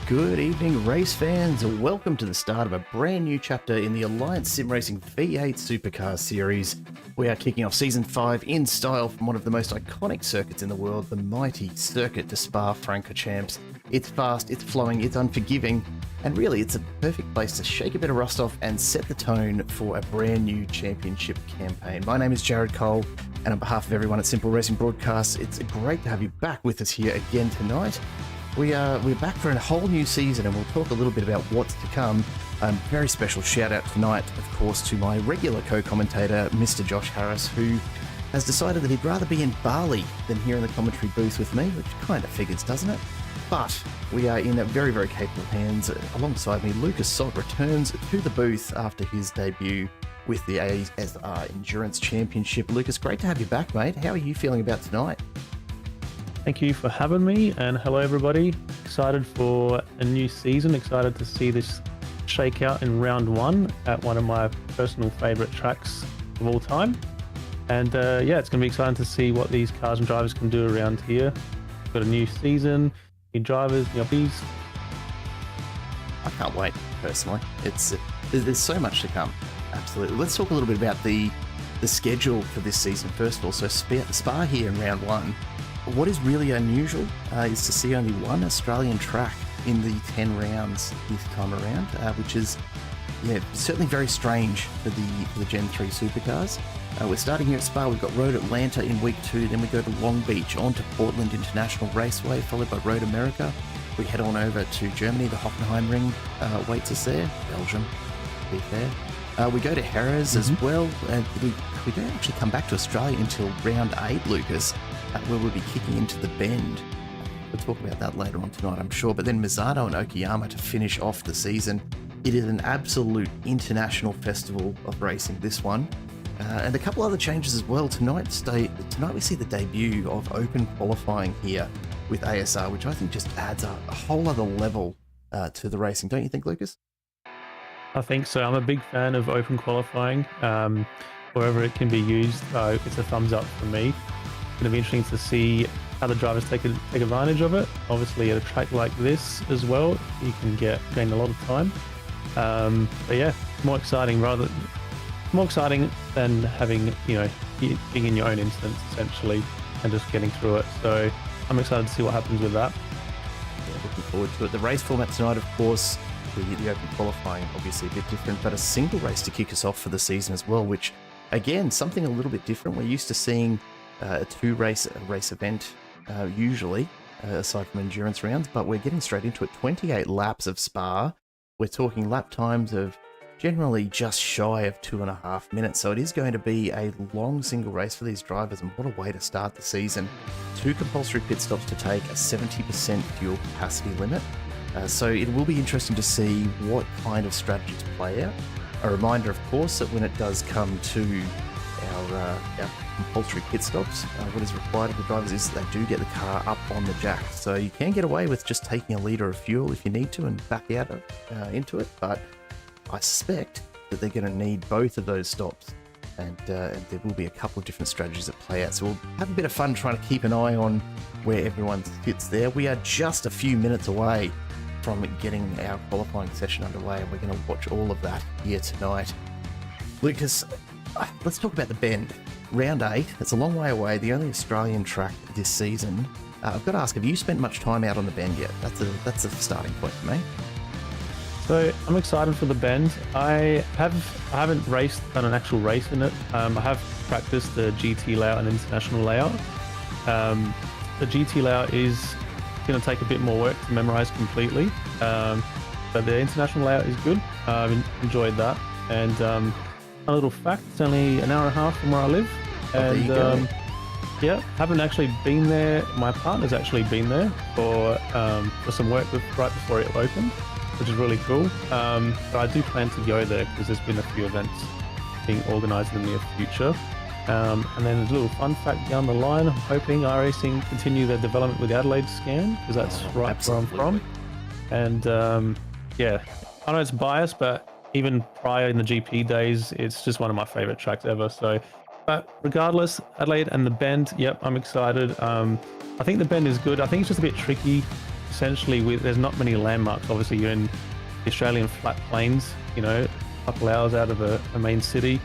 Good evening, race fans. Welcome to the start of a brand new chapter in the Alliance Sim Racing V8 Supercars series. We are kicking off Season 5 in style from one of the most iconic circuits in the world, the mighty Circuit de Spa-Francorchamps. It's fast, it's flowing, it's unforgiving, and really it's a perfect place to shake a bit of rust off and set the tone for a brand new championship campaign. My name is Jared Cole, and on behalf of everyone at Simple Racing Broadcasts, it's great to have you back with us here again tonight. we're back for a whole new season, and we'll talk a little bit about what's to come. Very special shout out tonight, of course, to my regular co-commentator, Mr. Josh Harris, who has decided that he'd rather be in Bali than here in the commentary booth with me, which kind of figures, doesn't it? But we are in very, very capable hands. Alongside me, Lucas Sott returns to the booth after his debut with the ASR Endurance Championship. Lucas, great to have you back, mate. How are you feeling about tonight? Thank you for having me, and hello everybody. Excited for a new season, excited to see this shake out in round one at one of my personal favourite tracks of all time. And yeah, it's going to be exciting to see what these cars and drivers can do around here. We've got a new season, new drivers, new uppies. I can't wait, personally. There's so much to come. Absolutely. Let's talk a little bit about the schedule for this season first of all. So Spa here in round one. What is really unusual is to see only one Australian track in the 10 rounds this time around, which is certainly very strange for the Gen3 Supercars. We're starting here at Spa. We've got Road Atlanta in week 2, then we go to Long Beach, on to Portland International Raceway, followed by Road America. We head on over to Germany. The Hockenheimring waits us there. Belgium, to be fair. We go to Jerez as well, and we don't actually come back to Australia until round 8, Lucas, where we'll be kicking into the Bend. We'll talk about that later on tonight, I'm sure. But then Misano and Okayama to finish off the season. It is an absolute international festival of racing, this one. And a couple other changes as well. Tonight we see the debut of open qualifying here with ASR, which I think just adds a whole other level to the racing. Don't you think, Lucas? I think so. I'm a big fan of open qualifying. Wherever it can be used, it's a thumbs up for me. It's going to be interesting to see how the drivers take advantage of it. Obviously, at a track like this as well, you can gain a lot of time. But yeah, more exciting than having being in your own instance essentially and just getting through it. So I'm excited to see what happens with that. Yeah, looking forward to it. The race format tonight, of course, the open qualifying obviously a bit different, but a single race to kick us off for the season as well, which again, something a little bit different. We're used to seeing a race event usually, aside from endurance rounds, but we're getting straight into it. 28 laps of Spa. We're talking lap times of generally just shy of 2.5 minutes, so it is going to be a long single race for these drivers, and what a way to start the season. 2 compulsory pit stops to take, a 70% fuel capacity limit, so it will be interesting to see what kind of strategies play out. A reminder, of course, that when it does come to our compulsory pit stops, what is required of the drivers is that they do get the car up on the jack. So you can get away with just taking a litre of fuel if you need to and back out into it, but I suspect that they're going to need both of those stops, and there will be a couple of different strategies that play out. So we'll have a bit of fun trying to keep an eye on where everyone sits there. We are just a few minutes away from getting our qualifying session underway, and we're going to watch all of that here tonight. Lucas, let's talk about the Bend. Round 8, it's a long way away, the only Australian track this season. I've got to ask, have you spent much time out on the Bend yet? That's a starting point for me. So I'm excited for the Bend. I haven't done an actual race in it. I have practiced the GT layout and international layout. The GT layout is going to take a bit more work to memorize completely, but the international layout is good. I've enjoyed that, and a little fact, it's only an hour and a half from where I live, and yeah, haven't actually been there. My partner's actually been there for some work right before it opened, which is really cool. But I do plan to go there because there's been a few events being organised in the near future. And then a little fun fact down the line, I'm hoping iRacing continue their development with the Adelaide scan, because that's right absolutely. Where I'm from. And yeah, I know it's biased, but even prior in the GP days, it's just one of my favourite tracks ever. So, but regardless, Adelaide and the Bend, yep, I'm excited. I think the Bend is good. I think it's just a bit tricky. Essentially, there's not many landmarks. Obviously, you're in the Australian flat plains, a couple hours out of a main city.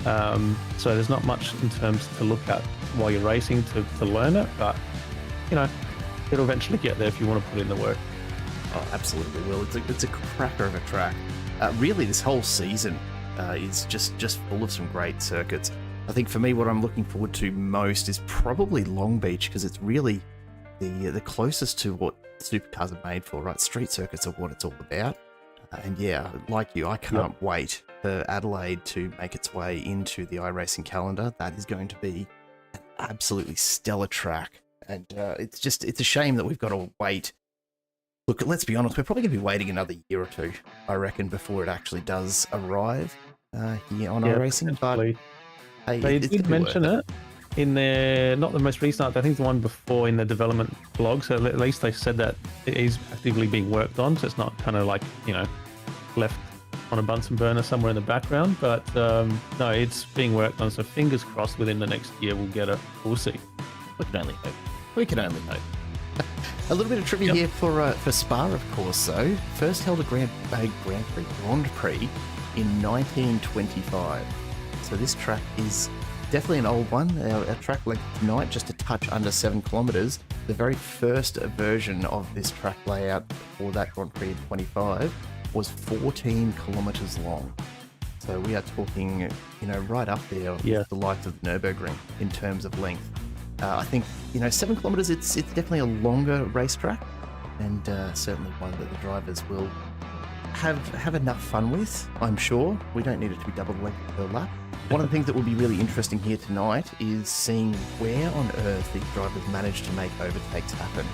So there's not much in terms to look at while you're racing to learn it, but it'll eventually get there if you want to put in the work. Oh, absolutely will. It's a cracker of a track. Really, this whole season is just full of some great circuits. I think for me, what I'm looking forward to most is probably Long Beach, because it's really the closest to what supercars are made for, right? Street circuits are what it's all about. And yeah, like you, I can't wait for Adelaide to make its way into the iRacing calendar. That is going to be an absolutely stellar track. And it's a shame that we've got to wait. Look, let's be honest, we're probably going to be waiting another year or two, I reckon, before it actually does arrive here on iRacing. But hey, they did mention it in their, not the most recent, I think the one before in the development blog, so at least they said that it is actively being worked on, so it's not kind of like, left on a Bunsen burner somewhere in the background, but no, it's being worked on, so fingers crossed within the next year we'll get it. We'll see. We can only hope. We can only hope. A little bit of trivia here for Spa, of course, though. First held a Grand Prix in 1925. So this track is definitely an old one. Our track length tonight, just a touch under 7 kilometres. The very first version of this track layout for that Grand Prix in 25 was 14 kilometres long. So we are talking, right up there with the likes of Nürburgring in terms of length. I think, 7 kilometres, it's definitely a longer racetrack, and certainly one that the drivers will have enough fun with, I'm sure. We don't need it to be double the length per lap. One of the things that will be really interesting here tonight is seeing where on earth these drivers manage to make overtakes happen.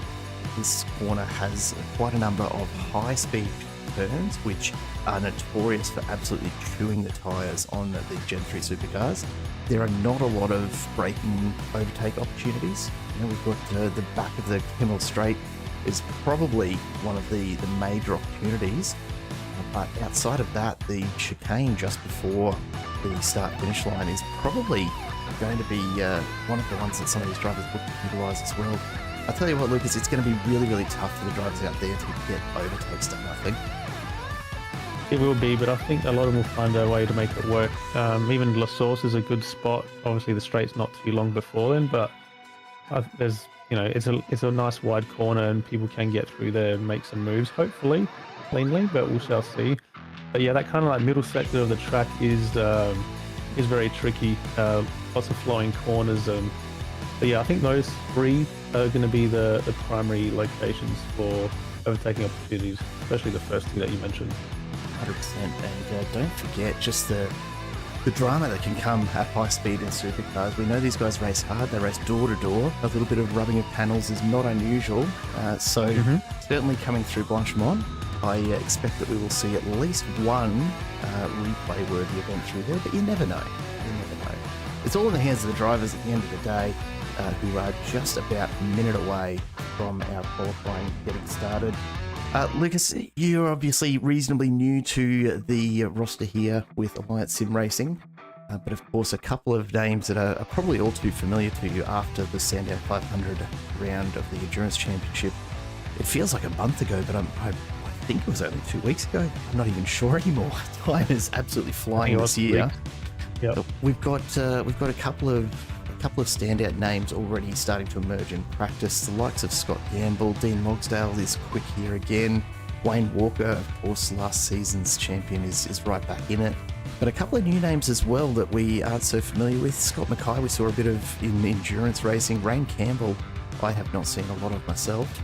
This corner has quite a number of high-speed turns, which are notorious for absolutely chewing the tyres on the Gen3 supercars. There are not a lot of braking overtake opportunities. We've got the back of the Kemmel Straight is probably one of the major opportunities. But outside of that, the chicane just before the start-finish line is probably going to be one of the ones that some of these drivers will utilise as well. I'll tell you what, Lucas, it's going to be really, really tough for the drivers out there to get overtakes done, I think. It will be, but I think a lot of them will find a way to make it work. Even La Source is a good spot. Obviously, the straight's not too long before then, but there's, it's a nice wide corner and people can get through there and make some moves, hopefully cleanly, but we shall see. But yeah, that kind of like middle sector of the track is very tricky. Lots of flowing corners. But yeah, I think those three are going to be the primary locations for overtaking opportunities, especially the first two that you mentioned. 100%, and don't forget just the drama that can come at high speed in supercars. We know these guys race hard, they race door to door. A little bit of rubbing of panels is not unusual, certainly coming through Blanchemont, I expect that we will see at least one replay-worthy event through there, but you never know. It's all in the hands of the drivers at the end of the day, who are just about a minute away from our qualifying getting started. Lucas, you're obviously reasonably new to the roster here with Alliance Sim Racing, but of course a couple of names that are probably all too familiar to you after the Sandown 500 round of the Endurance Championship. It feels like a month ago, but I think it was only 2 weeks ago. I'm not even sure anymore. Time is absolutely flying this year. Yep. We've got a couple of standout names already starting to emerge in practice. The likes of Scott Gamble, Dean Mogsdale is quick here again. Wayne Walker, of course, last season's champion, is right back in it. But a couple of new names as well that we aren't so familiar with. Scott Mackay, we saw a bit of in endurance racing. Rain Campbell, I have not seen a lot of myself.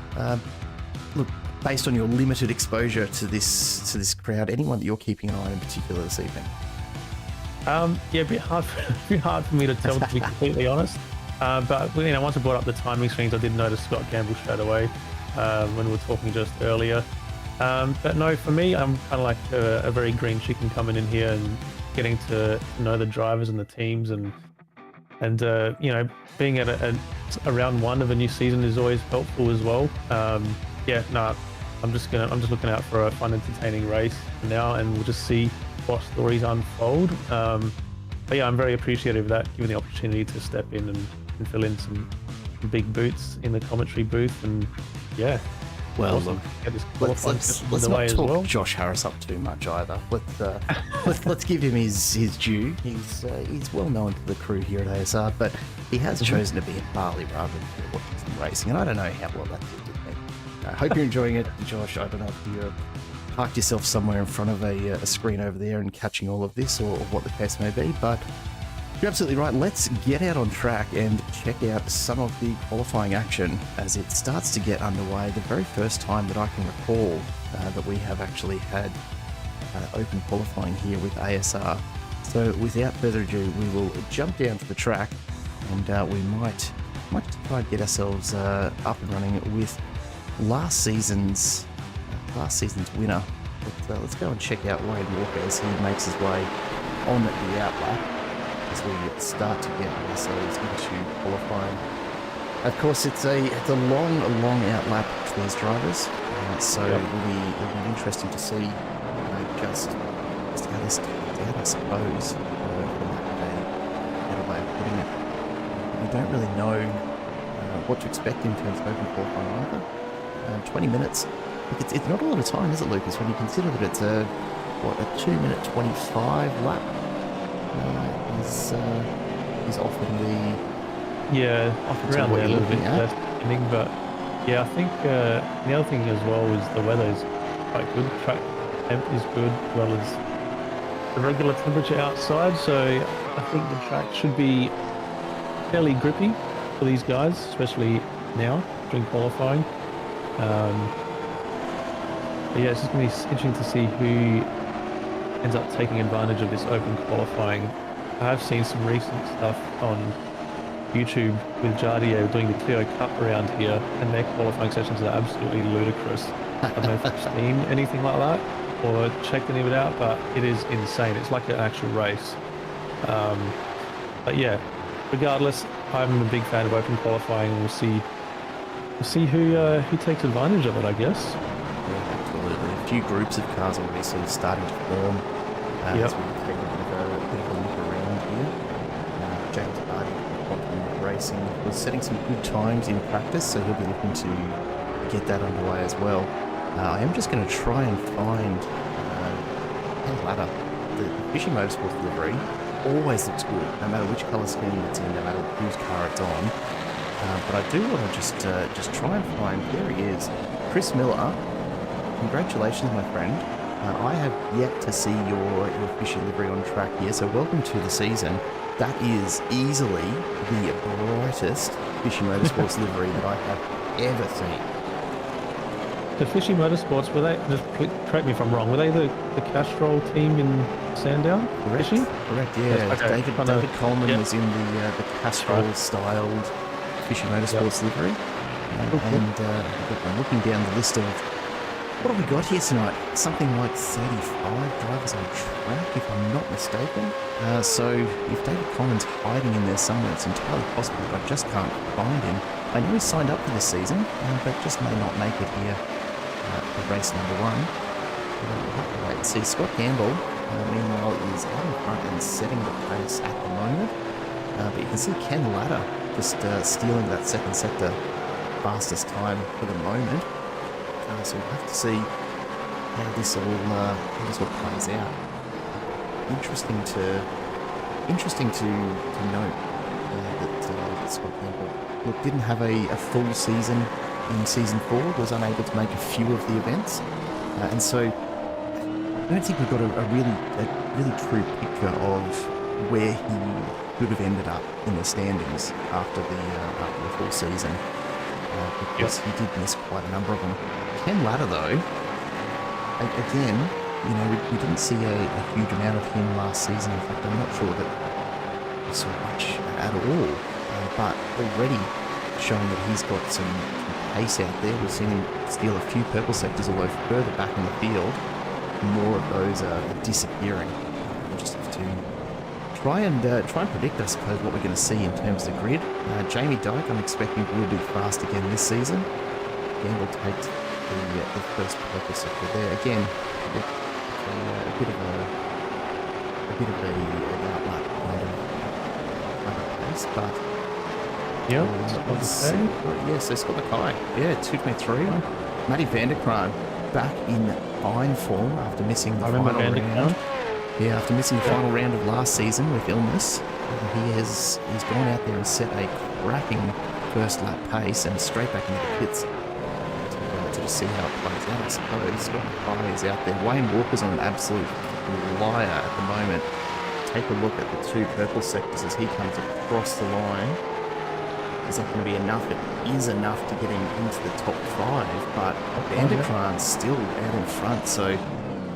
Look, based on your limited exposure to this crowd, anyone that you're keeping an eye on in particular this evening? Yeah, a bit hard for me to tell, to be completely honest. But once I brought up the timing screens, I did notice Scott Gamble straight away when we were talking just earlier. But no, for me, I'm kind of like a very green chicken coming in here and getting to know the drivers and the teams, and being at a round one of a new season is always helpful as well. I'm just looking out for a fun, entertaining race for now, and we'll just see what stories unfold. But yeah, I'm very appreciative of that, given the opportunity to step in and fill in some big boots in the commentary booth, and yeah. Well, awesome. Look, let's not talk Josh Harris up too much either. Let's give him his due. He's well known to the crew here at ASR, but he has chosen to be in Bali rather than watching some racing, and I don't know how well that did with me. I hope you're enjoying it, Josh. I don't know if you parked yourself somewhere in front of a screen over there and catching all of this, or what the case may be, but You're absolutely right. Let's get out on track and check out some of the qualifying action as it starts to get underway. The very first time that I can recall that we have actually had open qualifying here with ASR. So without further ado, we will jump down to the track and we might just try and get ourselves up and running with last season's winner. But, let's go and check out Wayne Walker as he makes his way on the outlap as we start to get ourselves into qualifying. Of course, it's a long outlap for these drivers, so it'll be interesting to see just how this turns out, I suppose, from a better way of putting it. We don't really know what to expect in terms of open qualifying either. 20 minutes. Look, it's not a lot of time, is it, Lucas, when you consider that it's a 2-minute 25 lap is often around there a little bit less ending, but yeah, I think the other thing as well is the weather is quite good. Track temp is good, as well as the regular temperature outside, so I think the track should be fairly grippy for these guys, especially now during qualifying. But yeah, it's just going to be interesting to see who ends up taking advantage of this open qualifying. I have seen some recent stuff on YouTube with Jardier doing the Clio Cup around here, and their qualifying sessions are absolutely ludicrous. I don't know if you've seen anything like that or checked any of it out, but it is insane. It's like an actual race. But yeah, regardless, I'm a big fan of open qualifying, and we'll see who takes advantage of it, I guess. Yeah, absolutely. A few groups of cars already sort of starting to form as we take a bit of a look around here. James Hardy from Racing was setting some good times in practice, so he'll be looking to get that underway as well. I am just going to try and find Ken Ladder. The Fishy Motorsports delivery always looks good, no matter which colour scheme it's in, no matter whose car it's on. But I do want to just try and find, there he is, Chris Miller. Congratulations, my friend. I have yet to see your Fishy livery on track here, so welcome to the season. That is easily the brightest Fishy Motorsports livery that I have ever seen. The Fishy Motorsports, were they, just correct me if I'm wrong, were they the Castrol team in Sandown? Correct, Fishy? correct, yeah. Yes, okay. David Coleman was in the Castrol-styled Fishy Motorsports livery. And I'm looking down the list of what have we got here tonight? Something like 35 drivers on track, if I'm not mistaken. So if David Coleman's hiding in there somewhere, it's entirely possible, but I just can't find him. I know he signed up for this season, but just may not make it here for race number one. We'll have to wait and see. Scott Campbell, meanwhile, is out in front and setting the pace at the moment. But you can see Ken Ladder just stealing that second sector fastest time for the moment. So we'll have to see how this all plays out. Interesting to note that Scott Campbell didn't have a full season in season 4, was unable to make a few of the events, and so I don't think we've got a really true picture of where he could have ended up in the standings after the full season. Because he did miss quite a number of them. Ken Ladder, though, again, we didn't see a huge amount of him last season. In fact, I'm not sure that we saw much at all. But already showing that he's got some pace out there. We've seen him steal a few purple sectors, although further back in the field, more of those are disappearing. We'll just have to try and predict, I suppose, what we're going to see in terms of the grid. Jamie Dyke, I'm expecting will be fast again this season. Gamble takes the first purple sector there. Again, a bit of an outlap kind of pace, but so Scott Mackay, 223. Matty Vanderkraan back in fine form after missing the final round. Yeah, after missing the final round of last season with illness, he's gone out there and set a cracking first lap pace and straight back into the pits to just see how it plays out, I suppose. Scott Mackay is out there. Wayne Walker's on an absolute flyer at the moment. take a look at the two purple sectors as he comes across the line. Is that going to be enough? It is enough to get him into the top 5, but Vanderkran's still out in front, so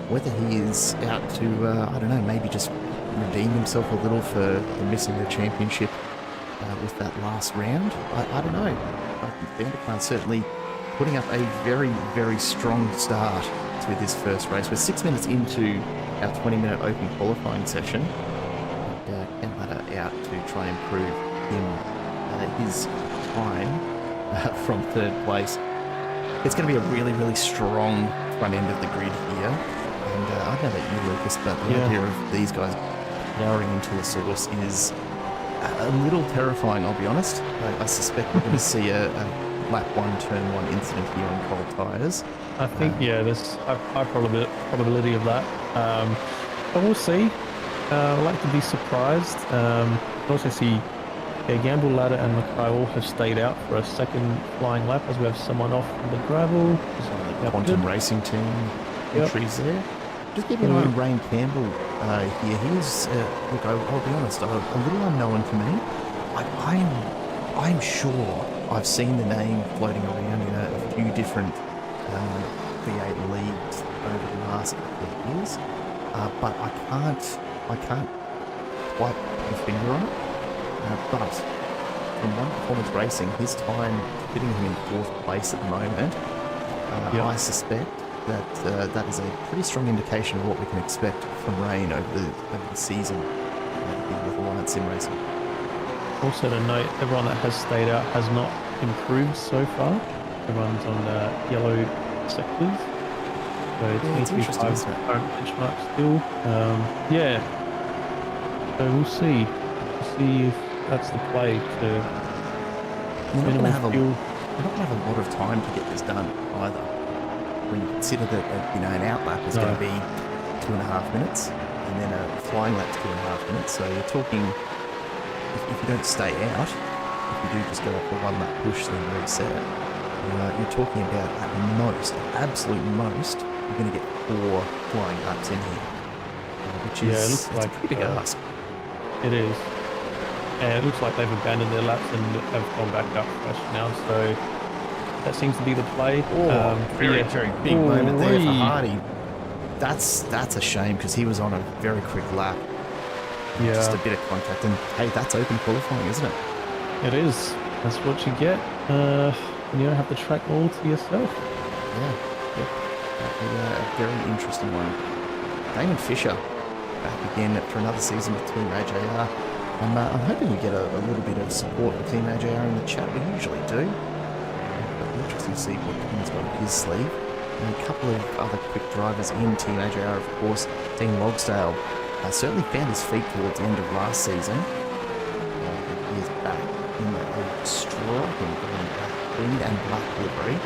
whether he is out to, I don't know, maybe just redeem himself a little for missing the championship with that last round, I don't know. I think Vanderkran certainly putting up a very, very strong start to this first race. We're 6 minutes into our 20-minute open qualifying session. Ken Ladder out to try and improve his time from third place. It's going to be a really, really strong front end of the grid here. And I don't know about you, Lucas, but the idea of these guys powering into the source is a little terrifying, I'll be honest. I suspect we're going to see a lap 1, turn 1 incident here on cold tyres. I think, there's a high probability of that. But we'll see. I like to be surprised. I also see Gamble, Ladder and Mackay all have stayed out for a second flying lap as we have someone off on the gravel. The Quantum Racing Team entries there. Just keep an eye on Rain Campbell here. He was, look, I'll be honest, a little unknown to me. I'm sure I've seen the name floating around in a few different V8 leagues over the last couple of years, but I can't quite put a finger on it. But from One Performance Racing, his time putting him in 4th place at the moment, I suspect that that is a pretty strong indication of what we can expect from Rain over the season with Alliance Sim Racing. Also to note, everyone that has stayed out has not improved so far. Everyone's on yellow sectors. So it's 25 current benchmark still. So we'll see. We'll see if that's the play to we're not going to have a lot of time to get this done either. When you consider that an outlap is going to be 2.5 minutes, and then a flying lap's 2.5 minutes. So you're talking, if you don't stay out, if you do just go up for 1 lap push then reset, you're talking about at most, absolute most, you're going to get 4 flying laps in here, which is it looks like a pretty big ask. It is. And it looks like they've abandoned their laps and have gone back up fresh now, so that seems to be the play. Very big moment there for Hardy. That's a shame because he was on a very quick lap. Yeah. Just a bit of contact, and hey, that's open qualifying, isn't it? It is. That's what you get. And you don't have the track all to yourself. A very interesting one. Damon Fisher back again for another season with Team AJR. I'm hoping we get a little bit of support with Team AJR in the chat. We usually do. But interesting to see what he's got up his sleeve. And a couple of other quick drivers in Team AJR, of course. Dean Logsdale certainly found his feet towards the end of last season. He is back in a striking green and black livery.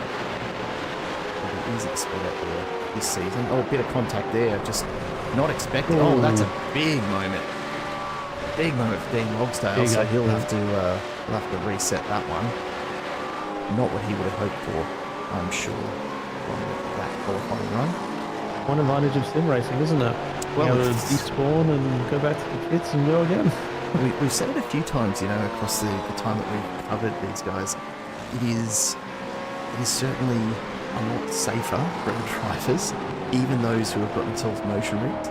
He is expected there this season. Oh, a bit of contact there, just not expected. Oh, that's a big moment. Big moment for Dean Logsdale, so he'll have to reset that one. Not what he would have hoped for, I'm sure, from that qualifying run. One advantage of sim racing, isn't it? Well, you despawn and go back to the pits and go again. We've said it a few times, across the time that we've covered these guys. It is certainly a lot safer for our drivers, even those who have got themselves motion rigged.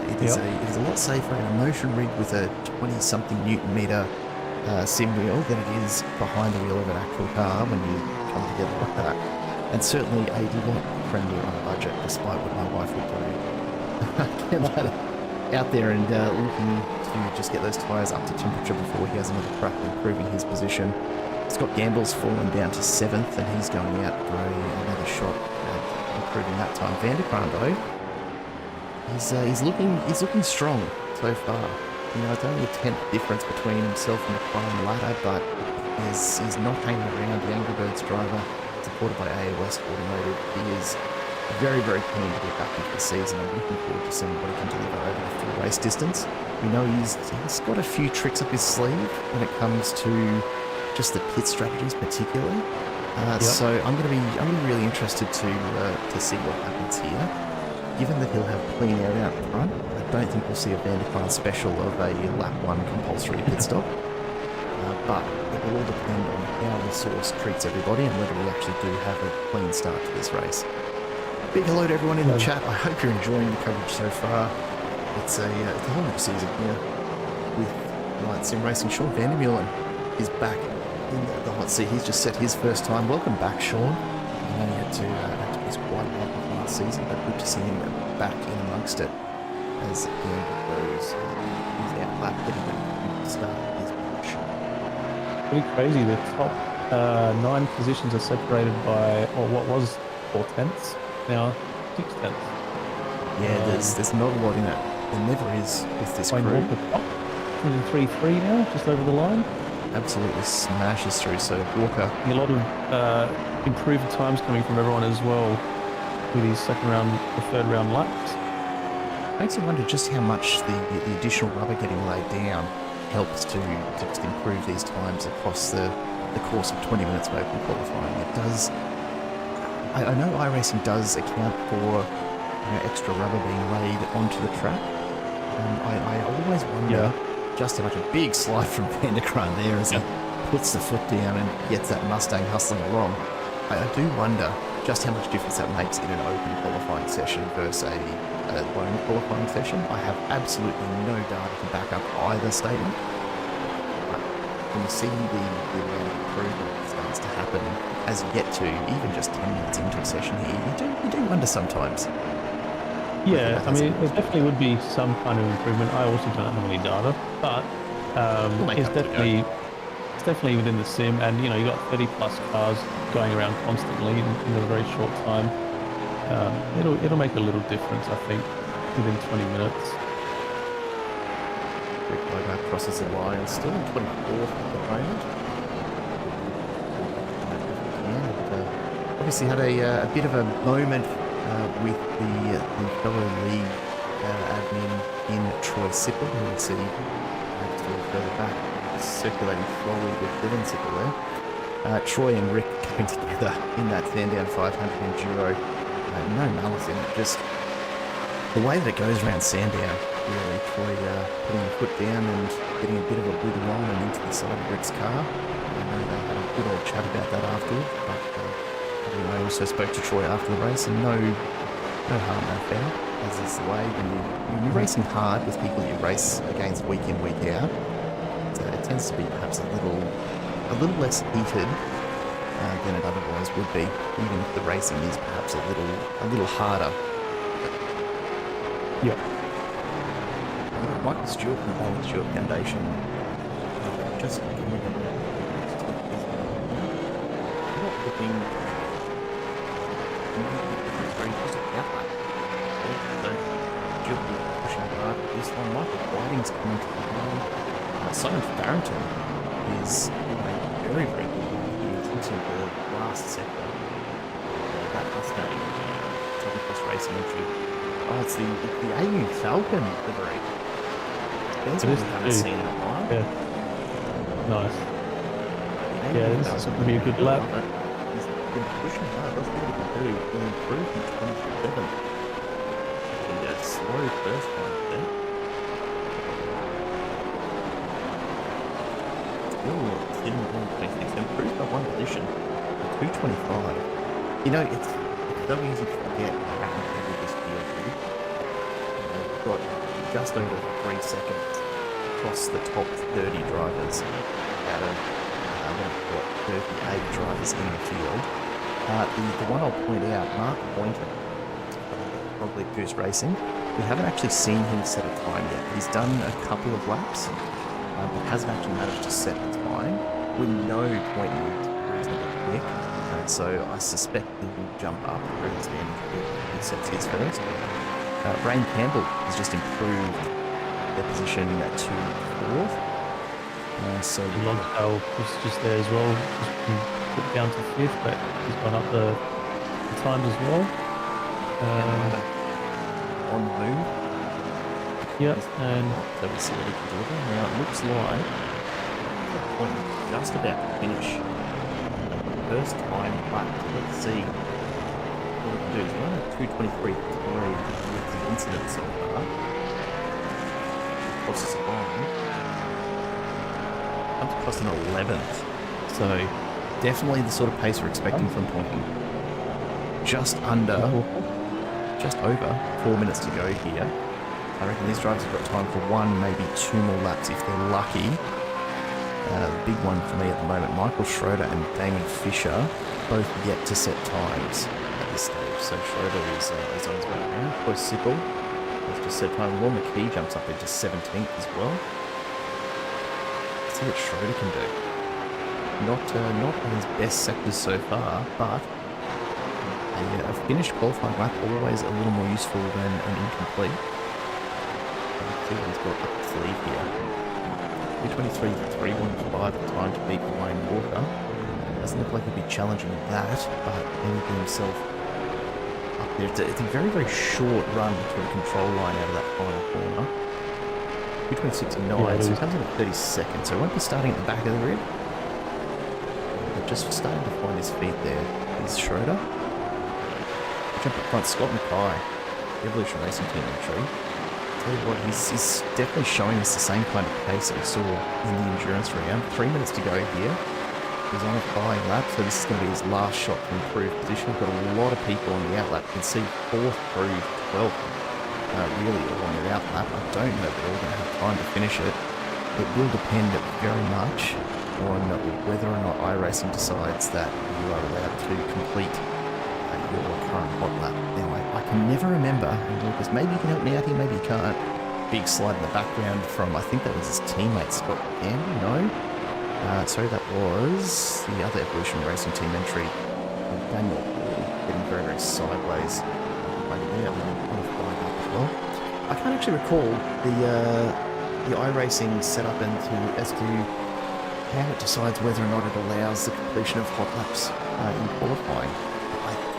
It is a lot safer in a motion rig with a 20-something Newton meter sim wheel than it is behind the wheel of an actual car when you come together like that. And certainly a lot friendlier on a budget, despite what my wife would do. Out there and looking to just get those tyres up to temperature before he has another crack at improving his position. Scott Gamble's fallen down to 7th and he's going out for another shot at improving that time. Vanderkran though, he's looking strong so far. It's only a 10th difference between himself and the prime ladder, but he's not hanging around. The Angry Birds driver, supported by West Automotive, he is very, very keen to get back into the season. I'm looking forward to seeing what he can deliver over the full race distance. We know he's got a few tricks up his sleeve when it comes to just the pit strategies, particularly. So I'm going to be really interested to see what happens here. given that he'll have clean air out front, I don't think we'll see a Van der Kranz special of a lap 1 compulsory pit stop. But it will all depend on how the source treats everybody and whether we actually do have a clean start to this race. Big hello to everyone in the chat. I hope you're enjoying the coverage so far. It's a whole new season here with Alliance Sim Racing. Sean Vandermeulen is back in the hot seat. He's just set his first time. Welcome back, Sean. I know you had to miss quite a lot of last season, but good to see him back in amongst it as the end goes. He's out lap getting the start of his push. Pretty crazy. The top 9 positions are separated by, what was 4 tenths, now 6 tenths. Yeah, there's not a lot in it. There never is with this crew. 3-3 now, just over the line. Absolutely smashes through. So Walker, A lot of improved times coming from everyone as well with these second round or third round laps. makes you wonder just how much the additional rubber getting laid down helps to just improve these times across the course of 20 minutes of open qualifying. It does. I know iRacing does account for extra rubber being laid onto the track. I always wonder just how much a big slide from Van der Kranz there as he puts the foot down and gets that Mustang hustling along. I do wonder just how much difference that makes in an open qualifying session versus a lone qualifying session. I have absolutely no data to back up either statement. But when you see the amount of improvement that starts to happen as you get to even just 10 minutes into a session here, you do wonder sometimes. Yeah, I mean, there definitely would be some kind of improvement. I also don't have any data, but it's definitely within the sim, and you got 30 plus cars going around constantly in a very short time. It'll make a little difference, I think, within 20 minutes. Rick Logo crosses the line, still in 24th at the moment. Obviously had a bit of a moment with the fellow league admin in Troy Sippel, who we'll see just a little further back, circulating slowly with Dylan Sippel there. Troy and Rick coming together in that Sandown 500 Enduro. No malice in it, just the way that it goes around Sandown, really. Troy putting the foot down and getting a bit of a wiggle on and into the side of Rick's car. I know they had a good old chat about that afterwards, but I also spoke to Troy after the race, and no harm, no foul, as is the way when you're racing hard with people you race against week in, week out. It tends to be perhaps a little less heated than it otherwise would be, even if the racing is perhaps a little harder. Yeah. Michael Stewart from the Bowling Stewart Foundation just looking pushing hard at this one. Michael Whiting's coming to the line. Simon Farrington is very, very good here into the last sector. That Mustang, Southern Cross Racing entry. Oh, it's the AU Falcon livery. That's what we haven't seen in a while. Yeah. Nice. Yeah, this is going to be a good lap. He's been pushing hard. Let's see what he can do. He'll improve from 27. And a slow first one there. Still in 126. Improved by one position. 225. It's so easy to forget how rapidly this field is. We've got just over 3 seconds across the top 30 drivers out of 38 drivers in the field. The one I'll point out, Mark Poynter, probably Goose Racing, we haven't actually seen him set a time yet. He's done a couple of laps, but hasn't actually managed to set the time. We know Poynter is reasonably quick, so I suspect he will jump up towards the end if he sets his first. Rain Campbell has just improved their position to 4th. So Longtail was just there as well, just been put down to 5th, but he's gone up the times as well. On the move. Yep, and so we see what he can deliver. Now it looks like Poynter just about to finish first time lap. Let's see. all we can do is run a 2:23.3 with the incident so far. Crosses the line. Comes across an 11th. So definitely the sort of pace we're expecting from Ponky. Just over 4 minutes to go here. I reckon these drivers have got time for one, maybe two more laps if they're lucky. The big one for me at the moment, Nicol Schroeder and Damon Fisher, both yet to set times at this stage. So Schroeder is on his way around. Of course, Sickle has just set time. Will McKee jumps up into 17th as well. Let's see what Schroeder can do. Not on his best sectors so far, but a finished qualifying lap always a little more useful than an incomplete. Let's see what he's got up his sleeve here. 2:23.315 the time to beat Wayne Walker. Doesn't look like he'll be challenging that, but anything himself up there. It's a very, very short run to the control line out of that final corner. 2:26.9, so he comes in at 32nd, so he won't be starting at the back of the grid. But just starting to find his feet there is Schroeder. Jump up front, Scott Mackay, Evolution Racing Team entry. Tell you what, he's definitely showing us the same kind of pace that we saw in the endurance round. 3 minutes to go here. He's on a flying lap, so this is going to be his last shot to improve position. We've got a lot of people on the outlap. You can see 4th through 12th really all on the outlap. I don't know if they're all going to have time to finish it. It will depend very much on whether or not iRacing decides that you are allowed to complete your current hot lap. Now, I can never remember, and Lucas, maybe you can help me out here, maybe you can't. Big slide in the background from, I think that was his teammate, Scott Gamble, no? Sorry, that was the other Evolution Racing Team entry, Daniel Hall, getting very, very sideways. Maybe there, on a flying up as well. I can't actually recall the iRacing setup as to how it decides whether or not it allows the completion of hot laps in qualifying.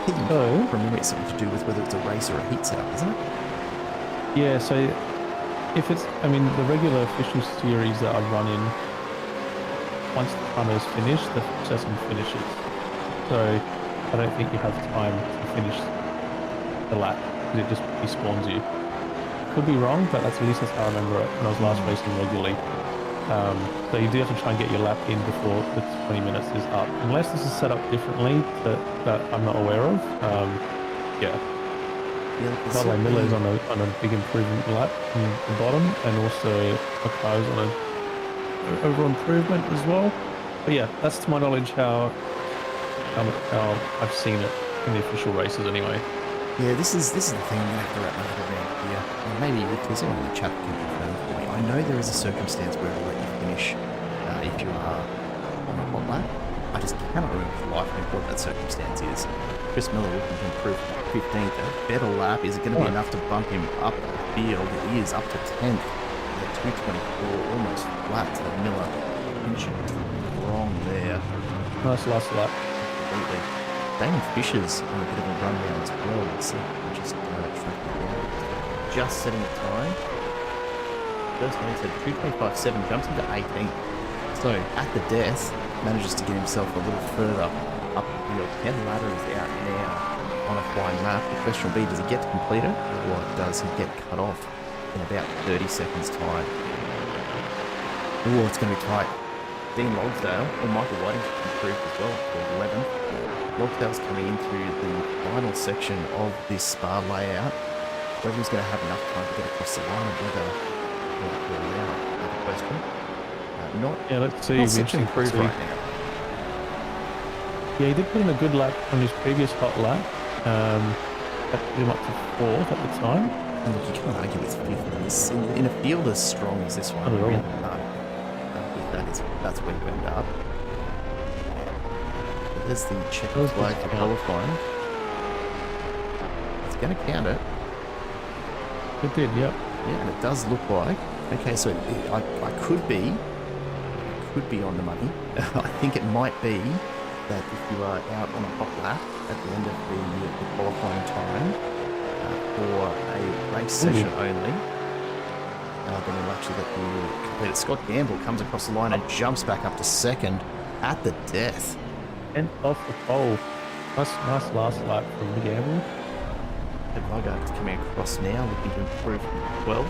I think from memory it's something to do with whether it's a race or a heat setup, isn't it? Yeah, so if it's, I mean, the regular official series that I run in, once the timer is finished, the session finishes. So I don't think you have time to finish the lap, because it just despawns you. Could be wrong, but at least that's how I remember it when I was last racing regularly. So you do have to try and get your lap in before the 20 minutes is up. Unless this is set up differently that I'm not aware of. Yeah. By Miller is on a big improvement lap in the bottom, and also Mackay's on an overall improvement as well. But yeah, that's to my knowledge how I've seen it in the official races anyway. Yeah, this is the thing I'm going to have to wrap my head around here. And maybe if there's anyone in the chat that can confirm for me. I know there is a circumstance where it'll let you finish if you are on a hot lap. I just cannot remember for life what that circumstance is. Chris Miller looking to improve 15th. A better lap. Is it going to be enough to bump him up the field? It is up to 10th at 2:24, almost flat to Miller. Finishing wrong there. Nice last lap. Absolutely. Damon Fisher's on a bit of a run down as well. Let's see if we can just track it down. Just setting the time. First one said 2:25.7, jumps into 18th. So at the death, manages to get himself a little further up the field. Ken Ladder is out now on a flying lap. The question will be, does he get to complete it, or does he get cut off in about 30 seconds time? Oh, it's going to be tight. Dean Logsdale, or Michael Whiting improved as well to 11th. Logsdale's coming into the final section of this Spa layout. Whether he's going to have enough time to get across the line, or whether he'll allow another question. Let's see. Not such an improved right now. Yeah, he did put in a good lap on his previous hot lap. That put him up to 4th at the time. And look, you can't argue with 5th in a field as strong as this one. Not at all. Really can't. That's where you end up. But there's the checkered flag for qualifying. It's going to count it. It did, yep. Yeah, and it does look like. Okay, so I could be on the money. I think it might be that if you are out on a hot lap at the end of the qualifying time for a race session only, then you'll actually let you complete it. Scott Gamble comes across the line and jumps back up to 2nd at the death. And off the pole. Nice last lap from the Gamble. And Vygart's coming across now, looking to improve from 12.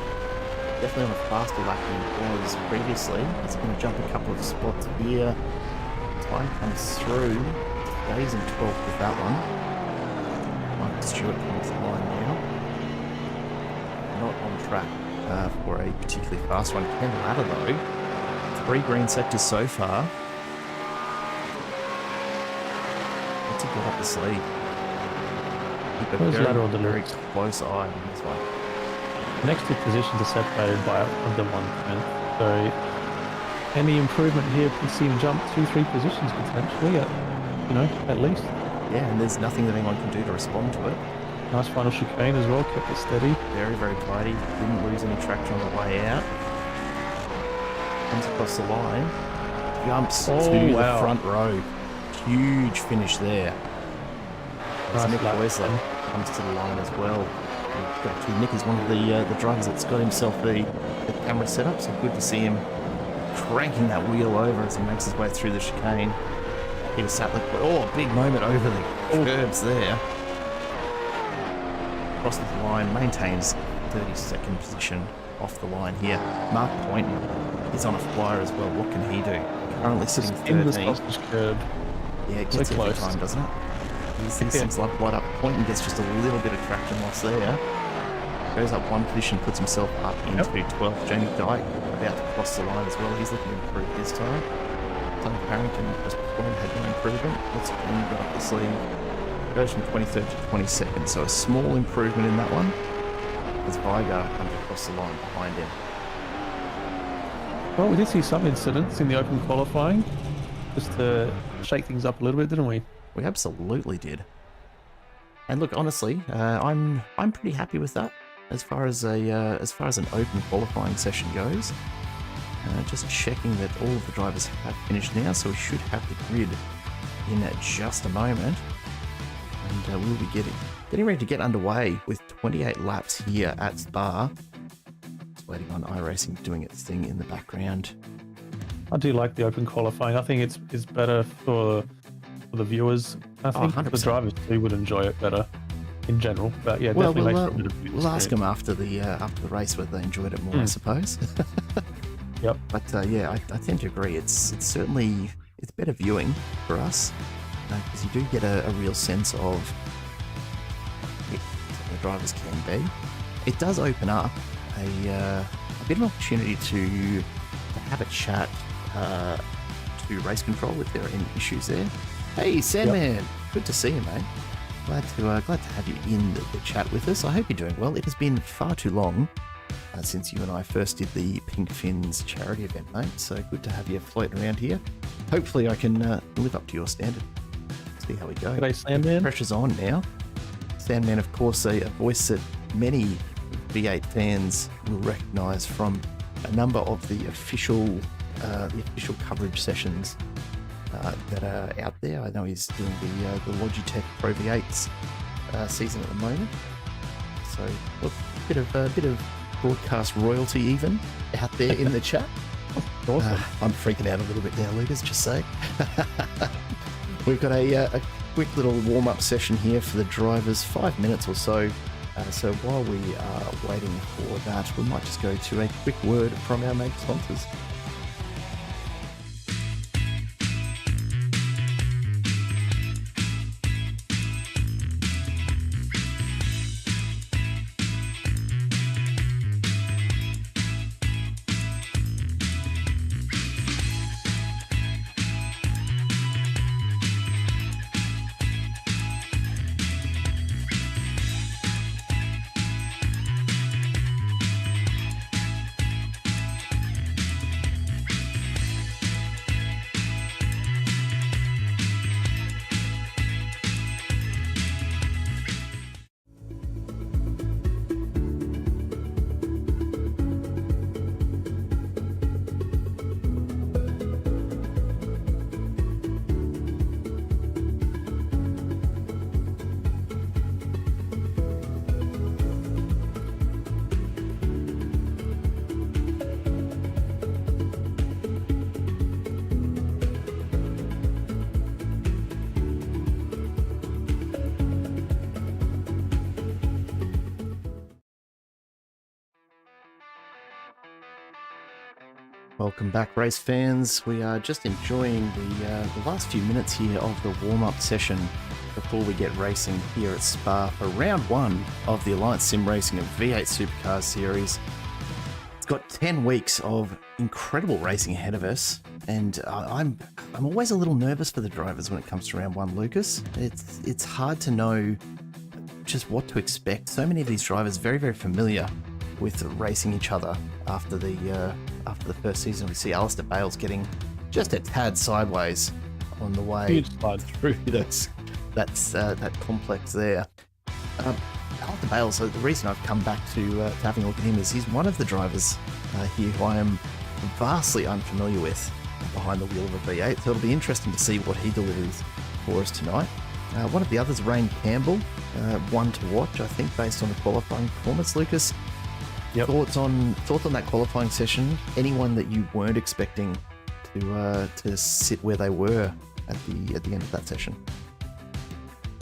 Definitely on a faster lap than he was previously. He's going to jump a couple of spots here. Time comes through. Stays in 12th with that one. Michael Stewart comes to the line now. Not on track for a particularly fast one. Ken Ladder though. 3 green sectors so far. What's he got up the sleeve? Keep a very, very close eye on this one. Next two positions are separated by under 1/10. So any improvement here could see him jump 2-3 positions potentially, at least. Yeah, and there's nothing that anyone can do to respond to it. Nice final chicane as well, kept it steady. Very, very tidy. Didn't lose any traction on the way out. Comes across the line. Jumps to the front row. Huge finish there. Nice. Nick Wesley comes to the line as well. Actually, Nick is one of the drivers that's got himself the camera set up, so good to see him cranking that wheel over as he makes his way through the chicane. Peter Sattler, big moment over the curbs there. Crosses the line, maintains 32nd position off the line here. Mark Poynton is on a flyer as well. What can he do? Currently sitting 13th. Curb. Yeah, it gets every time, doesn't it? These things like light up. Poynton gets just a little bit of traction loss there. Goes up one position, puts himself up into 12th. Jamie Dyke about to cross the line as well. He's looking to improve this time. Tony Parrington just before him had no improvement. Let's go up the sleeve. Goes from 23rd to 22nd, so a small improvement in that one. As Vygar comes across the line behind him. Well, we did see some incidents in the open qualifying, just to shake things up a little bit, didn't we? We absolutely did. And look, honestly, I'm pretty happy with that as far as an open qualifying session goes. Just checking that all of the drivers have finished now, so we should have the grid in just a moment. And we'll be getting ready to get underway with 28 laps here at Spa. Just waiting on iRacing doing its thing in the background. I do like the open qualifying. I think it's better for the viewers. I think the drivers too would enjoy it better in general. But yeah, definitely makes for a bit of we'll ask them after the race whether they enjoyed it more, I suppose. Yep. But yeah, I tend to agree. It's certainly better viewing for us because you do get a real sense of what the drivers can be. It does open up a bit of an opportunity to have a chat to race control if there are any issues there. Hey, Sandman, Good to see you, mate. Glad to have you in the chat with us. I hope you're doing well. It has been far too long since you and I first did the Pink Fins charity event, mate. So good to have you floating around here. Hopefully I can live up to your standard. See how we go. G'day, Sandman. Pressure's on now. Sandman, of course, a voice that many V8 fans will recognise from a number of the official coverage sessions that are out there. I know he's doing the Logitech Pro V8s season at the moment. So look, a bit of broadcast royalty even out there in the chat. Awesome. I'm freaking out a little bit now, Lucas, just say. We've got a quick little warm-up session here for the drivers, 5 minutes or so. So while we are waiting for that, we might just go to a quick word from our main sponsors. Welcome back, race fans. We are just enjoying the last few minutes here of the warm-up session before we get racing here at Spa for round one of the Alliance Sim Racing and V8 Supercars series. It's got 10 weeks of incredible racing ahead of us, and I'm always a little nervous for the drivers when it comes to round one, Lucas. It's hard to know just what to expect. So many of these drivers very, very familiar with racing each other after the first season. We see Alistair Bales getting just a tad sideways on the way Huge slide through that complex there. Alistair Bales, the reason I've come back to having a look at him is he's one of the drivers here who I am vastly unfamiliar with behind the wheel of a V8, so it'll be interesting to see what he delivers for us tonight. One of the others, Rain Campbell, one to watch, I think, based on the qualifying performance. Lucas, Yep. thoughts on that qualifying session? Anyone that you weren't expecting to sit where they were at the end of that session?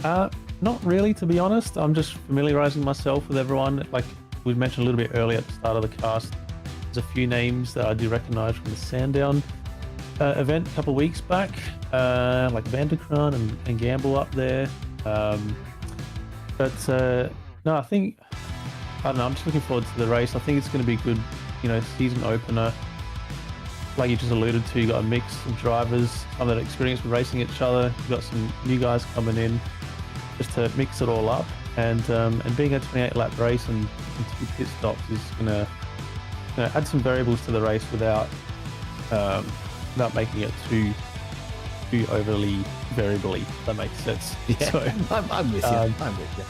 Not really, to be honest. I'm just familiarizing myself with everyone. Like we mentioned a little bit earlier at the start of the cast, there's a few names that I do recognize from the Sandown event a couple of weeks back, like Vanderkran and Gamble up there. No, I don't know, I'm just looking forward to the race. I think it's going to be good, season opener. Like you just alluded to, you got a mix of drivers, some that are experienced with racing each other. You've got some new guys coming in just to mix it all up. And being a 28-lap race and 2 pit stops is going to add some variables to the race without making it too overly variably, if that makes sense. Yeah, so, I'm with you. I'm with you.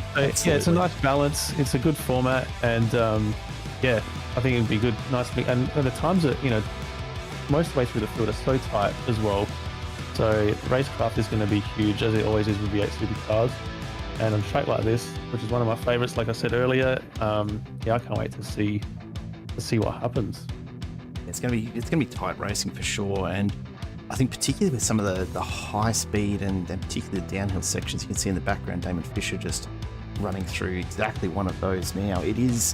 Yeah, it's a nice balance. It's a good format, and I think it would be good, nice. And the times are, most of the way through the field are so tight as well. So racecraft is going to be huge, as it always is with V8 Supercars. And on a track like this, which is one of my favorites, like I said earlier, I can't wait to see what happens. It's gonna be tight racing for sure, and I think particularly with some of the high speed and particularly the downhill sections, you can see in the background Damon Fisher just running through exactly one of those now. It is,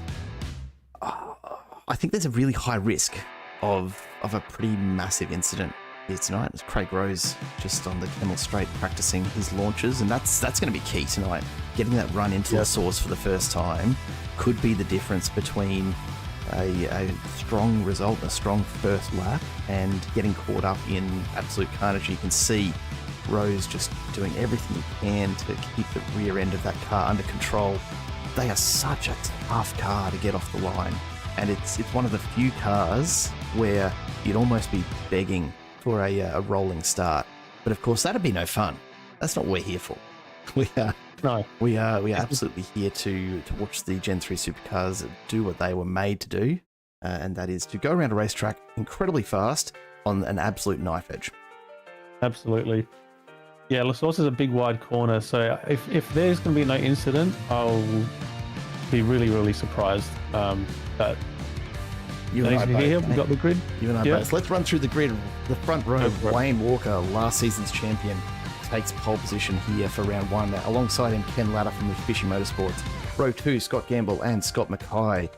I think there's a really high risk of a pretty massive incident here tonight. As Craig Rose just on the Kemmel Straight practicing his launches, and that's going to be key tonight. Getting that run into the source for the first time could be the difference between a strong result, a strong first lap, and getting caught up in absolute carnage. You can see Rose just doing everything he can to keep the rear end of that car under control. They are such a tough car to get off the line, and it's one of the few cars where you'd almost be begging for a rolling start. But of course, that'd be no fun. That's not what we're here for. We are absolutely here to watch the Gen 3 Supercars do what they were made to do, and that is to go around a racetrack incredibly fast on an absolute knife edge. Absolutely. Yeah, La Source is a big wide corner, so if there's going to be no incident, I'll be really, really surprised that You and I both, here, we got the grid. You and I both. Let's run through the grid. The front row, Wayne Walker, last season's champion, takes pole position here for round one. Alongside him, Ken Latta from Fishy Motorsports. Row 2, Scott Gamble and Scott Mackay,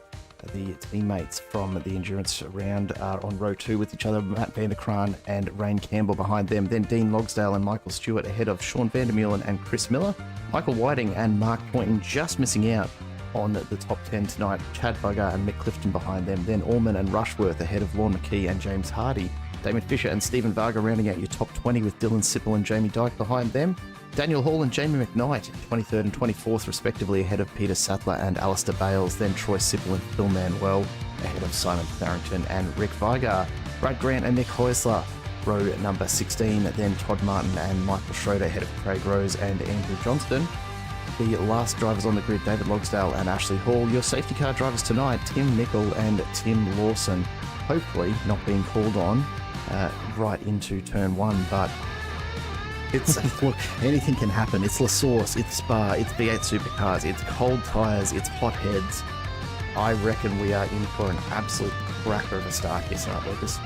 the teammates from the endurance round, are on row 2 with each other. Matt Vanderkran and Rain Campbell behind them. Then Dean Logsdale and Michael Stewart ahead of Sean Vandermeulen and Chris Miller. Michael Whiting and Mark Poynton just missing out on the top 10 tonight. Chad Bugger and Mick Clifton behind them. Then Allman and Rushworth ahead of Lorne McKee and James Hardy. Damon Fisher and Stephen Varga rounding out your top 20 with Dylan Sippel and Jamie Dyke behind them. Daniel Hall and Jamie McKnight, 23rd and 24th respectively, ahead of Peter Sattler and Alistair Bales. Then Troy Sippel and Phil Manuel ahead of Simon Farrington and Rick Vigar. Brad Grant and Nick Heusler, row number 16. Then Todd Martin and Michael Schroeder ahead of Craig Rose and Andrew Johnston. The last drivers on the grid, David Logsdale and Ashley Hall. Your safety car drivers tonight, Tim Nicol and Tim Lawson. Hopefully not being called on right into turn 1, but it's look, anything can happen. It's La Source, it's Spa, it's V8 Supercars, it's cold tyres, it's hot heads. I reckon we are in for an absolute cracker of a start here tonight, Lucas.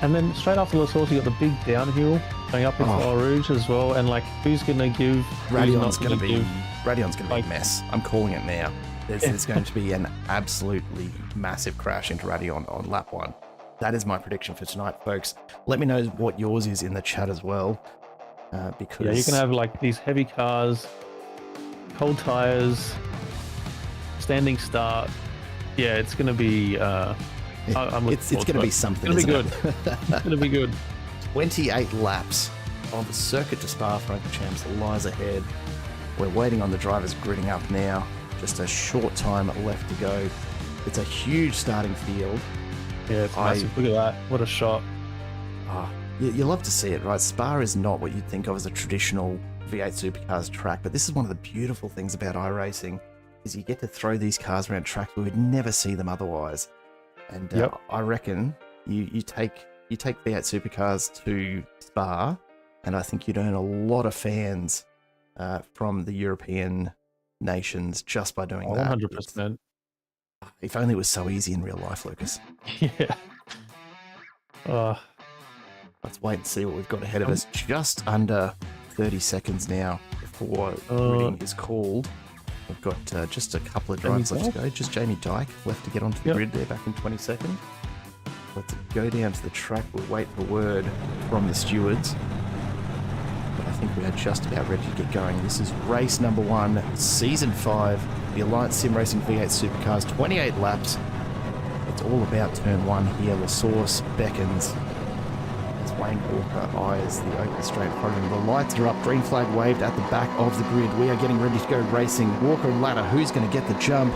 And then straight after La Source, you got the big downhill going up into Eau Rouge as well. And like, who's going to give? Radion's going to be a mess. I'm calling it now. There's going to be an absolutely massive crash into Radion on lap 1. That is my prediction for tonight, folks. Let me know what yours is in the chat as well. Because Yeah, you can have like these heavy cars, cold tires, standing start. Yeah, it's going to be. it's going to be something. It's going to be good. It's going to be good. 28 laps on the Circuit de Spa-Francorchamps lies ahead. We're waiting on the drivers gridding up now. Just a short time left to go. It's a huge starting field. Yeah, it's massive. Look at that. What a shot. You love to see it, right? Spa is not what you'd think of as a traditional V8 supercars track, but this is one of the beautiful things about iRacing is you get to throw these cars around tracks where we'd never see them otherwise. And I reckon you take V8 supercars to Spa, and I think you'd earn a lot of fans from the European nations just by doing that. 100%. If only it was so easy in real life, Lucas. Yeah. Let's wait and see what we've got ahead of us. Just under 30 seconds now before gridding is called. We've got just a couple of drivers left to go. Just Jamie Dyke left to get onto the grid there back in 22nd. Let's go down to the track. We'll wait for word from the stewards. But I think we are just about ready to get going. This is race number 1, season 5, the Alliance Sim Racing V8 Supercars, 28 laps. It's all about turn 1 here. La Source beckons as Wayne Walker eyes the open straight front of him. The lights are up, green flag waved at the back of the grid. We are getting ready to go racing. Walker and Ladder, who's going to get the jump?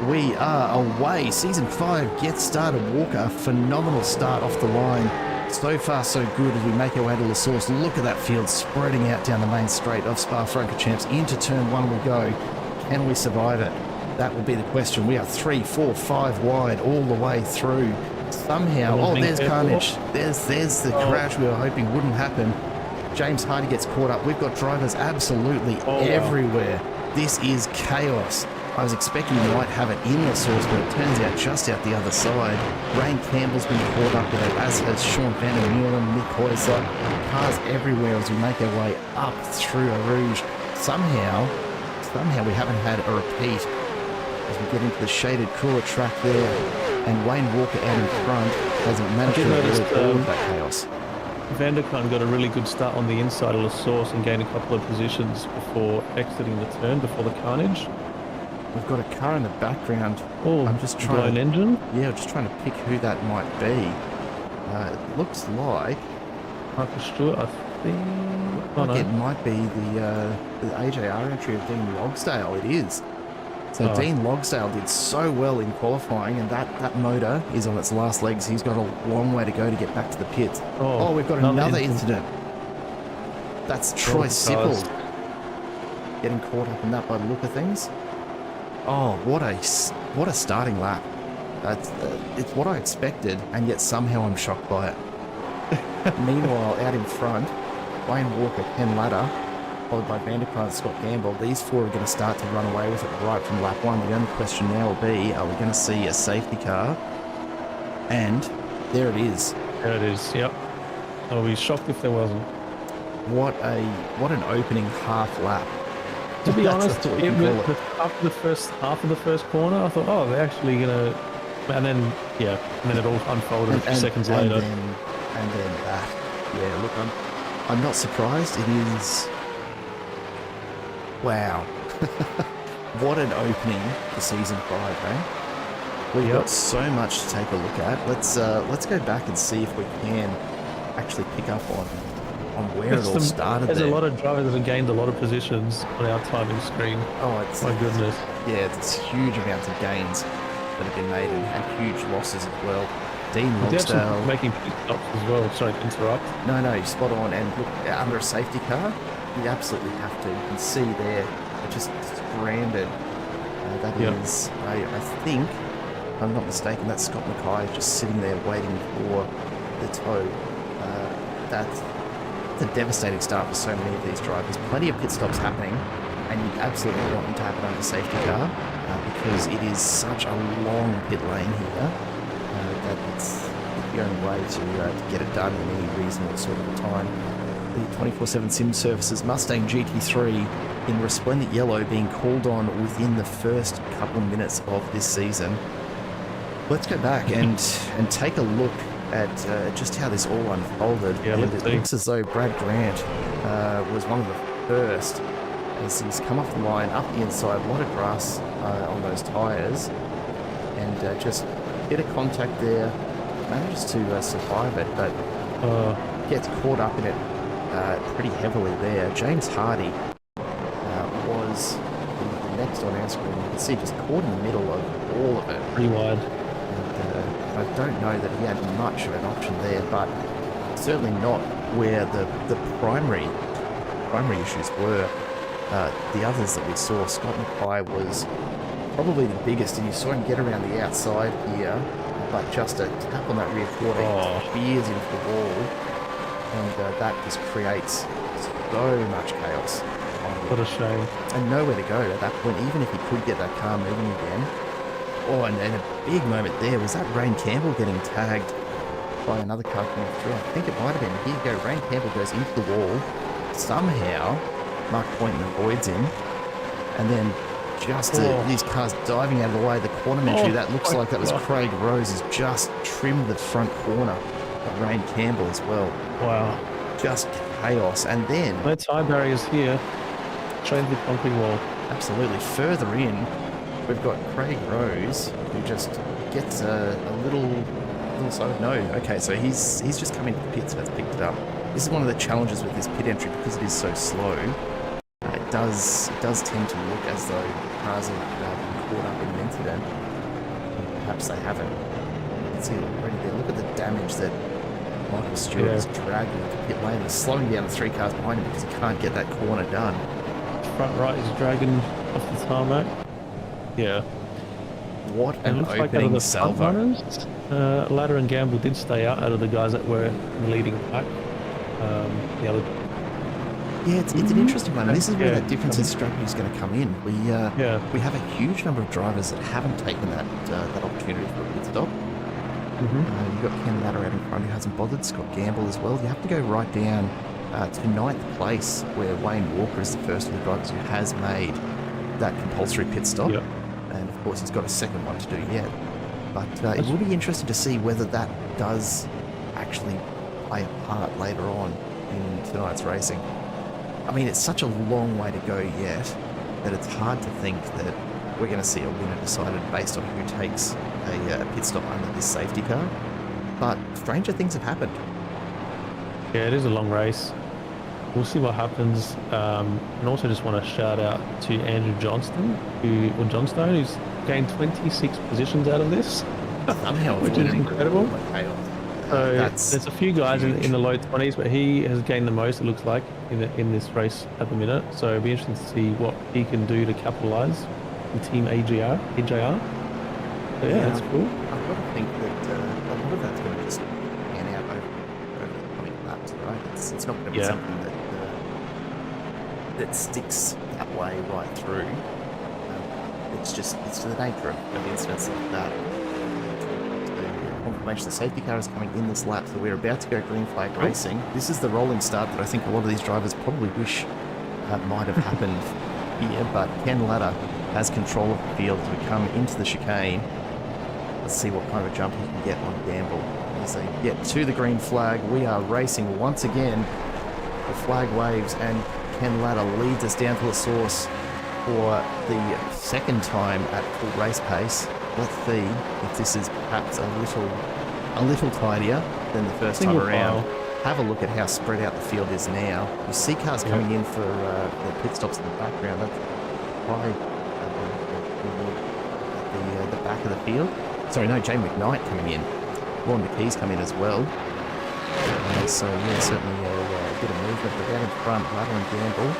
We are away. Season 5 gets started. Walker, phenomenal start off the line. So far, so good as we make our way to La Source. Look at that field spreading out down the main straight of Spa-Francorchamps. Into turn 1 we go. Can we survive it? That will be the question. We are 3, 4, 5 wide all the way through. Somehow, there's carnage. There's the crash we were hoping wouldn't happen. James Hardy gets caught up. We've got drivers absolutely everywhere. This is chaos. I was expecting you might have it in La Source, but it turns out just out the other side. Rain Campbell's been caught up with it, as has Sean Van der Meulen, Nick Hoyser. Cars everywhere as we make our way up through Eau Rouge. Somehow we haven't had a repeat as we get into the shaded cooler track there, and Wayne Walker out in front hasn't managed to avoid all of that chaos. Van der Kahn got a really good start on the inside of La Source and gained a couple of positions before exiting the turn, before the carnage. We've got a car in the background. I'm just trying to engine. Yeah, just trying to pick who that might be. It looks like Michael Stewart, I think. It might be the AJR entry of Dean Logsdale. It is. So Dean Logsdale did so well in qualifying, and that motor is on its last legs. He's got a long way to go to get back to the pits. We've got another incident. That's Troy Sippel getting caught up in that by the look of things. What a starting lap. It's what I expected, and yet somehow I'm shocked by it. Meanwhile, out in front, Wayne Walker, Ken Ladder, followed by Van der Kahn and Scott Gamble. These four are going to start to run away with it right from lap 1. The only question now will be, are we going to see a safety car? And there it is. There it is, yep. I'll be shocked if there wasn't. What an opening half lap. To be honest, after the first half of the first corner, I thought, they're actually going to... And then it all unfolded a few seconds later. And then that. Yeah, look, I'm not surprised. It is... Wow. What an opening for season 5, eh? We've got so much to take a look at. Let's go back and see if we can actually pick up on where it all started. There's a lot of drivers that have gained a lot of positions on our timing screen. It's my goodness. Yeah, it's huge amounts of gains that have been made and huge losses as well. Dean Logsdale making pit stops as well. Sorry to interrupt. No, spot on. And look, under a safety car, you absolutely have to. You can see there, just stranded. That is, I think, if I'm not mistaken, that's Scott Mackay just sitting there waiting for the tow. That's a devastating start for so many of these drivers. Plenty of pit stops happening, and you absolutely want them to happen under safety car because it is such a long pit lane here that it's the only way to get it done in any reasonable sort of a time. The 24/7 Sim Services Mustang GT3 in resplendent yellow being called on within the first couple minutes of this season. Let's go back and take a look at just how this all unfolded. Yeah, And let's it see. looks as though Brad Grant was one of the first, as he's come off the line, up the inside, a lot of grass on those tyres, and just a bit of contact there, manages to survive it, but gets caught up in it pretty heavily there. James Hardy was the next on our screen. You can see just caught in the middle of all of it. Pretty wide. And I don't know that he had much of an option there, but certainly not where the primary issues were. The others that we saw, Scott Mackay was probably the biggest, and you saw him get around the outside here, but just a tap on that rear quarter, veers into the wall, and that just creates so much chaos. What a shame. And nowhere to go at that point, even if he could get that car moving again. Oh, and a big moment there was that Rain Campbell getting tagged by another car coming through. I think it might have been. Here you go, Rain Campbell goes into the wall. Somehow, Mark Poynton avoids him. And then just these cars diving out of the way, the corner entry, that looks like that was Craig Rose, has just trimmed the front corner of Rain Campbell as well. Wow. Just chaos. And then... no tie barriers here. Straight into the concrete wall. Absolutely. Further in, we've got Craig Rose, who just gets a little side. No, okay, so he's just come into the pits and has picked it up. This is one of the challenges with this pit entry because it is so slow. It does tend to look as though the cars have been caught up in an incident. Perhaps they haven't. You can see it already there. Look at the damage that Michael Stewart is dragging into pit lane. He's slowing down the three cars behind him because he can't get that corner done. Front right is dragging off the tarmac. Yeah. What an opening salvo. Runners, Ladder and Gamble did stay out of the guys that were leading back. The other. Yeah, it's an interesting one. This is where that difference in strategy is going to come in. We have a huge number of drivers that haven't taken that opportunity for a pit stop. You've got Ken Ladder out in front who hasn't bothered. Scott Gamble as well. You have to go right down to ninth place, where Wayne Walker is the first of the drivers who has made that compulsory pit stop. Yep. And of course, he's got a second one to do yet. But it will be interesting to see whether that does actually play a part later on in tonight's racing. I mean, it's such a long way to go yet that it's hard to think that we're going to see a winner decided based on who takes a pit stop under this safety car. But stranger things have happened. Yeah, it is a long race. We'll see what happens. And also just want to shout out to Andrew Johnstone, who's gained 26 positions out of this, which is incredible. So there's a few guys in the low 20s, but he has gained the most, it looks like, in this race at the minute. So it'll be interesting to see what he can do to capitalise in Team AJR. So yeah, that's cool. I've got to think that a lot of that's going to just pan out over the coming laps, right? It's not going to be something that sticks that way right through. It's the nature of incidents like that. Confirmation the safety car is coming in this lap, so we're about to go green flag racing. This is the rolling start that I think a lot of these drivers probably wish might have happened here, but Ken Ladder has control of the field as we come into the chicane. Let's see what kind of a jump he can get on Gamble. As they get to the green flag, we are racing once again. The flag waves and Ken Ladder leads us down to the source for the second time at full race pace. Let's see if this is perhaps a little tidier than the first time around. Have a look at how spread out the field is now. You see cars coming in for the pit stops in the background. That's right at the back of the field. Sorry, no, Jay McKnight coming in. Ron McKee's come in as well. So yeah, certainly a bit of movement. But down in front, Ladder and Gamble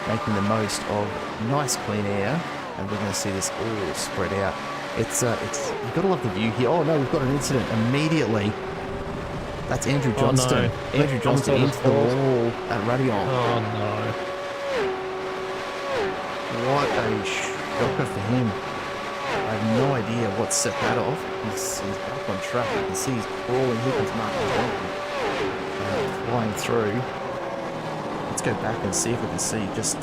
making the most of nice clean air, and we're going to see this all spread out. It's you've got to love the view here. Oh no, we've got an incident immediately. That's Andrew Johnston. Oh, no. Andrew Johnston into the wall at Radion. Oh no. What a shocker for him. I have no idea what set that off. He's back on track. You can see he's crawling. Here comes Mark Johnson flying through. Let's go back and see if we can see just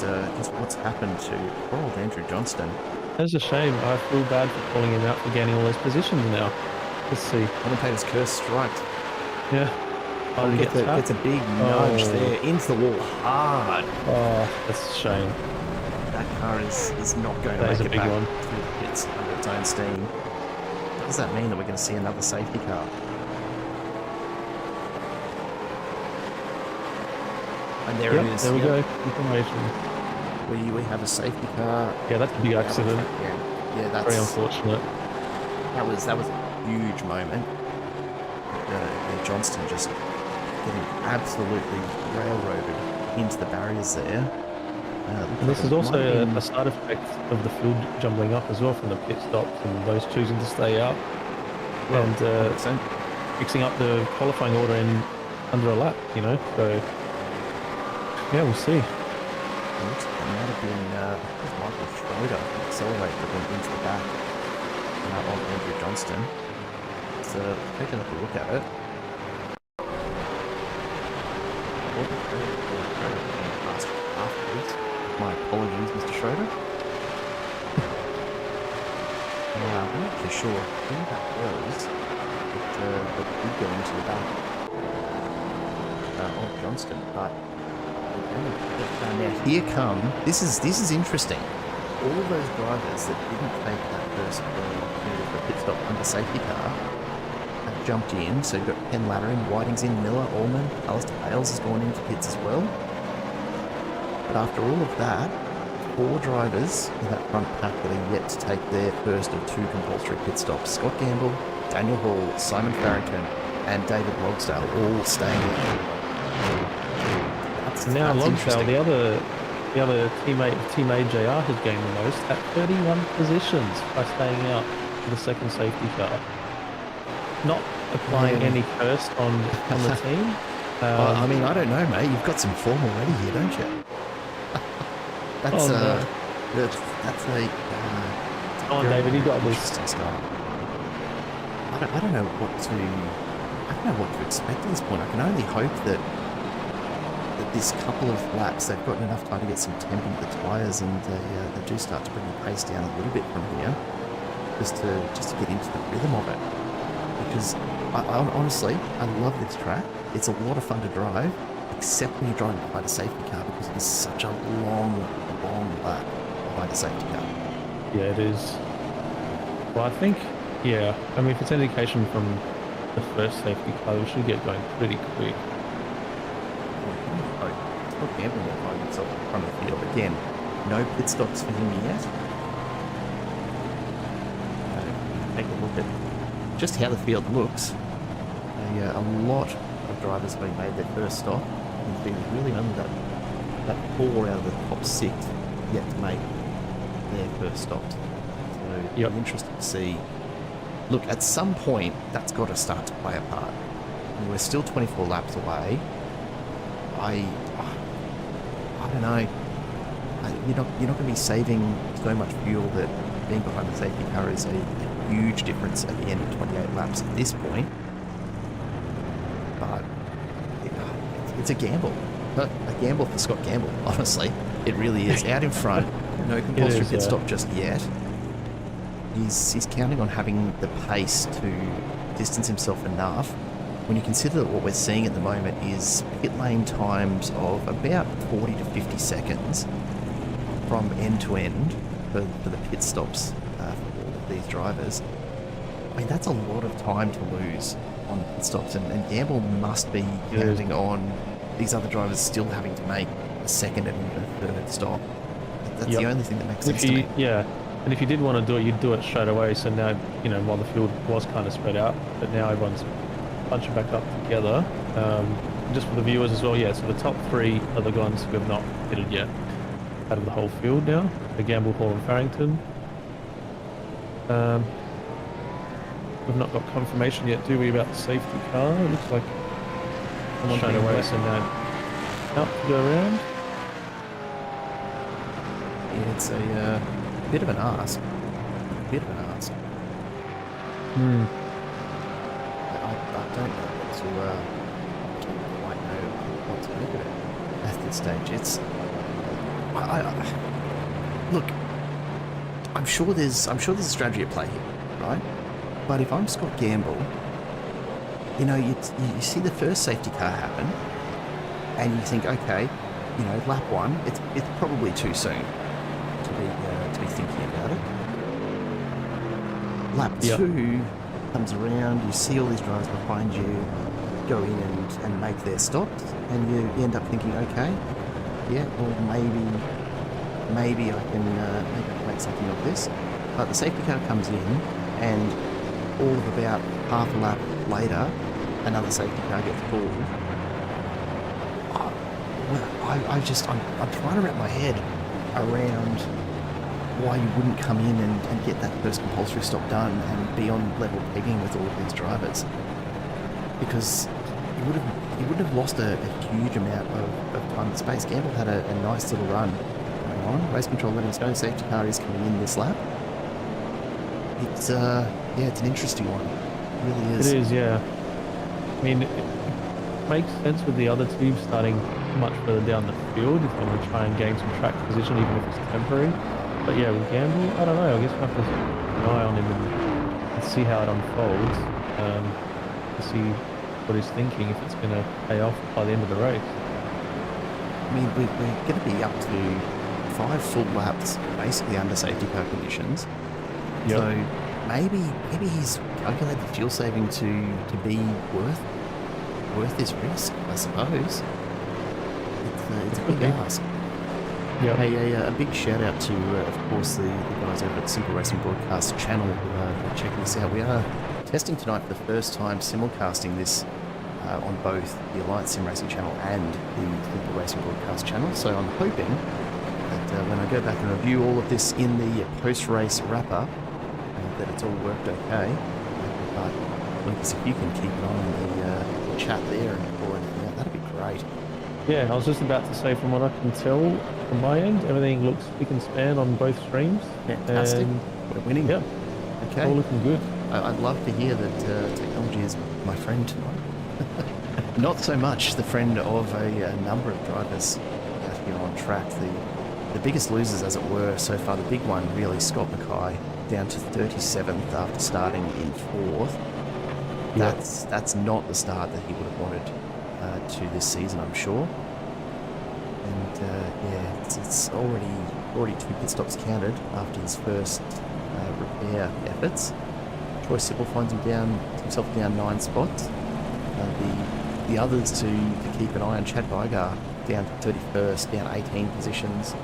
what's happened to poor old Andrew Johnston. That's a shame. I feel bad for calling him out for gaining all those positions now. Let's see. Commentator's curse striked. Yeah. Oh, he Gets a big nudge there into the wall hard. Oh, that's a shame. That car is not going to That is make a it big back one. through the pits under its own steam. Does that mean that we're going to see another safety car? And there it is. There we go. Information. We have a safety car. Yeah, that's a big accident. Yeah, that's Very unfortunate. That was a huge moment. Johnston just getting absolutely railroaded into the barriers there. And this is also a side effect of the field jumbling up as well from the pit stops and those choosing to stay out. Well, and fixing up the qualifying order in under a lap, you know. So yeah, we'll see. It looks like it might have been Michael Schroeder accelerator that went into the back of Andrew Johnston. So take another look at it. Afterwards. My apologies, Mr. Schroeder. I'm not too sure who that was, but did go into the back of Johnston. But now here come. This is interesting. All of those drivers that didn't take that first opportunity for a pit stop under safety car have jumped in. So you've got Ken Lattering, Whiting's in, Miller, Allman, Alistair Bales has gone into pits as well. But after all of that, 4 drivers in that front pack that are yet to take their first of 2 compulsory pit stops. Scott Gamble, Daniel Hall, Simon Farrington, and David Logsdale all staying in. Now Logsdale, the other teammate of Team AJR has gained the most at 31 positions by staying out for the second safety car. Not applying any curse on the team. I mean, I don't know, mate. You've got some form already here, don't you? That's a Come on, David, you got this. Interesting start. I don't know what to expect at this point. I can only hope that this couple of laps they've gotten enough time to get some temp into the tyres, and they do start to bring the pace down a little bit from here, just to get into the rhythm of it. Because I honestly, I love this track. It's a lot of fun to drive, except when you're driving behind a safety car, because it is such a long lap behind a safety car. Yeah, it is. Well, I think, yeah, I mean, if it's an indication from the first safety car, we should get going pretty quick. Scott Gamble will find himself in front of the field again. No pit stops for him yet. Take a look at just how the field looks. A lot of drivers have made their first stop. And there's really only that 4 out of the top 6 yet to make their first stops. So it'll be interesting to see. Look, at some point, that's got to start to play a part. I mean, we're still 24 laps away. I don't know. You're not going to be saving so much fuel that being behind the safety car is a huge difference at the end of 28 laps at this point. But it's a gamble. A gamble for Scott Gamble, honestly. It really is. Out in front, no compulsory pit stop just yet. He's counting on having the pace to distance himself enough. When you consider that what we're seeing at the moment is pit lane times of about 40 to 50 seconds from end to end for the pit stops for all of these drivers. I mean, that's a lot of time to lose on the pit stops, and Gamble must be counting on these other drivers still having to make a second and even a third stop. That's the only thing that makes sense to me. Yeah, and if you did want to do it, you'd do it straight away. So now, you know, while the field was kind of spread out, but now everyone's bunching back up together. Just for the viewers as well, yeah, so the top 3 are the ones who have not pitted yet out of the whole field now. The Gamble, Hall and Farrington. We've not got confirmation yet, do we, about the safety car? It looks like someone straight away, so now out to go around. Yeah, it's a bit of an ask. I don't know quite know what to make of it at this stage. It's look, I'm sure there's a strategy at play here, right? But if I'm Scott Gamble, you know, you see the first safety car happen, and you think, okay, you know, lap one, it's probably too soon to be thinking about it. Lap Yep. two comes around, you see all these drivers behind you go in and make their stops, and you end up thinking, okay, yeah, well, maybe I can make something of this. But the safety car comes in, and all of about half a lap later, another safety car gets pulled. I'm trying to wrap my head around why you wouldn't come in and get that first compulsory stop done and be on level pegging with all of these drivers, because you wouldn't have lost a huge amount of time and space. Gamble had a nice little run going on. Race control letting us know safety car is coming in this lap. It's it's an interesting one. It really is. It is, yeah. I mean, it makes sense with the other two starting much further down the field if they want to try and gain some track position, even if it's temporary. But yeah, with Gamble, I don't know. I guess we'll have to keep an eye on him and see how it unfolds, to see what he's thinking, if it's going to pay off by the end of the race. I mean, we're going to be up to 5 full laps, basically under safety car conditions. Yep. So maybe he's calculated the fuel saving to be worth this risk, I suppose. It's a big ask. Yep. Hey, a big shout out to, of course, the guys over at Simple Racing Broadcast channel who are checking this out. We are testing tonight for the first time simulcasting this on both the Alliance Sim Racing channel and the Simple Racing Broadcast channel. So I'm hoping that when I go back and review all of this in the post-race wrap-up, that it's all worked okay. But Lucas, if you can keep an eye on the chat there and pull anything out, that'd be great. Yeah, I was just about to say, from what I can tell from my end, everything looks spick and span on both streams. Fantastic. And We're winning. yeah, Okay. all looking good. I'd love to hear that technology is my friend tonight. Not so much the friend of a number of drivers out here on track. The biggest losers, as it were, so far, the big one really, Scott Mackay, down to 37th after starting in 4th. That's not the start that he would have wanted to this season, I'm sure. And it's already 2 pit stops counted after his first repair efforts. Troy Sibyl finds himself down 9 spots. The others to keep an eye on, Chad Vigar down to 31st, down 18 positions.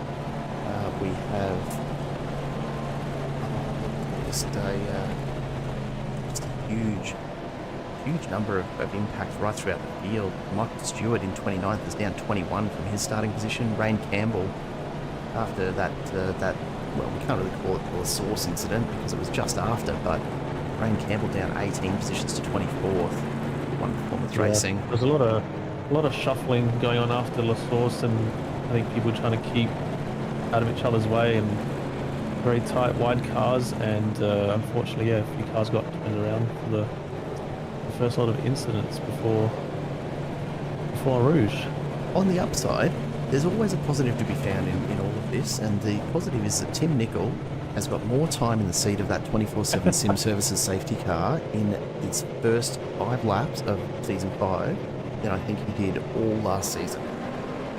We have just a huge number of impacts right throughout the field. Michael Stewart in 29th is down 21 from his starting position. Rain Campbell, after that, well, we can't really call it the source incident because it was just after, but Rain Campbell down 18 positions to 24th. One Performance Racing. There's a lot of shuffling going on after La Source, and I think people trying to keep out of each other's way, and very tight, wide cars, and unfortunately, a few cars got turned around for the first lot of incidents before Rouge. On the upside, there's always a positive to be found in all of this, and the positive is that Tim Nicol has got more time in the seat of that 24/7 Sim Services safety car in his first 5 laps of Season 5 than I think he did all last season.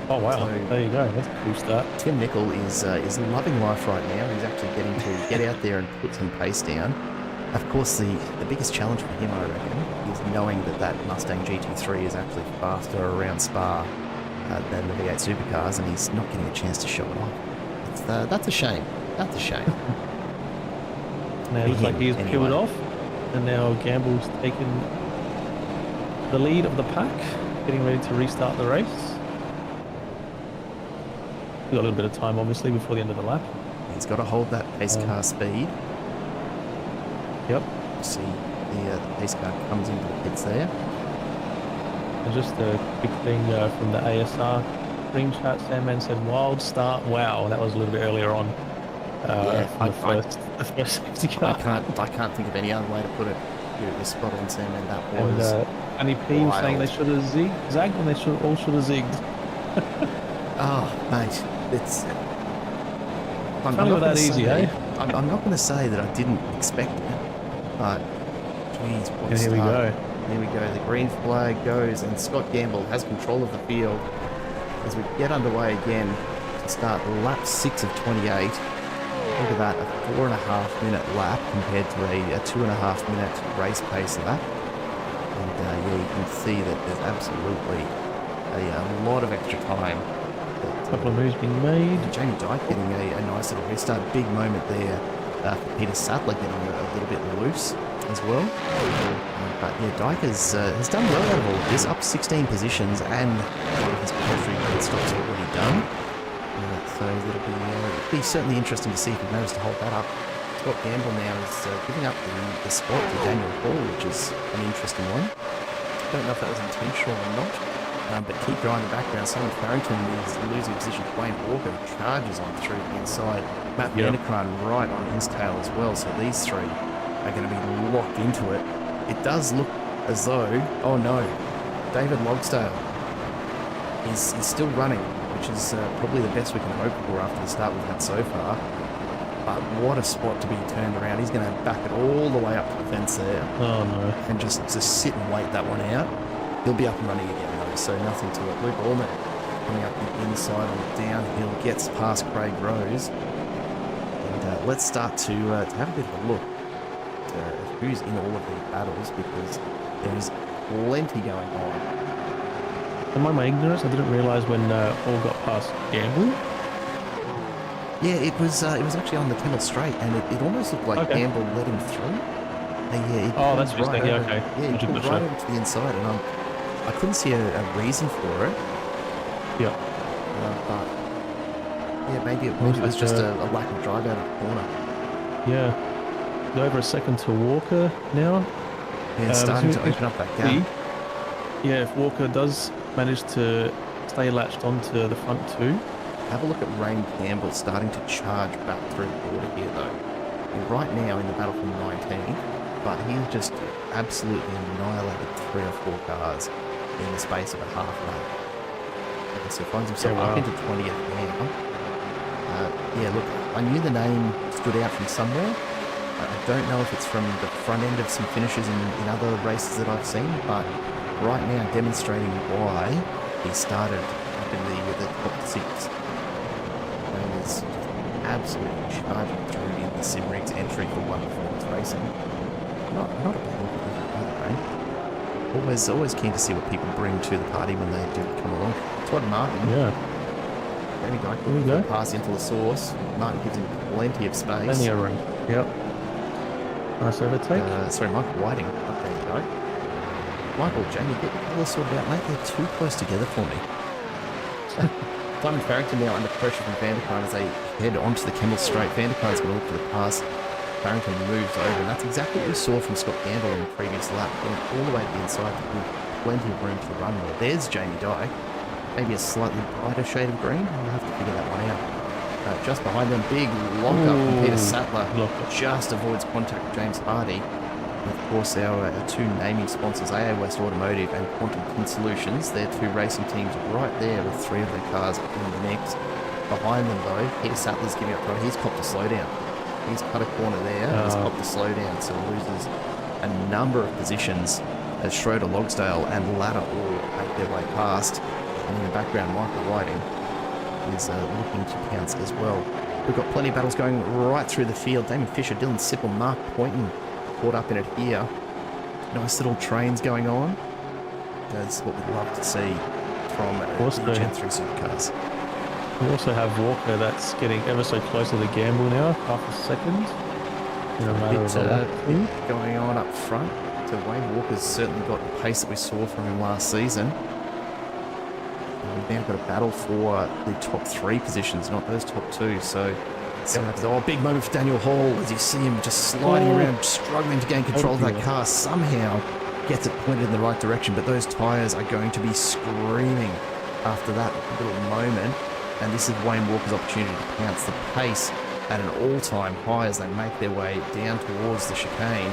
Oh wow, So, there you go, that's a cool start. Tim Nicol is loving life right now. He's actually getting to get out there and put some pace down. Of course, the biggest challenge for him, I reckon, is knowing that Mustang GT3 is actually faster around Spa than the V8 Supercars, and he's not getting a chance to show it off. That's a shame. That's a shame. Now it looks like he's Anyway. peeled off, and now Gamble's taken the lead of the pack, getting ready to restart the race. We've got a little bit of time, obviously, before the end of the lap. He's got to hold that pace car speed. Yep. See the pace car comes into the pits there. And just a quick thing from the ASR stream chat, Sandman said, wild start. Wow, that was a little bit earlier on. From the first safety car. I can't think of any other way to put it. You're spot on, Sam, and that And was Annie P was saying they should have zigzagged, and they all should have zigged. oh, mate, it's It's only that easy, eh? I'm not going to say that I didn't expect it, but geez, what And here we start. go. There we go. The green flag goes, and Scott Gamble has control of the field as we get underway again to start lap 6 of 28. Look at that, a 4.5 minute lap compared to a 2.5 minute race pace lap. And yeah, you can see that there's absolutely a lot of extra time. A couple of moves being made. Jamie Dyke getting a nice little restart. Big moment there for Peter Sattler getting a little bit loose as well. But yeah, Dyke has done well out of all of this, up 16 positions, and one of his poultry pit stops already done. So it'll be certainly interesting to see if he manages to hold that up. Scott Gamble now is giving up the spot to Daniel Hall, which is an interesting one. Don't know if that was intentional or not. But keep your eye in the background. Simon Farrington is losing position to Wayne Walker, charges on through the inside. Matt Vanderkran right on his tail as well. So these three are going to be locked into it. It does look as though, oh no, David Logsdale is still running, which is probably the best we can hope for after the start we've had so far. But what a spot to be turned around. He's going to back it all the way up to the fence there. Oh no. And just sit and wait that one out. He'll be up and running again though, so nothing to it. Luke Allman coming up the inside on the downhill, gets past Craig Rose. And let's start to have a bit of a look at who's in all of these battles, because there is plenty going on. Am I my ignorance? I didn't realise when all got past Gamble. Yeah, it was actually on the Kemmel Straight, and it almost looked like Gamble let him through. Oh, that's just right over, okay. Yeah, he pulled right over to the inside, and I couldn't see a reason for it. Yeah. But yeah, maybe it was just a lack of drive out of the corner. Yeah. Over a second to Walker now. Yeah, starting to open up that gap. Yeah, if Walker does manage to stay latched onto the front two. Have a look at Rain Campbell starting to charge back through the border here, though. He's right now in the battle for 19th, but he's just absolutely annihilated 3 or 4 cars in the space of a half lap. And so finds himself up into 20th now. Yeah, look, I knew the name stood out from somewhere. I don't know if it's from the front end of some finishes in other races that I've seen, but right now demonstrating why he started up in the top 6. And is absolutely charging through in the Simrigs entry for One Performance Racing. Not a bad look either, right? Always keen to see what people bring to the party when they do come along. Todd Martin. Yeah. Jamie Dyke pass into the source. Martin gives him plenty of space. Plenty of room. Yep. Nice overtake. Sorry, Michael Whiting. Up there you go. Michael, Jamie, get your colours sorted out, mate. They're too close together for me. Simon Farrington now under pressure from Vanderkran as they head onto the Kemmel Straight. Vanderkran's going to look for the pass. Farrington moves over, and that's exactly what we saw from Scott Gamble in the previous lap. Going all the way to the inside with plenty of room to the runway. There's Jamie Dyke. Maybe a slightly brighter shade of green. I'll have to figure that one out. Just behind them, big lock-up from Peter Sattler. Just avoids contact with James Hardy. And of course, our 2 naming sponsors, AA West Automotive and Quantum Tint Solutions, they're 2 racing teams right there with 3 of their cars in the mix. Behind them, though, Peter Sattler's giving up throw. He's copped a slowdown. He's cut a corner there. He's copped a slowdown, so loses a number of positions as Schroeder, Logsdale, and Ladder all make their way past. And in the background, Michael Whiting is looking to pounce as well. We've got plenty of battles going right through the field. Damon Fisher, Dylan Sipple, Mark Poynton caught up in it here. Nice little trains going on. That's what we'd love to see from the Gen3 Supercars. We also have Walker that's getting ever so close to the Gamble now, half a second. In a matter of a lap. Going on up front. So Wayne Walker's certainly got the pace that we saw from him last season. We've now got a battle for the top 3 positions, not those top 2. So, big moment for Daniel Hall as you see him just sliding around, struggling to gain control of that car. Somehow gets it pointed in the right direction, but those tyres are going to be screaming after that little moment. And this is Wayne Walker's opportunity to pounce the pace at an all-time high as they make their way down towards the chicane.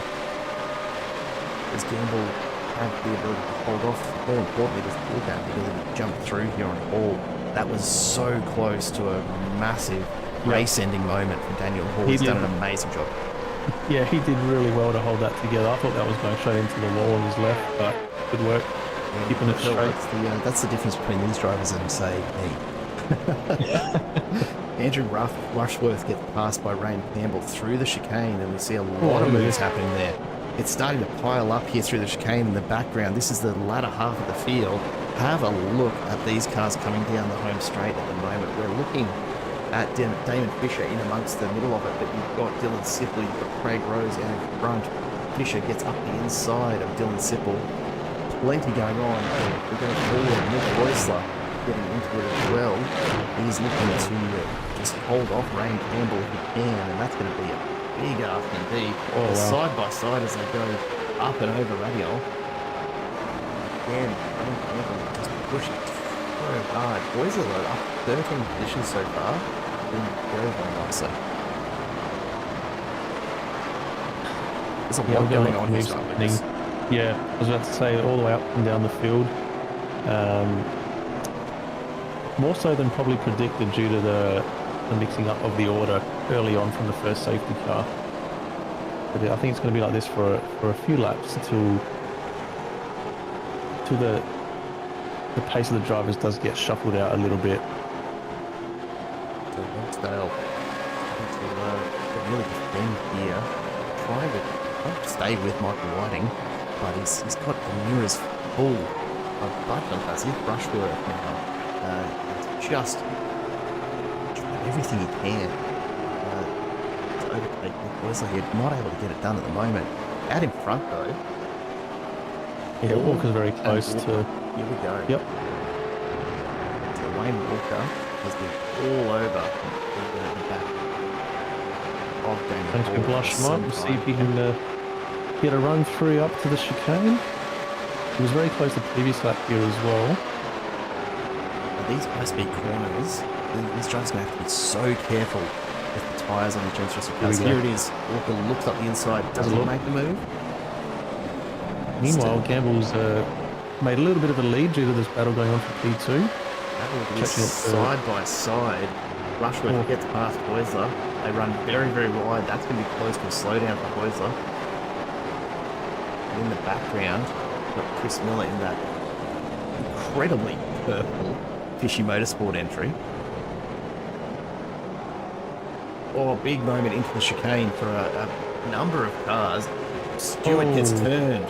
As Gamble have the ability to hold off, more importantly, just look at the ability to jump through here on Hall. That was so close to a massive race-ending moment for Daniel Hall. He's done an amazing job. Yeah, he did really well to hold that together. I thought that was going straight into the wall on his left, but good work. Keeping it straight. That's the difference between these drivers and, say, me. Andrew Rushworth gets passed by Rain Campbell through the chicane, and we see a lot of moves happening there. It's starting to pile up here through the chicane in the background. This is the latter half of the field. Have a look at these cars coming down the home straight at the moment. We're looking at Damon Fisher in amongst the middle of it, but you've got Dylan Sipple, you've got Craig Rose out in front. Fisher gets up the inside of Dylan Sipple. Plenty going on. We're going forward. Nick Roisler getting into it as well. He's looking to just hold off Rain Campbell if he can, and that's going to be a big ask indeed. Side by side as they go up and over Radial. Again, Rain Campbell just pushing so hard. Boys are up 13 positions so far. Doing very, very nicely. There's a lot going on here. Yeah, I was about to say all the way up and down the field. More so than probably predicted due to the mixing up of the order early on from the first safety car. But I think it's going to be like this for a few laps until the pace of the drivers does get shuffled out a little bit. So Lonsdale really defend here, trying to stay with Michael Whiting, but he's got the mirrors full of Butler, as if Rushworth now. He's just trying everything he can to overtake Nick Wesley. He's not able to get it done at the moment. Out in front though. Yeah, Walker's very close to. Here we go. Yep. So Wayne Walker has been all over the back of Daniel. Thanks for blush him up and see if he can get a run through up to the chicane. He was very close the previous lap here as well. These high-speed corners, this driver's going to have to be so careful with the tyres on the Gen3 Supercars. Here it is. Walker looks up the inside. Doesn't he make the move? Meanwhile, Gamble's made a little bit of a lead due to this battle going on for P2. Battle side by side. Rushworth gets past Heusler. They run very, very wide. That's going to be close to a slowdown for Heusler. And in the background, we've got Chris Miller in that incredibly purple Fishy Motorsport entry. Oh, big moment into the chicane for a number of cars. Stewart gets turned.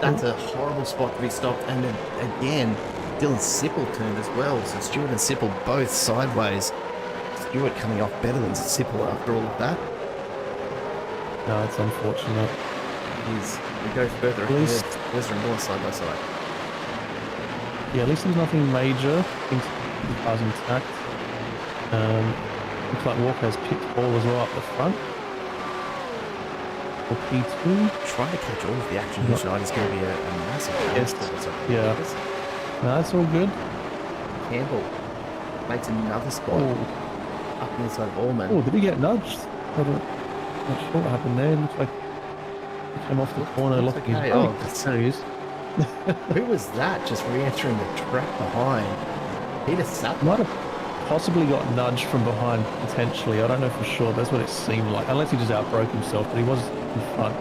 That's a horrible spot to be stopped. And then, again, Dylan Sipple turned as well. So Stewart and Sipple both sideways. Stewart coming off better than Sipple after all of that. No, it's unfortunate. We go further ahead. Wesley and Moore side by side. Yeah, at least there's nothing major. I think the car's intact. Looks like Walker has picked ball as well up the front. For P2. Trying to catch all of the action here tonight is going to be a massive yes. Yeah. No, that's all good. Campbell makes another spot up the inside of Allman. Oh, did he get nudged? I'm not sure what happened there. It looks like he came off the corner locking his brakes. There he is. Who was that just re-entering the track behind? Peter Sattler. Might have possibly got nudged from behind, potentially. I don't know for sure. That's what it seemed like. Unless he just outbroke himself, but he was in front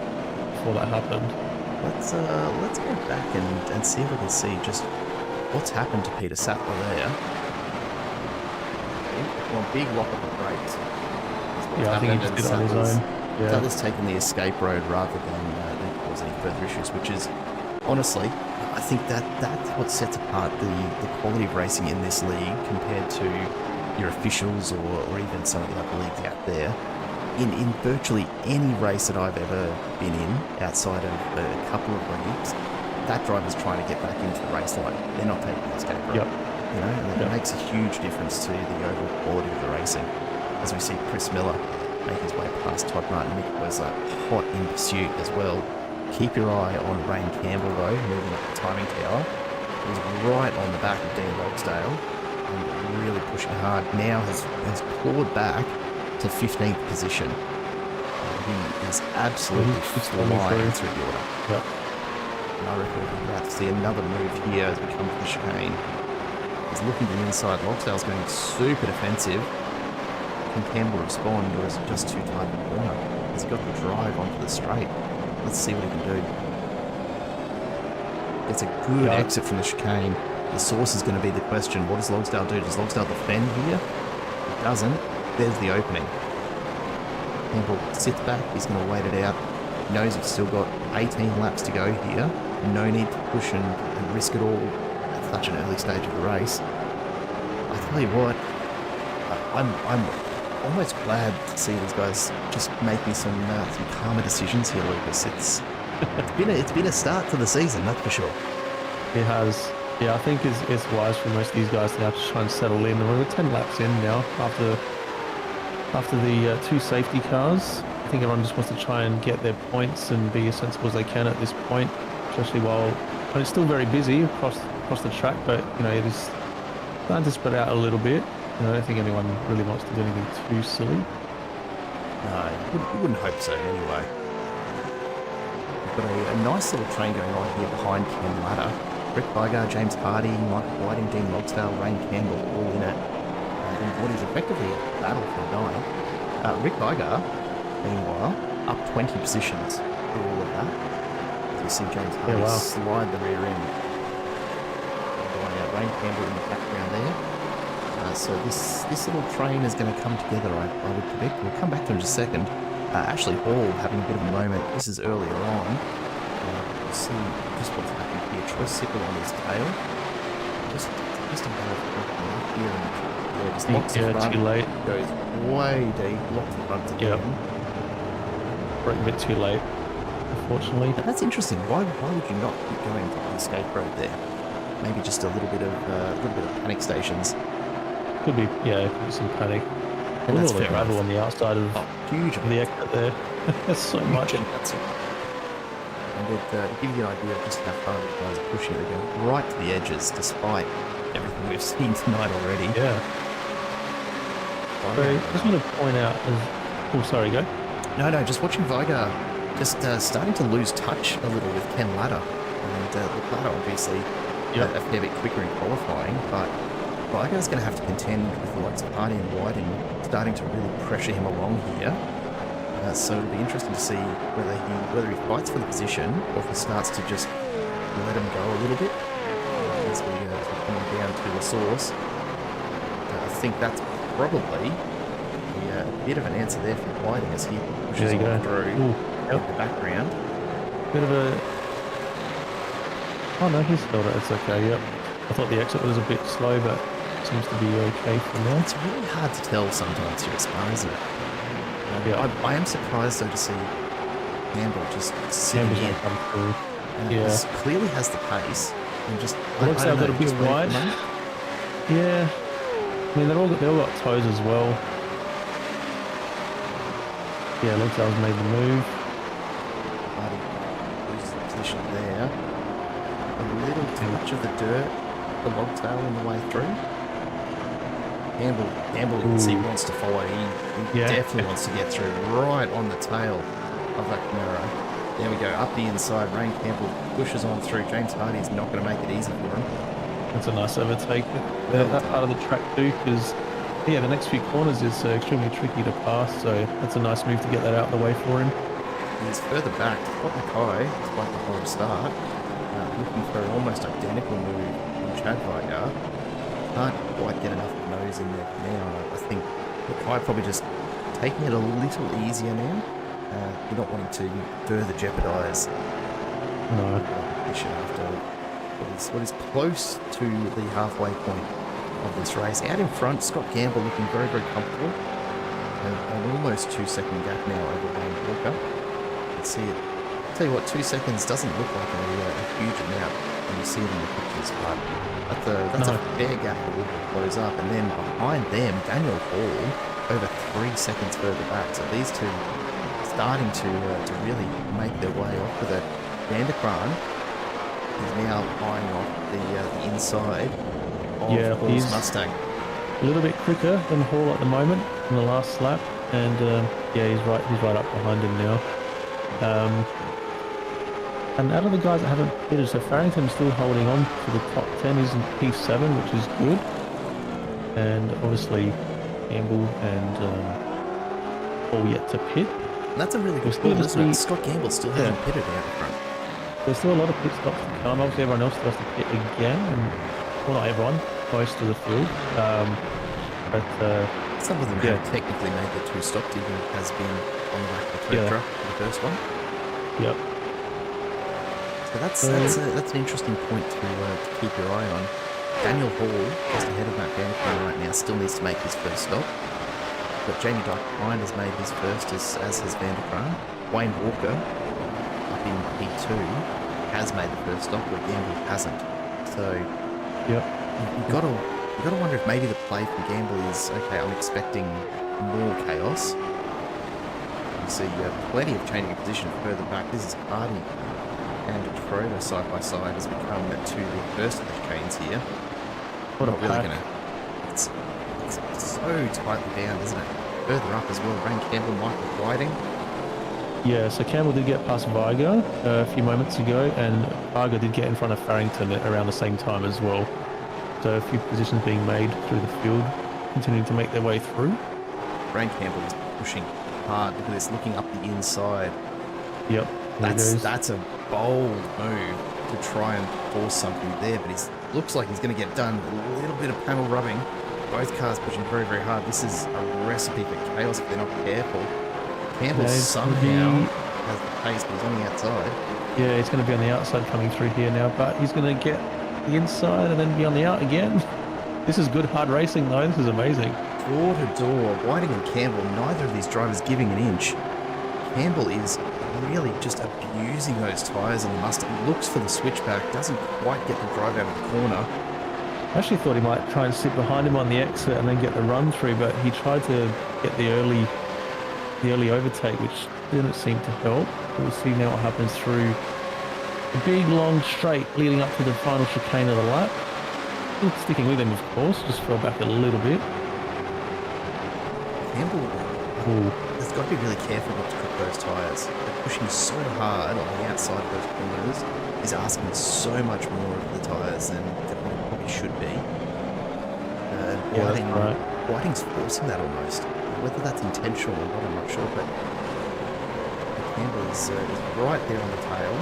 before that happened. Let's go back and see if we can see just what's happened to Peter Sattler there. One big lock of the brakes. Yeah, I think he just did it on his own. Yeah. Sattler's taken the escape road rather than cause any further issues, which is honestly, I think that's what sets apart the quality of racing in this league compared to your officials or even some of the other leagues out there. In virtually any race that I've ever been in, outside of a couple of leagues, that driver's trying to get back into the race line. They're not taking the escape road. You know, and it makes a huge difference to the overall quality of the racing. As we see Chris Miller make his way past Todd Martin, Nick Wesley hot in pursuit as well. Keep your eye on Rain Campbell though, moving up the timing tower. He's right on the back of Dean Logsdale and really pushing hard. Now has clawed back to 15th position. He is absolutely flying through the order. Yep. And I reckon we're about to see another move here as we come to the chicane. He's looking to the inside. Logsdale's going super defensive. Can Campbell respond, or is it just too tight in the corner? Has he got the drive onto the straight? Let's see what he can do. It's a good exit from the chicane. The source is going to be the question. What does Logsdale do? Does Logsdale defend here? He doesn't. There's the opening. Campbell sits back. He's going to wait it out. He knows he's still got 18 laps to go here. No need to push and risk it all at such an early stage of the race. I tell you what, I'm almost glad to see these guys just making some calmer decisions here, Lucas. It's been a start to the season, that's for sure. It has. Yeah, I think it's wise for most of these guys to have to try and settle in. We're 10 laps in now after the 2 safety cars. I think everyone just wants to try and get their points and be as sensible as they can at this point, especially while it's still very busy across the track, but it is starting to spread out a little bit. I don't think anyone really wants to do anything too silly. No, you wouldn't hope so anyway. We've got a nice little train going on here behind Ken Ladder. Rick Bygar, James Hardy, Michael Whiting, Dean Logsdale, Rain Campbell, all in it. In what is effectively a battle for 9. Rick Bygar, meanwhile, up 20 positions through all of that. As you see James Hardy slide the rear end. Rain Campbell in the background there. So this little train is going to come together, I would predict. We'll come back to it in just a second. Ashley Hall having a bit of a moment. This is earlier on. We'll see just what's happening here. Troy Sickle on his tail. Just about here and just locks the front. Too late. Goes way deep. Locks the front again. Broke a bit too late, unfortunately. But that's interesting. Why would you not keep going to the escape road there? Maybe just a little bit of panic stations. Could be some panic. And look that's at all the fair gravel enough. on the outside of Huge the exit there. That's so much. And it gives you an idea of just how far the guys are pushing it. They're going right to the edges, despite everything we've seen tonight already. Yeah. So I just want to point out go. No, just watching Vigar just starting to lose touch a little with Ken Ladder. And Ladder obviously a fair bit quicker in qualifying, but Vigar's going to have to contend with the likes of Hardy and Whiting starting to really pressure him along here. So it'll be interesting to see whether he fights for the position or if he starts to just let him go a little bit as we're coming down to the source. I think that's probably a bit of an answer there for Whiting as he pushes on through in the background. Bit of a... Oh no, he's held it. It's okay, yep. I thought the exit was a bit slow, but it seems to be okay for now. It's really hard to tell sometimes here at Spa, isn't it? I am surprised though to see Campbell just sitting in. Come through. Clearly has the pace and just looks like a little bit wide. Yeah, I mean they all got toes as well. Yeah, looks like I've made the move. Hardy loses the position there. A little touch of the dirt, the log tail on the way through. Campbell, you can see, wants to follow. He definitely wants to get through right on the tail of that Camaro. There we go, up the inside. Rain Campbell pushes on through. James Hardy's not going to make it easy for him. That's a nice overtake. That part of the track too, because the next few corners is extremely tricky to pass. So that's a nice move to get that out of the way for him. He's further back. Scott Mackay, despite the horrid start, looking for an almost identical move from Chad Vigar. Can't quite get enough of nose in there now. I think Mackay probably just taking it a little easier now. You're not wanting to further jeopardise the position after what is close to the halfway point of this race. Out in front, Scott Campbell looking very, very comfortable. An almost 2 second gap now over Wayne Walker. You can see it. I'll tell you what, 2 seconds doesn't look like a huge amount when you see it in the pictures, but that's a fair gap that will close up. And then behind them, Daniel Hall over 3 seconds further back. So these two starting to really make their way off with it. Vanderkran is now eyeing off the inside of Hall's Mustang. A little bit quicker than Hall at the moment in the last lap, and he's right up behind him now. And out of the guys that haven't pitted, so Farrington's still holding on to the top 10. He's in P7, which is good. And obviously Campbell and all yet to pit. that's a really good We're still call, isn't it? just- Scott Gamble still hasn't pitted out in front. There's still a lot of pit stops to come. Obviously, everyone else still has to pit again, and well, not everyone, most of the field. But Some of them have technically made the two stop. Even has been on the back of the tow truck for the first one. yep. So that's an interesting point to keep your eye on. Daniel Hall, just ahead of Matt Vanderpool right now, still needs to make his first stop. But Jamie Dyke Pine has made his first, as has Vanderpool. Wayne Walker, up in P2, has made the first stop, but Gamble hasn't. So you've got to wonder if maybe the play from Gamble is, okay, I'm expecting more chaos. You see plenty of changing of position further back. This is Hardy and Schroeder side by side as we come to the first of the chicanes here. What a Not really pack. gonna. It's so tightly down, isn't it? Further up as well, Rain Campbell, Michael Whiting. Yeah, so Campbell did get past Viger a few moments ago, and Viger did get in front of Farrington around the same time as well. So a few positions being made through the field, continuing to make their way through. Rain Campbell is pushing hard. Look at this, looking up the inside. Yep, there he goes. That's a bold move to try and force something there, but he looks like he's going to get done. A little bit of panel rubbing. Both cars pushing very, very hard. This is a recipe for chaos if they're not careful. Campbell somehow has the pace, but he's on the outside. Yeah, he's going to be on the outside coming through here now, but he's going to get the inside and then be on the out again. This is good hard racing though. This is amazing. Door to door, Whiting and Campbell, neither of these drivers giving an inch. Campbell is really just abusing those tyres on the Mustang. Looks for the switchback, doesn't quite get the drive out of the corner. I actually thought he might try and sit behind him on the exit and then get the run through, but he tried to get the early overtake, which didn't seem to help. We'll see now what happens through the big long straight leading up to the final chicane of the lap. Still sticking with him, of course, just fell back a little bit. Campbell Ooh. has got to be really careful not to cook those tyres. They're pushing so hard on the outside of those corners. He's asking so much more of the tyres than what it probably should be. That's right. Whiting's forcing that almost. Whether that's intentional or not, I'm not sure, but Campbell is right there on the tail.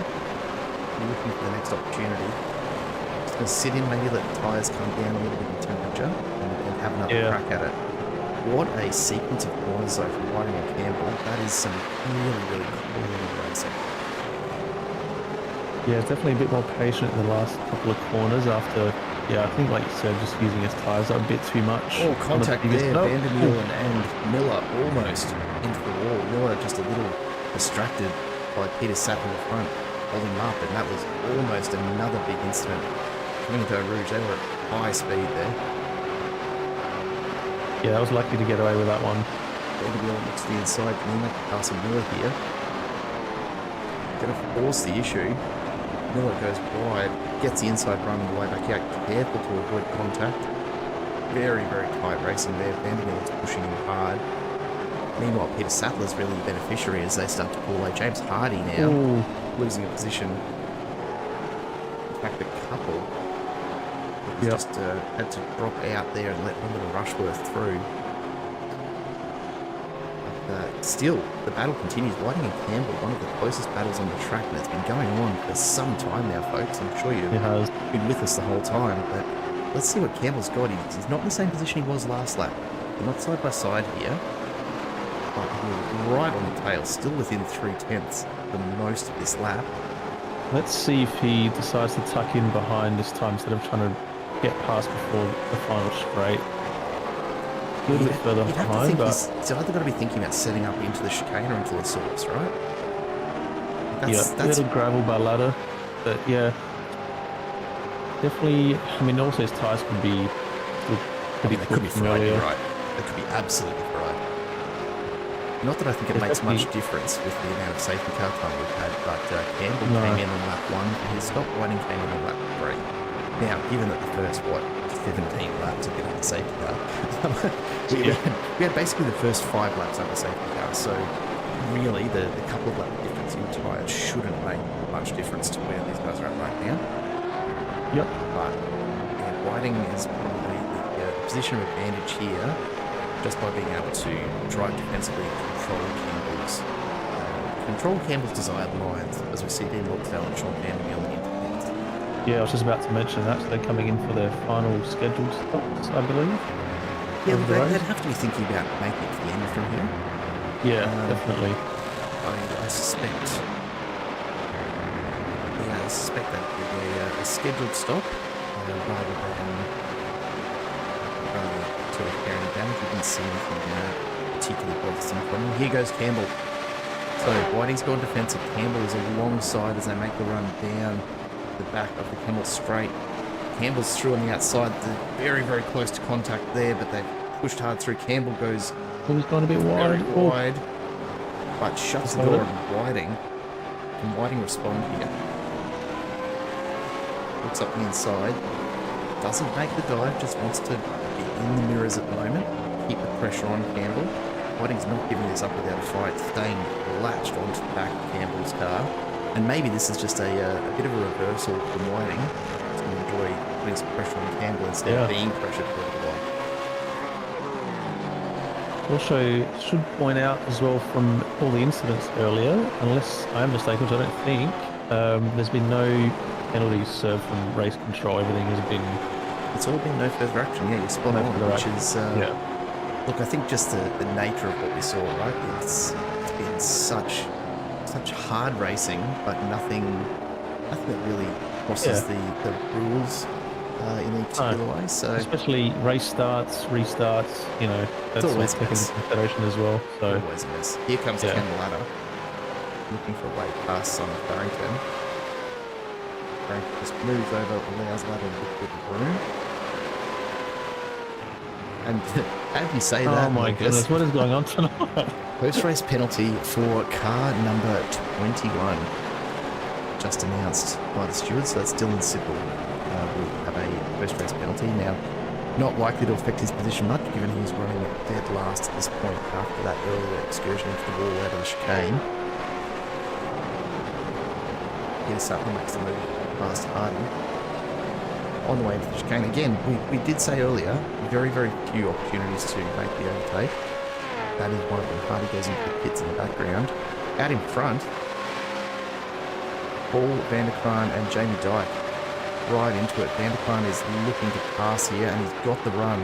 Looking for the next opportunity. Just going to sit in, maybe let the tyres come down a little bit in temperature and have another crack at it. What a sequence of corners though from Whiting and Campbell. That is some really, really cool racing. Yeah, definitely a bit more patient in the last couple of corners after, I think like you said, just using his tyres up a bit too much. Oh, contact there. Vandermeulen and Miller almost into the wall. Miller just a little distracted by Peter Sapp in the front, holding him up, and that was almost another big incident. Coming into Eau Rouge, they were at high speed there. Yeah, I was lucky to get away with that one. Vandermeulen looks to the inside, Miller passing Miller here. Going to force the issue. Miller goes wide, gets the inside run on the way back out, careful to avoid contact. Very, very tight racing there. Vandermeulen's pushing him hard. Meanwhile, Peter Sattler's really the beneficiary as they start to pull away. James Hardy now losing a position. In fact, the couple just had to drop out there and let London and Rushworth through. But still, the battle continues. Whiting and Campbell, one of the closest battles on the track, and it's been going on for some time now, folks. I'm sure you've been with us the whole time, but let's see what Campbell's got. He's not in the same position he was last lap. They're not side by side here. But he's right on the tail, still within 3/10 for most of this lap. Let's see if he decides to tuck in behind this time instead of trying to get past before the final straight. A little bit further behind, but he's either got to be thinking about setting up into the chicane or into the source, right? That's a little gravel by ladder, but yeah, definitely. I mean, also his tyres could be They could be fried, you're right. They could be absolutely fried. Not that I think it makes much difference with the amount of safety car time we've had, but Campbell came in on lap 1 for his stop. Whiting came in on lap 3. Now, given that the first, 17 laps have been on the safety car, we had basically the first 5 laps on the safety car, so really the couple of lap difference in tyres shouldn't make much difference to where these guys are at right now. Yep. But Whiting is probably the position of advantage here, just by being able to drive defensively and control Campbell's control Campbell's desired lines as we see Dean Lockdale and Sean Campbell on the internet. Yeah, I was just about to mention that. So they're coming in for their final scheduled stops, I believe. Yeah, of the they'd race. have to be thinking about making it to the end from here. Yeah, definitely. I suspect. Yeah, I suspect that would be a scheduled stop rather than sort of carrying damage. We didn't see anything particularly bothersome from him. Here goes Campbell. So Whiting's gone defensive. Campbell is alongside as they make the run down the back of the Kemmel Straight. Campbell's through on the outside. They're very, very close to contact there, but they've pushed hard through. Campbell goes He's gone a bit very wide. wide, but shuts the door on Whiting. Can Whiting respond here? Looks up the inside. Doesn't make the dive, just wants to be in the mirrors at the moment. Keep the pressure on Campbell. Whiting's not giving this up without a fight, staying latched onto the back of Campbell's car. And maybe this is just a bit of a reversal from Whiting. He's going to enjoy putting some pressure on Campbell instead of being pressured for a while. Also, should point out as well from all the incidents earlier, unless I am mistaken, which I don't think, there's been no penalties served from race control. Everything has been... It's all been no further action. Yeah, you're spot on, which is... Look, I think just the nature of what we saw, right? It's been such hard racing, but nothing that really crosses the rules in any particular way. So especially race starts, restarts, that's always taken into consideration as well. So always a mess. Here comes Ken Ladder, looking for a way past Son of Barrington. Barrington just moves over, allows Ladder to look with the room. And how do you say that? Oh my goodness, what is going on tonight? Post-race penalty for car number 21. Just announced by the stewards, so that's Dylan Sippel. Will have a post-race penalty. Now, not likely to affect his position much, given he's running dead last at this point after that earlier excursion into the wall out of the chicane. Here's Sutton makes the move past Hardy. On the way into the chicane. Again, we did say earlier, very, very few opportunities to make the overtake. That is one of them. Hardy goes into the pits in the background. Out in front, Paul Vanderkraan and Jamie Dyke right into it. Vanderkraan is looking to pass here, and he's got the run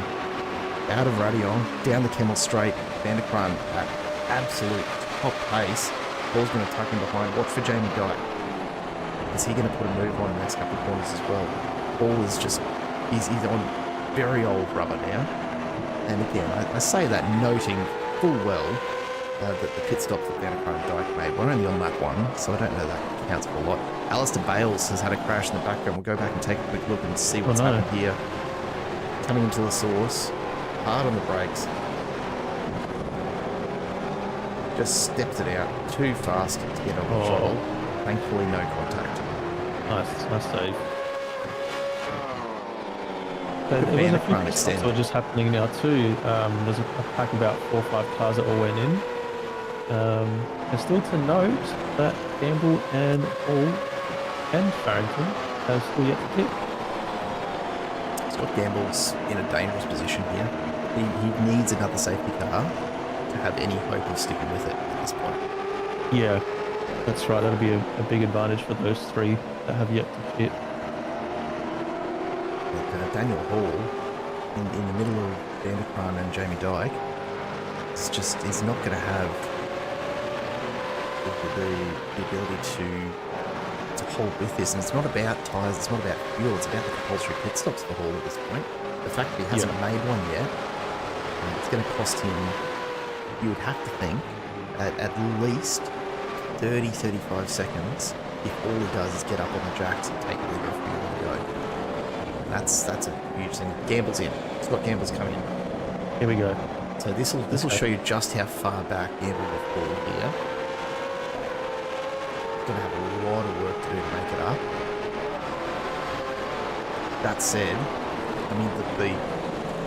out of Radion, down the Kemmel Straight. Vanderkraan at absolute top pace. Paul's going to tuck him behind. Watch for Jamie Dyke. Is he going to put a move on in the next couple of corners as well? Paul is just, he's on very old rubber now. And again, I say that noting full well that the pit stops that Vanderkraan and Dyke made were only on lap one, so I don't know that counts for a lot. Alistair Bales has had a crash in the background. We'll go back and take a quick look and see what's happened here. Coming into the source, hard on the brakes. Just stepped it out too fast to get on control. Thankfully, no contact. Nice save. There was a few pit stops that were just happening now too. There's a pack of about 4 or 5 cars that all went in. And still to note that Campbell and Paul and Farrington have still yet to pit. Scott Gamble's in a dangerous position here. He needs another safety car to have any hope of sticking with it at this point. Yeah, that's right. That'll be a big advantage for those 3 that have yet to pit. Daniel Hall in the middle of Vanderkraan and Jamie Dyke is not going to have the ability to hold with this. And it's not about tyres, it's not about fuel, it's about the compulsory pit stops for Hall at this point. The fact that he hasn't made one yet, it's going to cost him, you would have to think, at least 30-35 seconds if all he does is get up on the jacks and take a litre of fuel and go. That's a huge thing. Gamble's in. Scott Gamble's coming in. Here we go. So this will show you just how far back Gamble will fall here. Going to have a lot of work to do to make it up. That said, I mean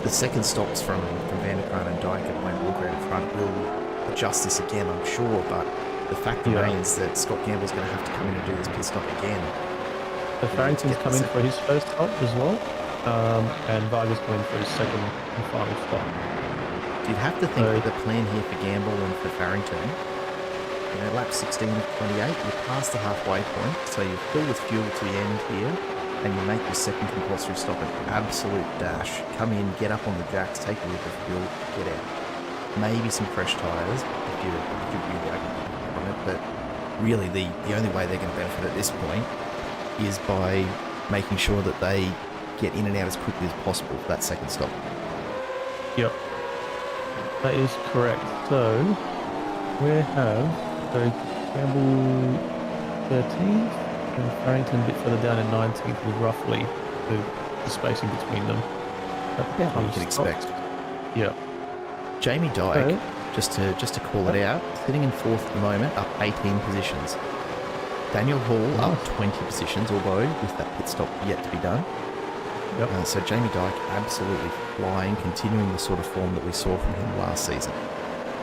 the second stops from Vanderkraan and Dyke at Wayne Walker in front will adjust this again, I'm sure. But the fact remains that Scott Gamble's going to have to come in and do this pit stop again. So Farrington's coming for his first stop as well, and Vargas coming for his second and final stop. You'd have to think that the plan here for Gamble and for Farrington lap 16 of 28, you're past the halfway point, so you fill with fuel to the end here, and you make your second compulsory stop an absolute dash. Come in, get up on the jacks, take a whiff of fuel, get out. Maybe some fresh tyres if you're really open on it, but really the only way they're going to benefit at this point is by making sure that they get in and out as quickly as possible for that second stop. Yep. That is correct. So, we have Campbell 13th and Farrington a bit further down in 19th with roughly the spacing between them. About what you can expect. Yeah. Jamie Dyke, just to call it out, sitting in 4th at the moment, up 18 positions. Daniel Hall up 20 positions, although with that pit stop yet to be done. Yep. So Jamie Dyke absolutely flying, continuing the sort of form that we saw from him last season.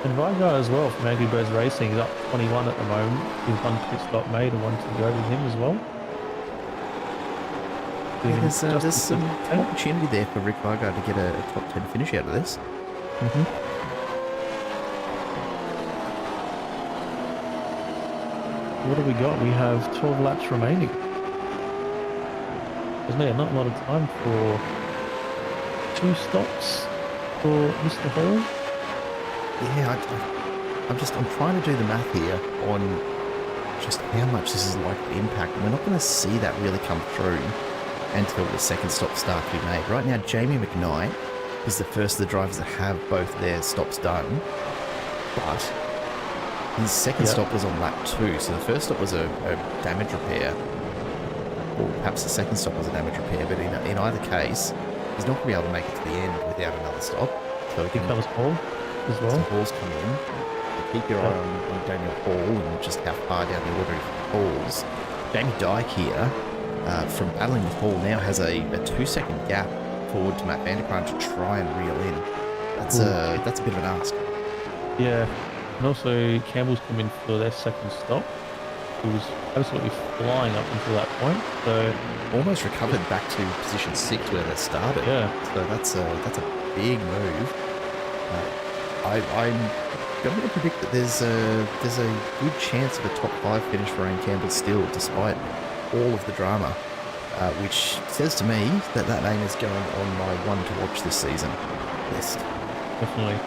And Varga as well from Angry Birds Racing is up 21 at the moment with one pit stop made and one to go with him as well. Yeah, there's some opportunity there for Rick Varga to get a top 10 finish out of this. What have we got? We have 12 laps remaining. There's not a lot of time for 2 stops for Mr. Hall. Yeah, I'm trying to do the math here on just how much this is likely to impact. And we're not going to see that really come through until the second stop start to be made. Right now, Jamie McKnight is the first of the drivers that have both their stops done, but his second stop was on lap 2, so the first stop was a damage repair, or perhaps the second stop was a damage repair, but in either case, he's not going to be able to make it to the end without another stop. So Here comes Hall as well. The Halls come in. Keep your eye on Daniel Hall and just how far down the order he falls. Jamie Dyke here, from battling with Hall, now has a 2-second gap forward to Matt Vanderkruijm to try and reel in. That's a bit of an ask. Yeah, and also Campbell's come in for their second stop. He was absolutely flying up until that point, so almost recovered back to position 6 where they started. Yeah. So that's a big move. I'm going to predict that there's a good chance of a top 5 finish for Ian Campbell still, despite all of the drama, which says to me that name is going on my one to watch this season list. Definitely.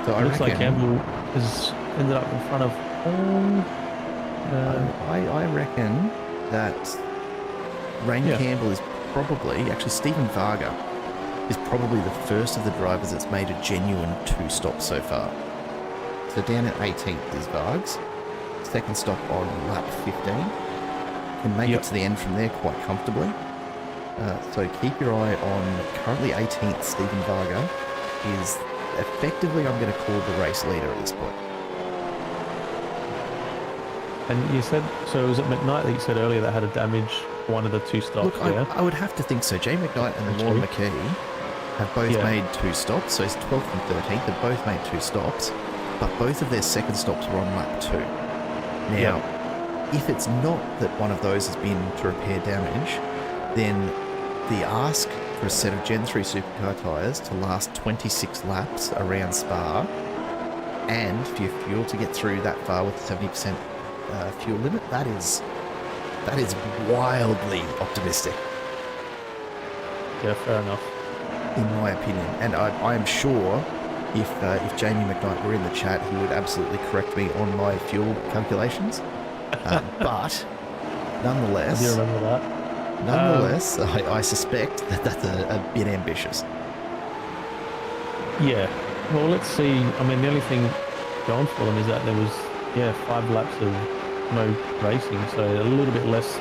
So it looks like Campbell has ended up in front of Hall. I reckon that Rain Campbell is probably, actually Stephen Varga is probably the first of the drivers that's made a genuine 2 stops so far. So down at 18th is Vargs. Second stop on lap 15. Can make it to the end from there quite comfortably. So keep your eye on currently 18th Stephen Varga is effectively, I'm going to call the race leader at this point. And you said, so was it McKnight that you said earlier that had a damage one of the 2 stops? Look, I would have to think so. Jamie McKnight and Lorne McKee have both made 2 stops, so it's 12th and 13th. They've both made 2 stops, but both of their second stops were on lap 2. Now, if it's not that one of those has been to repair damage, then the ask for a set of Gen3 Supercar tyres to last 26 laps around Spa, and for your fuel to get through that far with 70% fuel limit, that is wildly optimistic. Yeah, fair enough. In my opinion, and I am sure if Jamie McKnight were in the chat, he would absolutely correct me on my fuel calculations. But nonetheless, I do remember that. Nonetheless, I suspect that that's a bit ambitious. Yeah. Well, let's see. I mean, the only thing going for them is that there was 5 laps of no racing, so a little bit less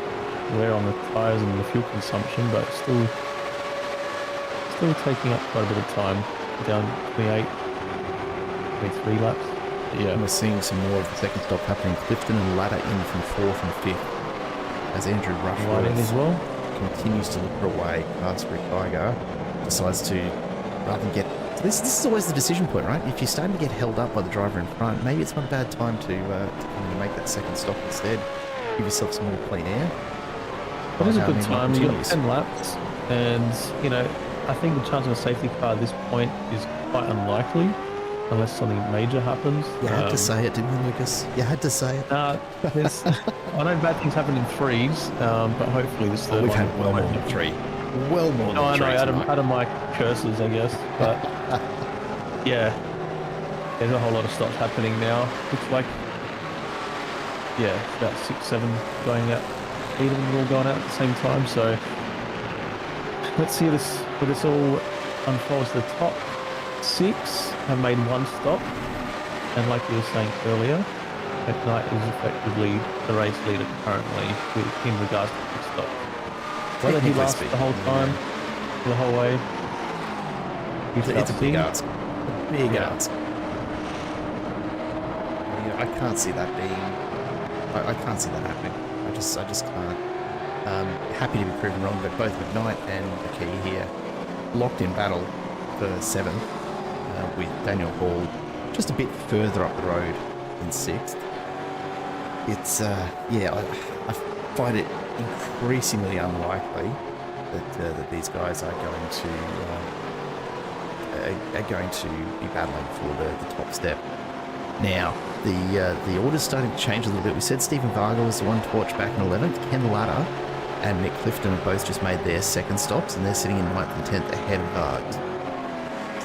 wear on the tyres and the fuel consumption, but still taking up quite a bit of time, down 28, 23 laps. But and we're seeing some more of the second stop happening. Clifton and Ladder in from 4th and 5th as Andrew Rushworth as well continues to look away past Rick Iger, decides to rather than get... This is always the decision point, right? If you're starting to get held up by the driver in front, maybe it's not a bad time to come in and make that second stop instead. Give yourself some more clean air. It is a good time. You've got 10 laps, and, I think the chance of a safety car at this point is quite unlikely. unless something major happens. You had to say it, didn't you, Lucas? You had to say it. There's, I know bad things happen in threes, but hopefully this third We've one. had well more than three. Well more No, I than know, three tonight. out of my curses, I guess. But yeah, there's a whole lot of stops happening now. Looks like, yeah, it's about 6, 7 going out. 8 of them are all going out at the same time. So let's see where this all unfolds. The top 6 have made one stop, and like you were saying earlier, McKnight is effectively the race leader currently in regards to pit stop. Whether he lasts the whole time, the whole way, it's a big ask. A big ask. Yeah, I can't see that being. I can't see that happening. I just can't. Happy to be proven wrong, but both McKnight and McKee here locked in battle for 7th, with Daniel Hall just a bit further up the road in 6th. It's I find it increasingly unlikely that these guys are going to be battling for the top step. Now, the order's starting to change a little bit. We said Stephen Varga was the one torch back in 11th. Ken Latta and Nick Clifton have both just made their second stops, and they're sitting in 9th and 10th ahead of Vargas.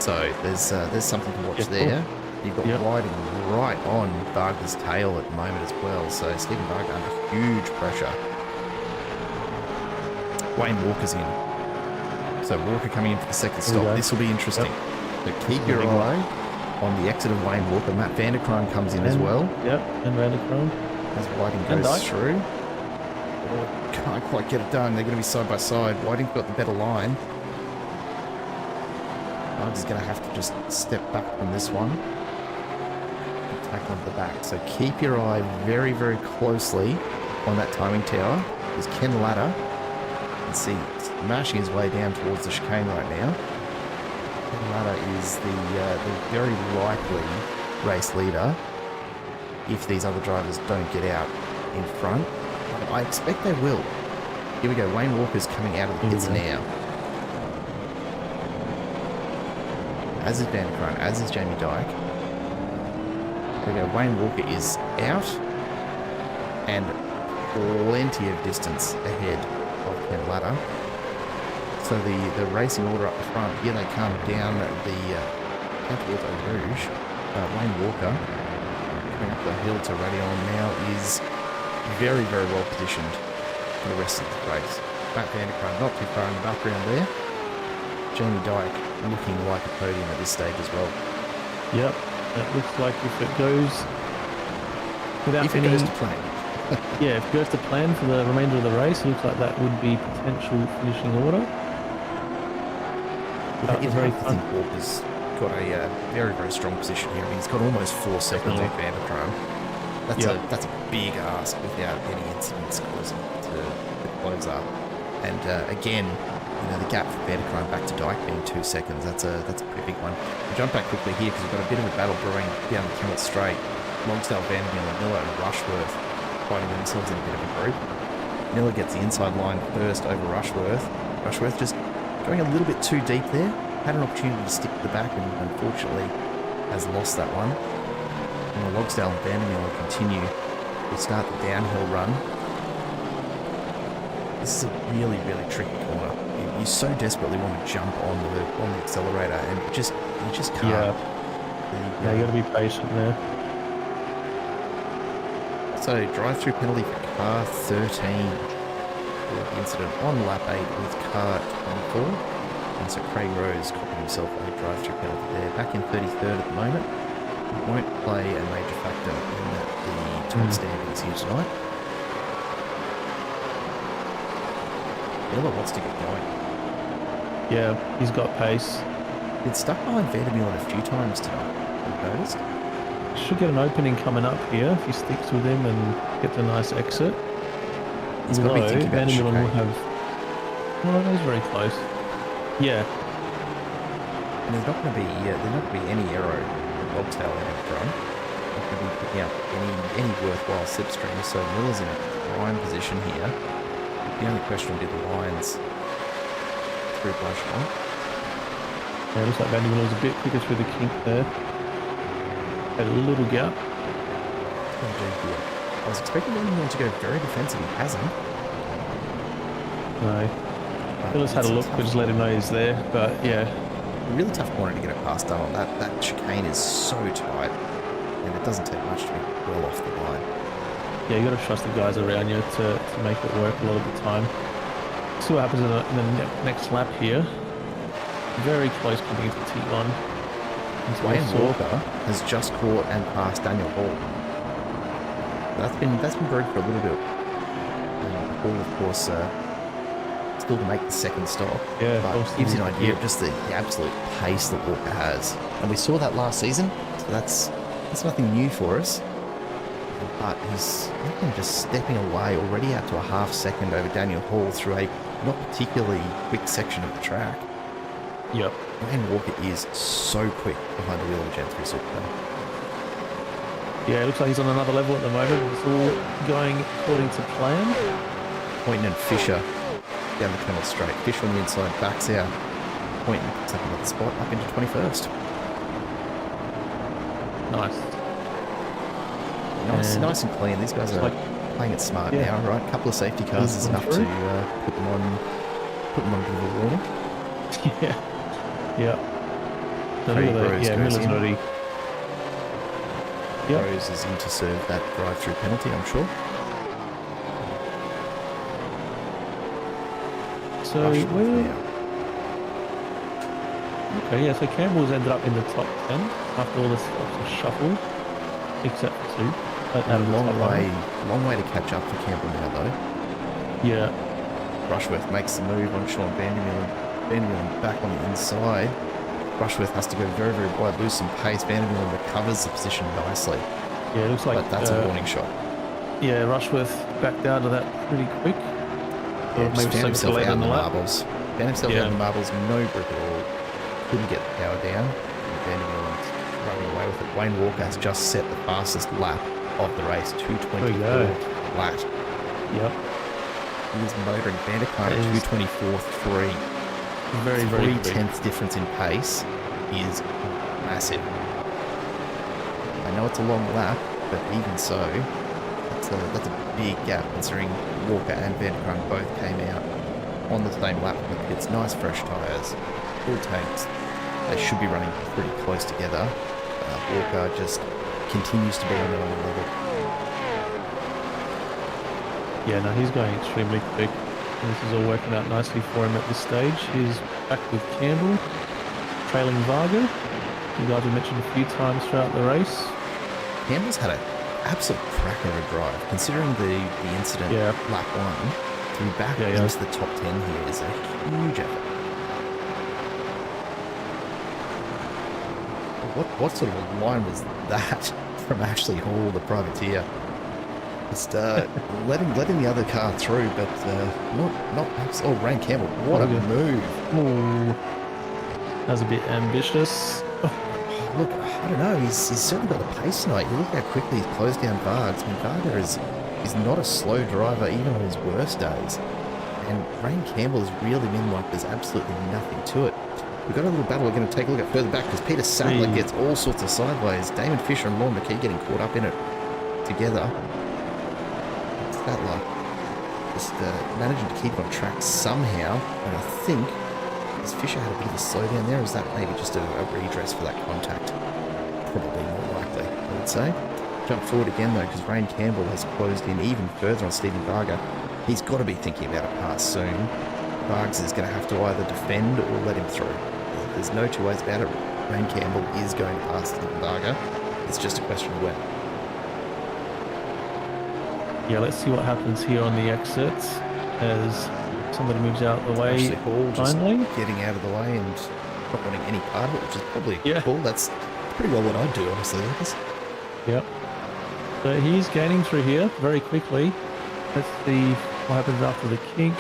So there's something to watch there. You've got Whiting right on Varga's tail at the moment as well. So Stephen Varga under huge pressure. Wayne Walker's in. So Walker coming in for the second stop. This will be interesting. So keep your eye on the exit of Wayne Walker. Matt Vanderkruin comes in as well. Yep, and Vanderkruin. As Whiting goes through. Oh, can't quite get it done. They're going to be side by side. Whiting's got the better line. Varga's going to have to just step back from this one. And tackle onto the back. So keep your eye very, very closely on that timing tower. There's Ken Latta. You can see smashing his way down towards the chicane right now. Ken Latta is the very likely race leader if these other drivers don't get out in front. I expect they will. Here we go. Wayne Walker's coming out of the pits now. As is Vanderkruin, as is Jamie Dyke. There we go. Wayne Walker is out and plenty of distance ahead of Ken Latta. So the racing order up the front, here they come down towards Eau Rouge. Wayne Walker coming up the hill to Radion now is very, very well positioned for the rest of the race. Matt Vanderkruin not too far in the background there. Jamie Dyke looking like a podium at this stage as well. Yep, it looks like if it goes without if it goes to plan. Yeah, if it goes to plan for the remainder of the race, it looks like that would be potential finishing order. You'd have to think Walker's got a very, very strong position here. I mean, he's got almost 4 seconds on Vanderkruin. That's a big ask without any incidents causing to close up. And again, the gap from Vanderkruin back to Dyke being 2 seconds. That's a pretty big one. We'll jump back quickly here because we've got a bit of a battle brewing down the Kemmel Straight. Longsdale, Vandermeer, Miller, and Rushworth fighting themselves in a bit of a group. Miller gets the inside line first over Rushworth. Rushworth just going a little bit too deep there. Had an opportunity to stick to the back and unfortunately has lost that one. And Logsdale and Vandermeer will continue. We'll start the downhill run. This is a really, really tricky corner. You so desperately want to jump on the accelerator and you just can't. Yeah, you got to be patient there. So drive-through penalty for car 13. The incident on lap 8 with car 24. And so Craig Rose copied himself a drive-through penalty there. Back in 33rd at the moment. Won't play a major factor in the top standings here tonight. Miller wants to get going. Yeah, he's got pace. Been stuck behind Vandermeer a few times tonight, I've noticed. Should get an opening coming up here if he sticks with him and gets a nice exit. He's got to be thinking about Vandermeer will have... Well, that was very close. Yeah. And there's not going to be any aero bobtail in it front. Not going to be picking up any worthwhile slipstream. So Miller's in a prime position here. The only question will be the lines through Blushmore. Yeah, looks like Vandermeer was a bit quicker through the kink there. A little gap. What do here? I was expecting him to go very defensive. He hasn't. No. But Phyllis had a it's look, we just let him know he's there. But yeah, really tough corner to get it past done on. That chicane is so tight, and it doesn't take much to be well off the line. yeah, you got to trust the guys around you to make it work a lot of the time. See what happens in the next lap here. Very close coming into T1. Wayne Walker has just caught and passed Daniel Hall. That's been very good for a little bit. Hall, of course, still to make the second stop. Yeah, but it gives you an idea of just the absolute pace that Walker has. And we saw that last season, so that's nothing new for us. But he's just stepping away already out to a half second over Daniel Hall through a not particularly quick section of the track. Yep. Wayne Walker is so quick behind the wheel of a Gen3 Supercar. Yeah, it looks like he's on another level at the moment. It's all going according to plan. Poynton and Fisher down the Kemmel Straight. Fisher on the inside backs out. Poynton picks up another spot up into 21st. Nice. Nice and clean. These guys are playing it smart now, right? A couple of safety cars is enough to put them on a bit of a warning. Yeah. Yeah. Miller's already. Yep. Rose is in to serve that drive-through penalty, I'm sure. So okay, yeah. So Campbell's ended up in the top 10 after all the stops are shuffled, except for 2. A long way to catch up for Campbell now, though. Yeah. Rushworth makes the move on Sean Vandermeulen. Vandermeulen back on the inside. Rushworth has to go very, very wide, lose some pace. Vandermeulen recovers the position nicely. Yeah, it looks like but that's a warning shot. Yeah, Rushworth backed out of that pretty quick. Yeah, just found himself out in the marbles. Found himself out in the marbles, no grip at all. Couldn't get the power down. Vandermeulen's running away with it. Wayne Walker has just set the fastest lap of the race, 2:24 flat. Yep. He's motoring Vandercar at 2:24.3. Very, very 3/10 difference in pace is massive. I know it's a long lap, but even so, that's a big gap considering Walker and Vandercar both came out on the same lap from the pits. Nice fresh tyres, full tanks. They should be running pretty close together. Walker just continues to be on their own level. Yeah, no, he's going extremely quick. And this is all working out nicely for him at this stage. He's back with Campbell, trailing Varga. You guys have mentioned a few times throughout the race. Campbell's had an absolute cracker of a drive, considering the incident lap 1. To be back into the top 10 here is a huge effort. What sort of a line was that from Ashley Hall, the privateer? Just letting the other car through, but not. Oh, Ryan Campbell, what a move! Ooh, that was a bit ambitious. Look, I don't know. He's certainly got the pace tonight. You look how quickly he's closed down Vargs. I mean, Varga is not a slow driver even on his worst days, and Ryan Campbell has really been like there's absolutely nothing to it. We've got a little battle we're going to take a look at further back because Peter Sattler gets all sorts of sideways. Damon Fisher and Lorne McKee getting caught up in it together. Sattler just managing to keep it on track somehow, and I think has Fisher had a bit of a slowdown there, or is that maybe just a redress for that contact? Probably more likely, I would say. Jump forward again though, because Ryan Campbell has closed in even further on Stephen Varga. He's got to be thinking about a pass soon. Vargas is going to have to either defend or let him through. There's no two ways about it. Ryan Campbell is going to pass Stephen Varga. It's just a question of when. Yeah, let's see what happens here on the exits as somebody moves out of the way. Ashley Hall just finally getting out of the way and not wanting any part of it, which is probably cool. That's pretty well what I'd do, honestly, Lucas. Yep. So he's gaining through here very quickly. Let's see what happens after the kink.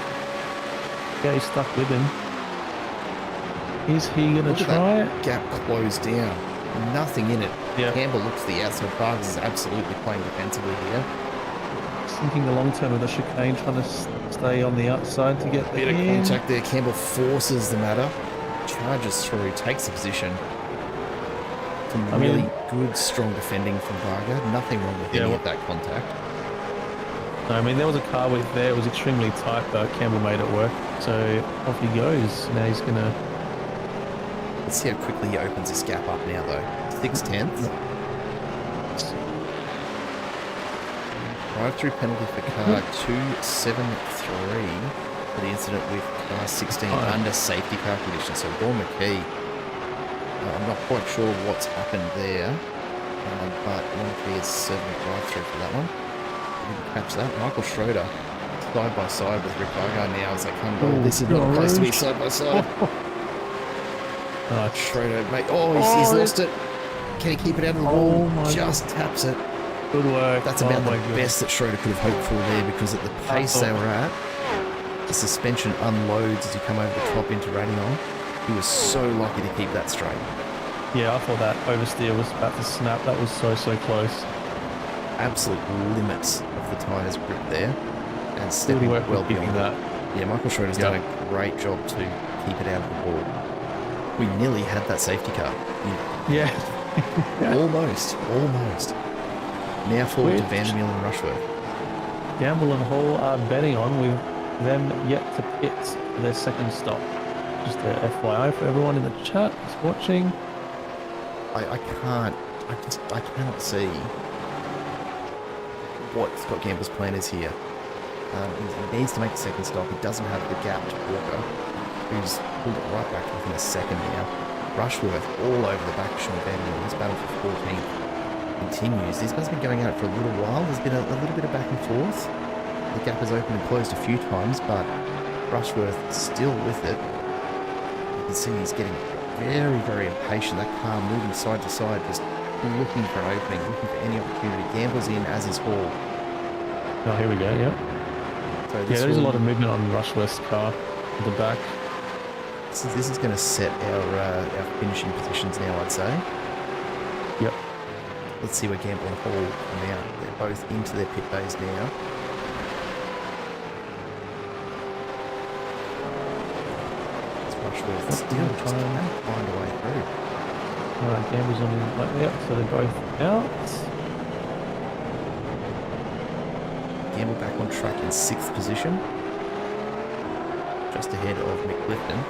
Yeah, he's stuck with him. Is he going to try it? Gap closed down. Nothing in it. Yep. Campbell looks to the outside. Vargas is absolutely playing defensively here. Thinking the long term of the chicane, trying to stay on the outside to get the bit of contact there. Campbell forces the matter, charges through, takes the position. Some really good, strong defending from Varga. Nothing wrong with any of that contact. No, I mean, there was a car with there. It was extremely tight, but Campbell made it work. So off he goes. Now he's going to... Let's see how quickly he opens this gap up now, though. 6/10. Drive-through penalty for car 273 for the incident with car 16 under safety car conditions. So Dawn McKee, I'm not quite sure what's happened there, but McKee is serving a drive-through for that one. Didn't catch that. Michael Schroeder side by side with Rick Varga now as they come. Oh, this is not a place to be side by side. Schroeder, mate. He's lost it. Can he keep it out of the wall? Just taps it. Good work. That's about the best that Schroeder could have hoped for there, because at the pace they were at, the suspension unloads as you come over the top into Radion. He was so lucky to keep that straight. Yeah, I thought that oversteer was about to snap. That was so close. Absolute limits of the tyres grip there, and stepping well beyond that. Yeah, Michael Schroeder's done a great job to keep it out of the wall. We nearly had that safety car. Yeah. Almost. Now forward to Vandermeer and Rushworth. Gamble and Hall are betting on with them yet to pit for their second stop. Just a FYI for everyone in the chat that's watching. I cannot see what Scott Gamble's plan is here. He needs to make the second stop. He doesn't have the gap to Walker, who's pulled it right back within a second now. Rushworth all over the back of Sean Vandermeer. This battle for 14th continues. These guys have been going at it for a little while. There's been a little bit of back and forth. The gap has opened and closed a few times, but Rushworth still with it. You can see he's getting very impatient. That car moving side to side, just looking for an opening, looking for any opportunity. Gamble's in, as is Hall. Oh, here we go, yep. So there's a lot of movement on Rushworth's car at the back. This is going to set our finishing positions now, I'd say. Yep. Let's see where Gamble and Hall come out. They're both into their pit bays now. It's Rushworth still trying to find a way through. Alright, Gamble's on his like yep, so they're both out. Gamble back on track in 6th position. Just ahead of Mick Clifton.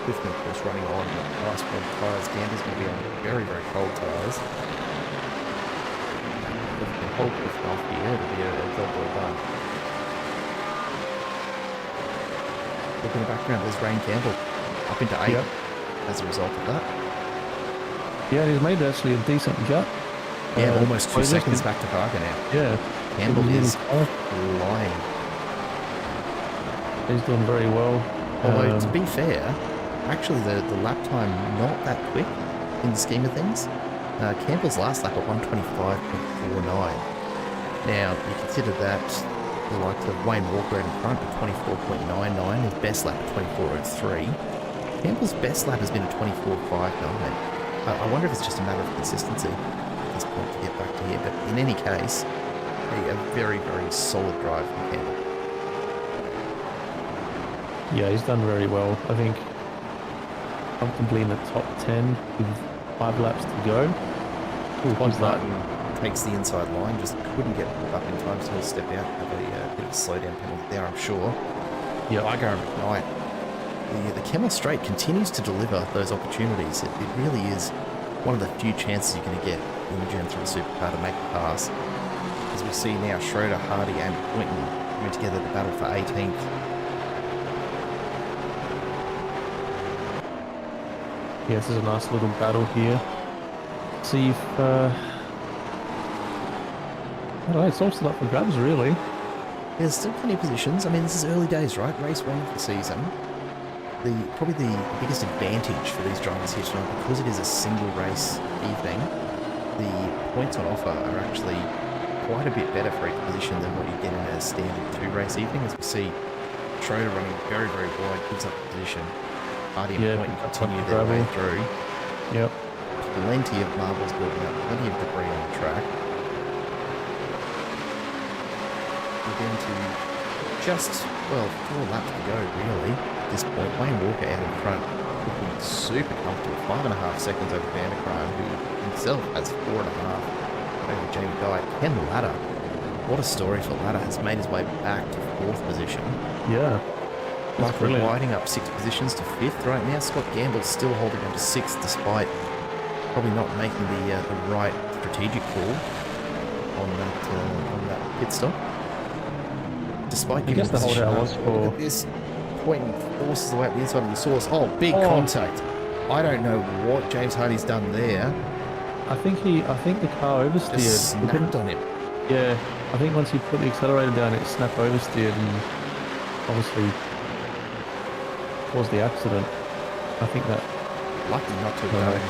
Clifton, of course, running on nice warm tyres. Gamble's going to be on very cold tyres. If we can hold Clifton off here, it'll be a job well done. Look in the background, there's Rain Campbell up into 8th as a result of that. Yeah, he's made actually a decent gap. Yeah, almost 2 seconds back to Parker now. Yeah. Campbell is flying. He's doing very well. Although, to be fair, actually the lap time not that quick in the scheme of things. Campbell's last lap at 125.49. Now, you consider that the likes of Wayne Walker in front at 24.99, his best lap at 24.03. Campbell's best lap has been at 24.59. I wonder if it's just a matter of consistency at this point to get back to here, but in any case, a very solid drive from Campbell. Yeah, he's done very well. I think comfortably in the top 10 with 5 laps to go. Martin takes the inside line, just couldn't get up in time, so he'll step out, have a bit of a slowdown penalty there, I'm sure. Yeah, I go McKnight. The Kemmel Straight continues to deliver those opportunities. It really is one of the few chances you're going to get in the Gen3 Supercar to make the pass. As we see now, Schroeder, Hardy and Quinton coming together to battle for 18th. Yeah, this is a nice little battle here. See if... I don't know, it's all still up for grabs, really. Yeah, there's still plenty of positions. I mean, this is early days, right? Race 1 of the season. Probably the biggest advantage for these drivers here tonight, because it is a single race evening, the points on offer are actually quite a bit better for each position than what you get in a standard 2-race evening. As we see, Schroeder running very wide, gives up the position. Hardy and Point continue their way through. Yep. Plenty of marbles building up, plenty of debris on the track. We're down to just, 4 laps to go, really. At this point, Wayne Walker out in front looking super comfortable. 5.5 seconds over Vanderkruijm, who himself has 4.5 over Jamie Dyke. Ken Ladder, what a story for Ladder, has made his way back to 4th position. Yeah. Michael Whiting up 6 positions to 5th right now. Scott Gamble's still holding on to 6th despite probably not making the right strategic call on that pit stop. Despite giving the holdout was for... Look at this, pointing forces away at the inside of the source. Oh, big contact. I don't know what James Hardy's done there. I think the car oversteered. Just snapped on him. Yeah, I think once he put the accelerator down, it snapped oversteered and obviously caused the accident. I think that... Lucky not to have done any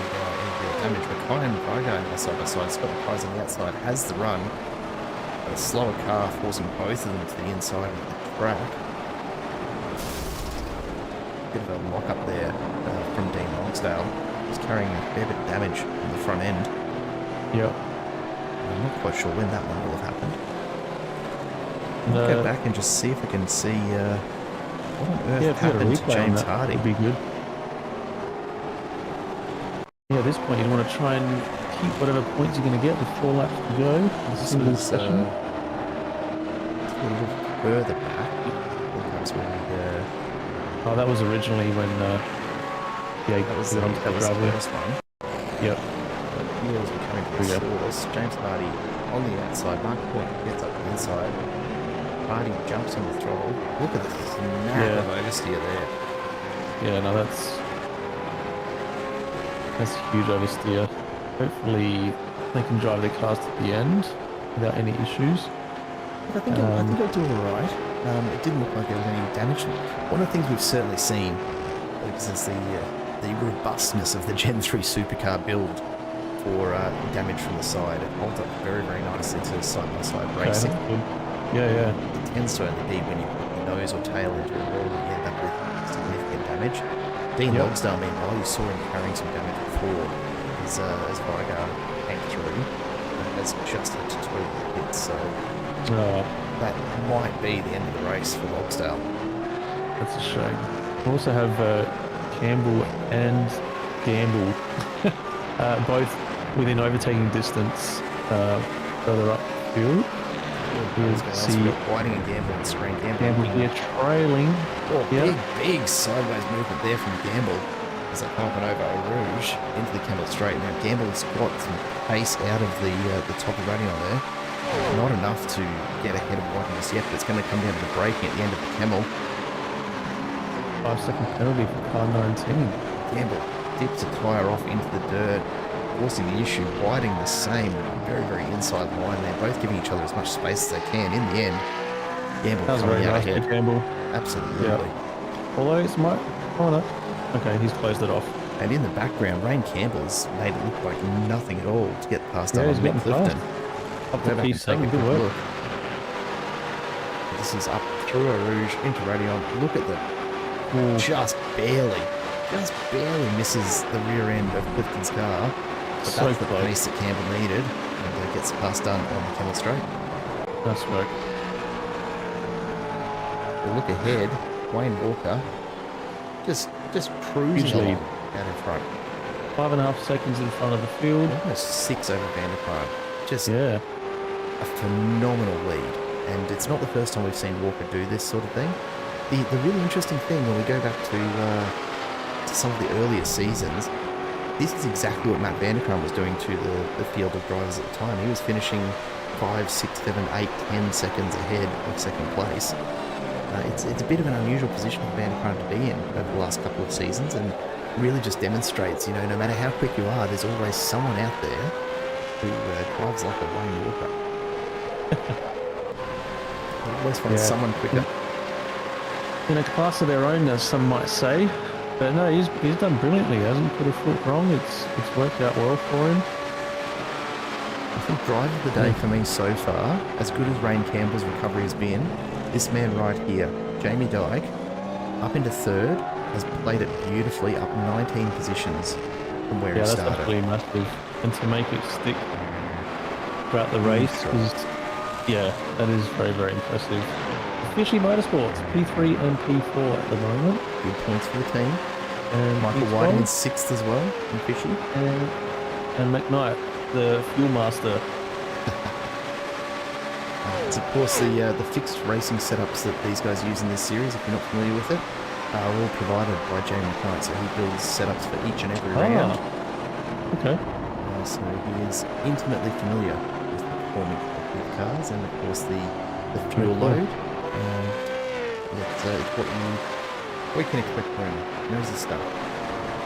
real damage, but Kyan Vargo side by side. Scott McKay's on the outside, has the run. A slower car forcing both of them to the inside of the track. Bit of a lock up there from Dean Longsdale. He's carrying a fair bit of damage on the front end. Yeah. I'm not quite sure when that one will have happened. I'll go back and just see if I can see what on earth happened to James Hardy. Would be good. Yeah, at this point you want to try and keep whatever points you're going to get with 4 laps to go. This was a little further back. Perhaps when oh, that was originally when yeah, that was the first one. Yep. Here as we're coming to the source, James Hardy on the outside, Mark Point gets up the inside. Hardy jumps on the throttle. Look at the snap of oversteer there. Yeah, no, that's huge oversteer. Hopefully they can drive their cars to the end without any issues. But I think they'll do all right. It didn't look like there was any damage. One of the things we've certainly seen is the robustness of the Gen3 supercar build for damage from the side. It holds up very, very nicely to side-by-side racing. Yeah. It tends to only be when you put your nose or tail into a wall that you end up with significant damage. Dean Logsdale, meanwhile, you saw him carrying some damage before as Vargo came through. Has just had to tweak the pits, so that might be the end of the race for Logsdale. That's a shame. We also have Campbell and Gamble both within overtaking distance further up the field. See Whiting and Gamble on screen. Gamble here trailing. Oh, big sideways movement there from Gamble as they come up and over Eau Rouge into the Kemmel Straight. Now Gamble's got some pace out of the top of running on there. Not enough to get ahead of Whiting just yet, but it's going to come down to the braking at the end of the Kemmel. 5-second penalty for car 19. Gamble dips a tyre off into the dirt, forcing the issue. Whiting the same, very, very inside line. They're both giving each other as much space as they can. In the end, Gamble coming out ahead. Gamble. Absolutely. Yeah. Although it's might... Oh no. Okay, he's closed it off. And in the background, Rain Campbell's made it look like nothing at all to get past he's getting Clifton. Up the piece, take a good look. This is up through Eau Rouge into Radion. Look at the just barely misses the rear end of Clifton's car. But So that's the close. pace that Campbell needed, and gets the pass done on the Kemmel Straight. Nice work. We'll look ahead, Wayne Walker just cruising along out in front. 5.5 seconds in front of the field. Almost 6 over Vanderkruijm. Just Yeah. a phenomenal lead. And it's not the first time we've seen Walker do this sort of thing. The really interesting thing when we go back to some of the earlier seasons, this is exactly what Matt Vanderkruijm was doing to the field of drivers at the time. He was finishing 5, 6, 7, 8, 10 seconds ahead of second place. It's a bit of an unusual position for Vanderkruijm to be in over the last couple of seasons, and really just demonstrates, no matter how quick you are, there's always someone out there who drives like a Wayne Walker. You always find someone quicker. In a class of their own, as some might say. But no, he's done brilliantly. He hasn't put a foot wrong. It's worked out well for him. I think drive of the day for me so far, as good as Rain Campbell's recovery has been, this man right here, Jamie Dyke, up into third, has played it beautifully, up 19 positions from where he started. Yeah, that's absolutely massive. And to make it stick throughout the race is, that is very, very impressive. Fishy Motorsports, P3 and P4 at the moment. Good points for the team. And Michael he's Whiting in gone. 6th as well, in Fishy. And McKnight, the fuel master. It's of course the fixed racing setups that these guys use in this series, if you're not familiar with it, are all provided by Jamie McKnight, so he builds setups for each and every round. Okay. So he is intimately familiar with performing with cars and of course the fuel load. It's what you can expect from him. He knows his stuff.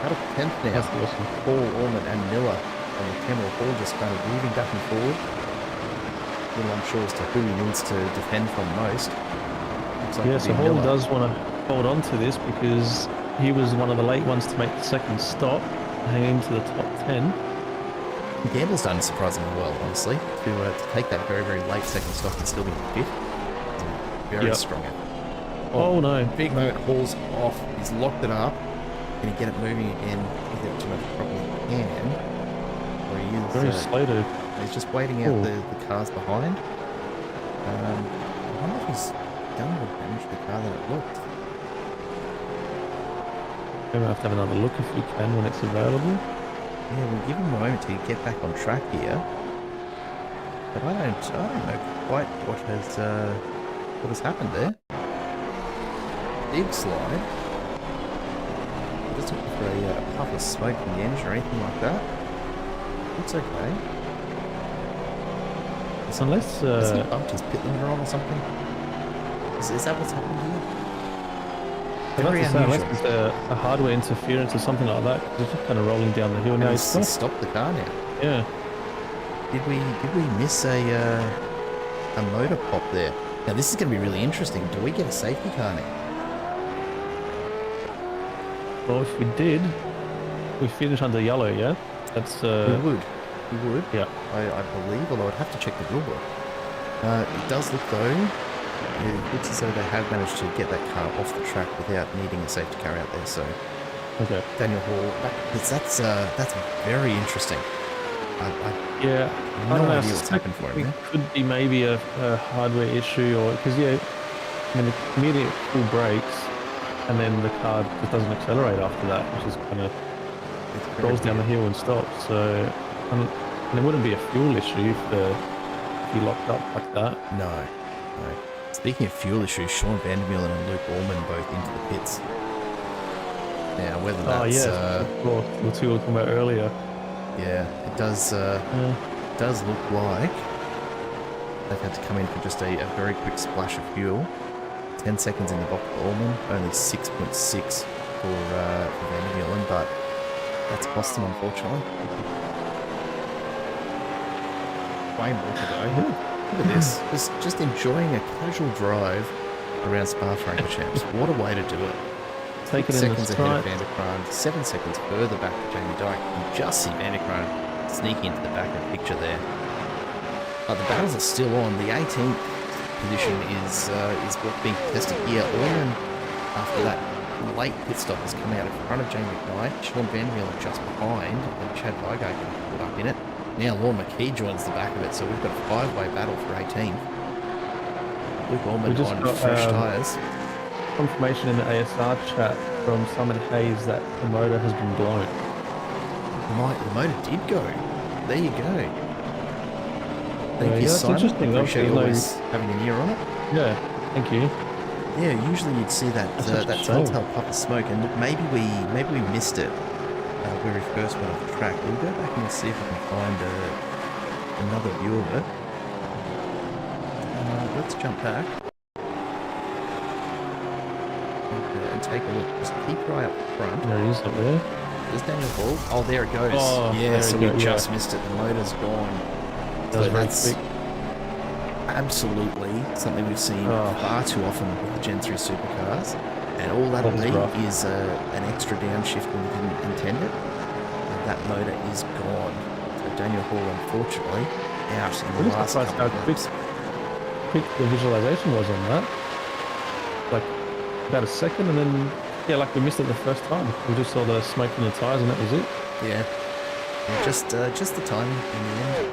Out of 10th now, That's awesome. Paul, Orman and Miller on the Kemmel, all just kind of moving back and forward. A little unsure as to who he needs to defend from most. Looks like Yeah, it'll so be Hall Miller. does want to hold on to this because he was one of the late ones to make the second stop, hanging to the top 10. Gamble's done surprisingly well, honestly, to take that very, very late second stop and still be 5th. Very strong effort. Oh no. Big moment, Hall's off. He's locked it up. Can he get it moving again? With it too much probably can. Or he is, Very slow to. he's just waiting out the cars behind. I wonder if he's done more damage to the car than it looked. Maybe I'll have to have another look if you can when it's available. Yeah, we'll give him a moment to get back on track here. But I don't know quite what has happened there. Big slide. Just looking for a puff of smoke from the engine or anything like that. Looks okay. Unless Has he bumped his pit limiter on or something? Is that what's happened here? Very unusual. unless there's a hardware interference or something like that, 'cause it's just kind of rolling down the hill now. He's stopped the car now. Yeah. Did we miss a motor pop there? Now this is going to be really interesting. Do we get a safety car now? Well, if we did, we finish under yellow, yeah? That's We would. yeah. I believe, although I'd have to check the rule book. It does look though, it looks as though they have managed to get that car off the track without needing a safety car out there. So Okay. Daniel Hall, that's very interesting. Yeah. No I don't know. idea what's happened for him It there. could be maybe a hardware issue, or because the immediate full brakes, and then the car just doesn't accelerate after that, which is kind of rolls down the hill and stops. So, and it wouldn't be a fuel issue if you locked up like that. No. Speaking of fuel issues, Sean Vandermeulen and Luke Allman both into the pits. Now, whether that's of course, the two we were talking about earlier. yeah, it does look like they've had to come in for just a very quick splash of fuel. 10 seconds in the box for Allman, only 6.6 for Vandermeulen, but that's cost them, unfortunately. Way more to go. Look at this. Just enjoying a casual drive around Spa-Francorchamps. What a way to do it. Take it 6 in the seconds ahead of stride. Vanderkraan, 7 seconds further back to Jamie Dyke. You just see Vanderkraan sneak into the back of the picture there. But the battles are still on. The 18th position is what's being contested here. Orman, after that late pit stop, has come out in front of Jamie McKnight. Sean Vandermeulen just behind, and Chad Bogart can put up in it. Now Lorne McKee joins the back of it, so we've got a 5-way battle for 18th. Luke Orman on fresh tyres. Confirmation in the ASR chat from Simon Hayes that the motor has been blown. The motor did go. There you go. Thank you, that's Simon. interesting. Appreciate you There's always having an ear on it. Yeah, thank you. Yeah, usually you'd see that That's such a that shame. telltale puff of smoke, and look, maybe we missed it where we first went off the track. We'll go back and see if we can find another view of it. Let's jump back and take a look. Just keep your eye up front. There he is up there. There's Daniel Hall. Oh, there it goes. Oh, yeah, there so we we go, just missed it. The motor's gone. That was So very that's quick. absolutely something we've seen Oh. far too often with the Gen 3 supercars. And all that'll That is be rough. is an extra downshift when we didn't intend it. And that motor is gone. So Daniel Hall, unfortunately, out in I'm the last surprised couple how of laps. quick the visualization was on that. Like about a second, and then yeah, like we missed it the first time. We just saw the smoke in the tires, and that was it. Yeah. And just the timing in the end.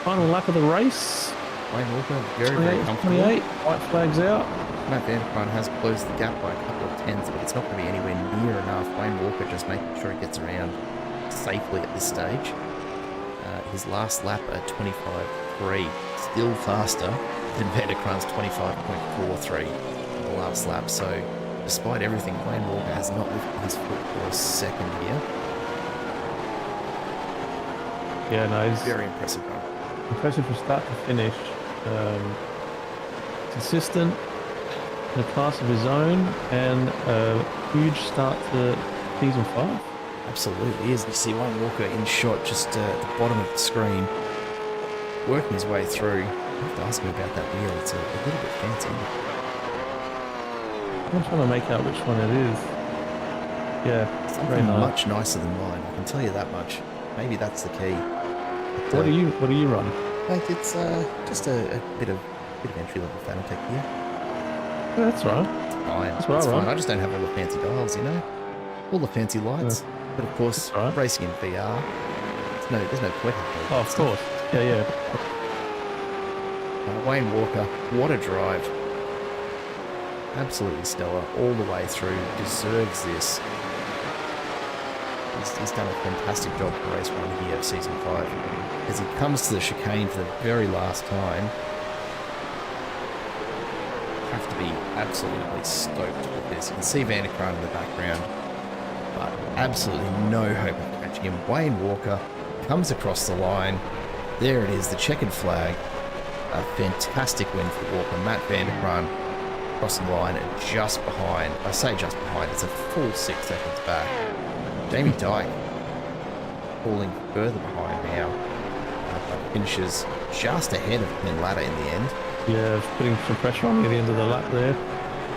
Final lap of the race. Wayne Walker, very 28, comfortable. 28. White flags out. Matt Vanderkran has closed the gap by a couple of tenths, but it's not going to be anywhere near enough. Wayne Walker just making sure he gets around safely at this stage. His last lap at 25.3, still faster than Vanderkran's 25.43 in the last lap. So despite everything, Wayne Walker has not lifted his foot for a second here. Yeah, no, he's Very impressive run. impressive from start to finish. Consistent in a class of his own, and a huge start to season 5. Absolutely is. You see Wayne Walker in shot just at the bottom of the screen, working his way through. I have to ask him about that wheel. It's a little bit fancy. I'm trying to make out which one it is. Yeah, very Something nice. much nicer than mine, I can tell you that much. Maybe that's the key. But, What do you run? Mate, it's just a bit of entry-level Fanatec here. Yeah, that's right. It's fine. That's what I It's fine. run. I just don't have all the fancy dials, you know? All the fancy lights. But of course, That's right. racing in VR, there's no point having Oh, all of that course. Yeah. stuff. Wayne Walker, what a drive. Absolutely stellar all the way through. Deserves this. He's done a fantastic job for race 1 here of season 5. As he comes to the chicane for the very last time, have to be absolutely stoked with this. You can see Vanderkran in the background, but absolutely no hope of catching him. Wayne Walker comes across the line. There it is, the checkered flag. A fantastic win for Walker. Matt Vanderkran crossing the line and just behind. I say just behind, it's a full 6 seconds back. Jamie Dyke falling further behind now, but finishes just ahead of Ken Latta in the end. Yeah, putting some pressure on me at the end of the lap there.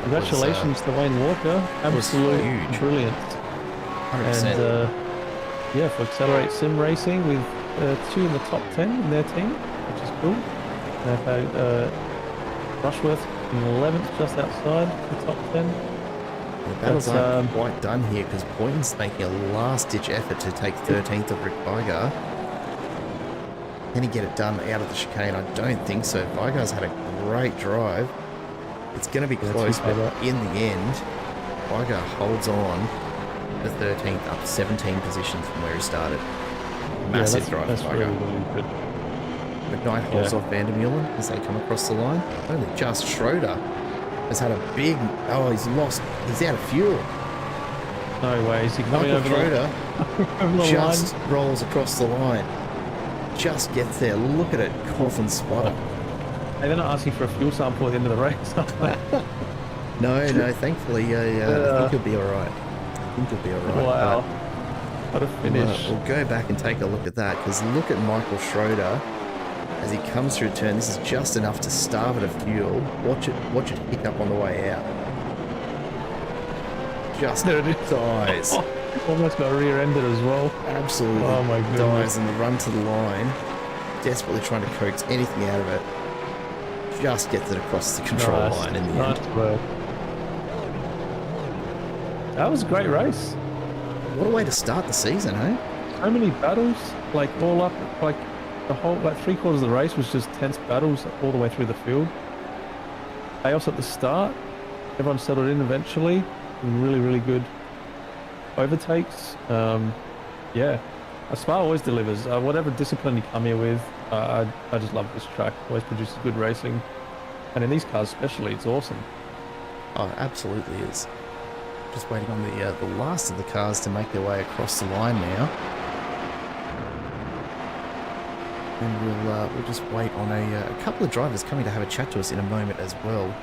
Congratulations to Wayne Walker. Absolute huge. brilliance. 100%. And yeah, for Accelerate Sim Racing with 2 in the top 10 in their team, which is cool. They've had Rushworth in 11th, just outside the top 10. The battles But, aren't quite done here because Boynton's making a last-ditch effort to take 13th of Rick Vigar. Can he get it done out of the chicane? I don't think so. Vigar's had a great drive. It's going to be close, but in the end, Vigar holds on to 13th, up 17 positions from where he started. Massive drive that's for really, Vigar. really good. McKnight holds off Vandermeulen as they come across the line. Only just Schroeder has had a big... Oh, he's out of fuel. No way. Is he coming Michael over Schroeder over the just line? rolls across the line. Just gets there. Look at it. Coffin spotter. Hey, they're not asking for a fuel sample at the end of the race, are they? No, thankfully, I think he'll be alright. Wow. What a finish. We'll go back and take a look at that, because look at Michael Schroeder as he comes through a turn. This is just enough to starve it of fuel. Watch it hiccup on the way out. Just There it is. dies. Almost got rear-ended as well. Absolutely Oh my goodness. dies in the run to the line. Desperately trying to coax anything out of it. Just gets it across the control line in the Nice end. work. That was a great race. What a way to start the season, eh? So many battles, like all up, like the whole, like 3/4 of the race was just tense battles all the way through the field. Chaos at the start. Everyone settled in eventually. And really, really good overtakes. Yeah, Spa always delivers. Whatever discipline you come here with, I just love this track. Always produces good racing, and in these cars especially, it's awesome. Oh, it absolutely is. Just waiting on the last of the cars to make their way across the line now. And we'll just wait on a couple of drivers coming to have a chat to us in a moment as well.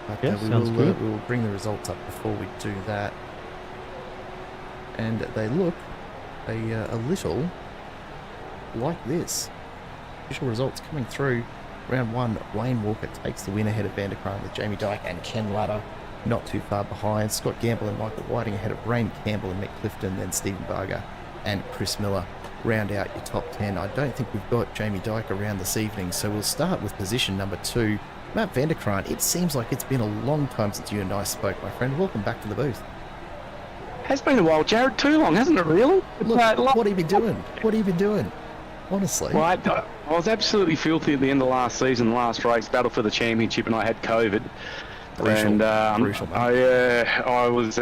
But Yeah, sounds good. we will bring the results up before we do that. And they look a little like this. Official results coming through. Round 1, Wayne Walker takes the win ahead of Vanderkran with Jamie Dyke and Ken Latta not too far behind. Scott Gamble and Michael Whiting ahead of Rain Campbell and Mick Clifton, then Stephen Varga and Chris Miller round out your top 10. I don't think we've got Jamie Dyke around this evening, so we'll start with position number 2. Matt Vanderkran, it seems like it's been a long time since you and I spoke, my friend. Welcome back to the booth. Has been a while, Jared. Too long, hasn't it? Really? Look, what have you been doing? What have you been doing? honestly. Well, I was absolutely filthy at the end of last season, the last race, battle for the championship, and I had COVID. Crucial. And Crucial, mate. I was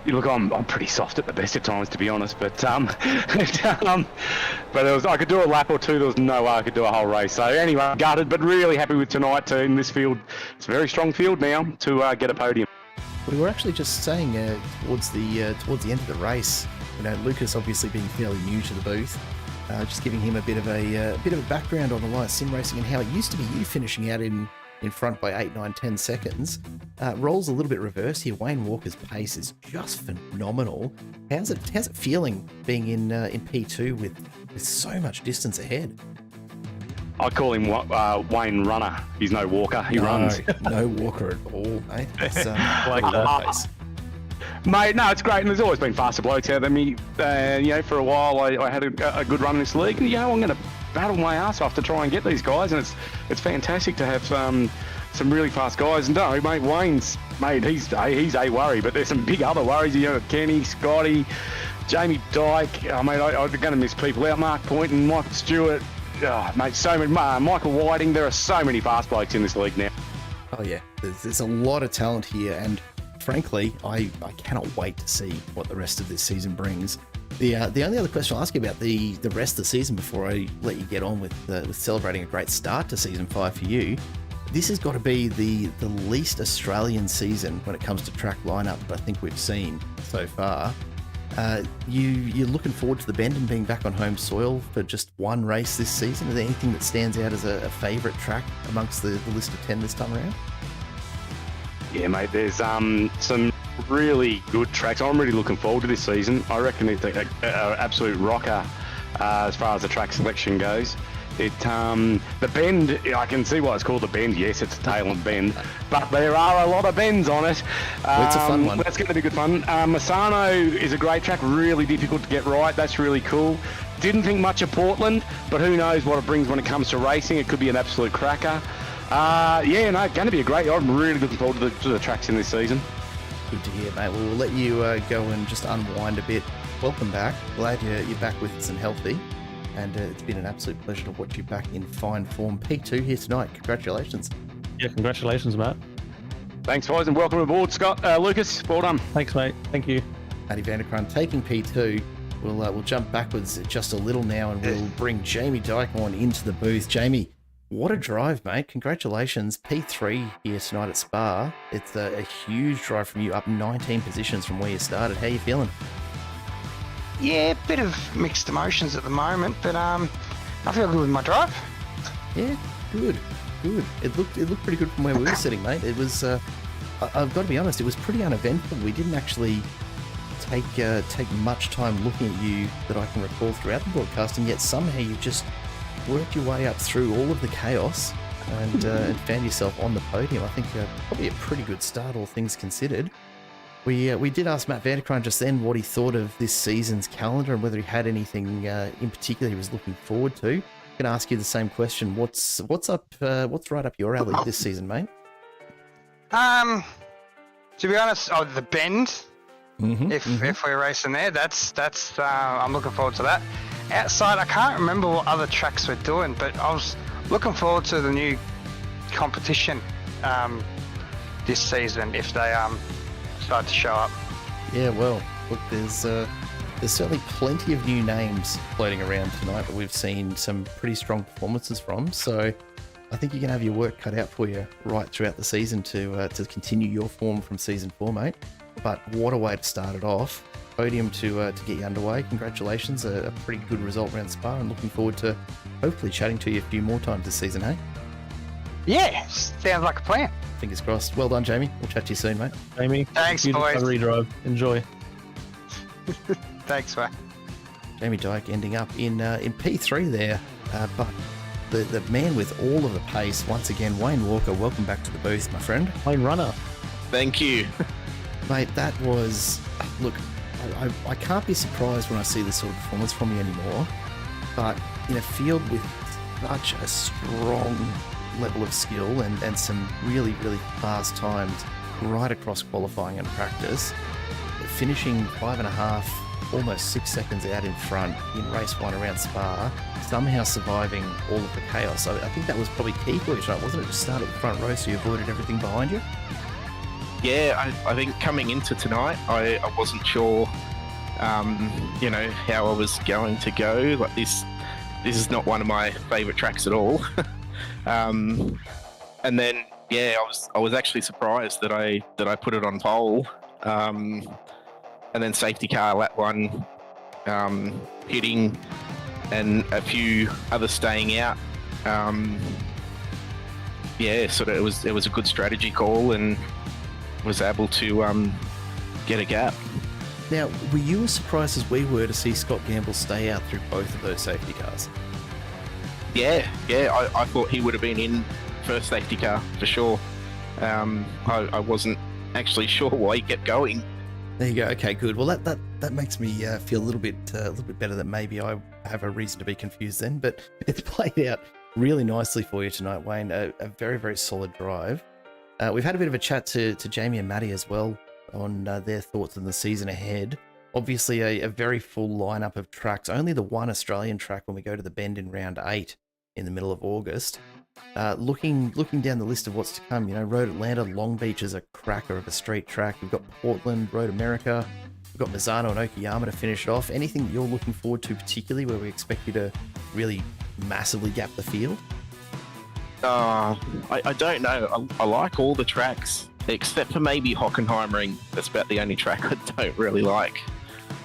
look, I'm pretty soft at the best of times, to be honest. But but I could do a lap or two. There was no way I could do a whole race. So anyway, gutted, but really happy with tonight too. In this field, it's a very strong field now to get a podium. We were actually just saying towards the end of the race, you know, Lucas obviously being fairly new to the booth, just giving him a bit of a background on Alliance Sim Racing and how it used to be you finishing out in front by 8, 9, 10 seconds. Roles a little bit reversed here. Wayne Walker's pace is just phenomenal. How's it feeling being in P2 with so much distance ahead? I call him Wayne Runner. He's no Walker. He runs. No Walker at all, mate. It's, Like that. pace. Mate, no, it's great, and there's always been faster blokes out than me. You know, for a while I had a good run in this league, and you know, I'm going to battle my ass off to try and get these guys, and it's fantastic to have some really fast guys. And no, mate, Wayne's he's a worry, but there's some big other worries. You know, Kenny, Scotty, Jamie Dyke. I'm going to miss people out. Mark Point and Michael Stewart. Oh, mate, so many. Michael Whiting. There are so many fast blokes in this league now. Oh yeah, there's a lot of talent here, and frankly, I cannot wait to see what the rest of this season brings. The only other question I'll ask you about the rest of the season before I let you get on with celebrating a great start to season 5 for you. This has got to be the least Australian season when it comes to track lineup that I think we've seen so far. You're looking forward to the Bend and being back on home soil for just one race this season? Is there anything that stands out as a favourite track amongst the list of 10 this time around? Yeah, mate, there's some really good tracks. I'm really looking forward to this season. I reckon it's an absolute rocker as far as the track selection goes. The Bend, I can see why it's called the Bend. Yes, it's a tail-end bend, but there are a lot of bends on it. It's a fun one. That's going to be good fun. Masano is a great track, really difficult to get right. That's really cool. Didn't think much of Portland, but who knows what it brings when it comes to racing. It could be an absolute cracker. Going to be a great. I'm really looking forward to the tracks in this season. Good to hear, mate. We'll let you go and just unwind a bit. Welcome back. Glad you're back with us and healthy. And it's been an absolute pleasure to watch you back in fine form. P2 here tonight. Congratulations. Yeah, congratulations, Matt. Thanks, guys, and welcome aboard, Scott. Lucas, well done. Thanks, mate. Thank you. Matty Vanderkraan taking P2. We'll jump backwards just a little now and we'll bring Jamie Dyke on into the booth. Jamie, what a drive, mate. Congratulations. P3 here tonight at Spa. It's a huge drive from you, up 19 positions from where you started. How you feeling? Yeah, a bit of mixed emotions at the moment, but I feel good with my drive. Yeah, good. It looked pretty good from where we were sitting, mate. It was, I've got to be honest, it was pretty uneventful. We didn't actually take much time looking at you that I can recall throughout the broadcast, and yet somehow you just worked your way up through all of the chaos and found yourself on the podium. I think probably a pretty good start, all things considered. We did ask Matt Vanderkraan just then what he thought of this season's calendar and whether he had anything in particular he was looking forward to. I'm going to ask you the same question. What's right up your alley this season, mate? To be honest, the Bend. Mm-hmm, If we're racing there, that's I'm looking forward to that. Outside, I can't remember what other tracks we're doing, but I was looking forward to the new competition this season if they start to show up. Yeah, well, look, there's certainly plenty of new names floating around tonight that we've seen some pretty strong performances from. So I think you're going to have your work cut out for you right throughout the season to continue your form from season 4, mate. But what a way to start it off. Podium to get you underway. Congratulations, a pretty good result around Spa, and looking forward to hopefully chatting to you a few more times this season, hey? Yeah, sounds like a plan. Fingers crossed. Well done, Jamie. We'll chat to you soon, mate. Jamie, Thanks, boys. recovery drive. Enjoy. Thanks, mate. Jamie Dyke ending up in P3 there, but the man with all of the pace, once again, Wayne Walker, welcome back to the booth, my friend. Wayne Runner. Thank you. Mate, that was... Look, I can't be surprised when I see this sort of performance from you anymore, but in a field with such a strong level of skill and some really, really fast times right across qualifying and practice, finishing 5.5 almost 6 seconds out in front in race 1 around Spa, somehow surviving all of the chaos. So I think that was probably key for you tonight, wasn't it? Just start at the front row so you avoided everything behind you. Yeah, I think coming into tonight, I wasn't sure, how I was going to go. Like this is not one of my favourite tracks at all. And then, yeah, I was actually surprised that I put it on pole. And then safety car lap 1, hitting, and a few others staying out. Sort of it was a good strategy call, and was able to get a gap. Now, were you as surprised as we were to see Scott Gamble stay out through both of those safety cars? Yeah, I thought he would have been in first safety car for sure. I wasn't actually sure why he kept going. There you go. Okay, good. Well, that makes me feel a little bit better that maybe I have a reason to be confused then. But it's played out really nicely for you tonight, Wayne. A very, very solid drive. We've had a bit of a chat to Jamie and Maddie as well on their thoughts on the season ahead. Obviously, a very full lineup of tracks. Only the one Australian track when we go to the Bend in round 8 in the middle of August. Looking down the list of what's to come, Road Atlanta, Long Beach is a cracker of a street track. We've got Portland, Road America. We've got Mazzano and Okayama to finish it off. Anything that you're looking forward to particularly where we expect you to really massively gap the field? I don't know. I like all the tracks except for maybe Hockenheimring. That's about the only track I don't really like.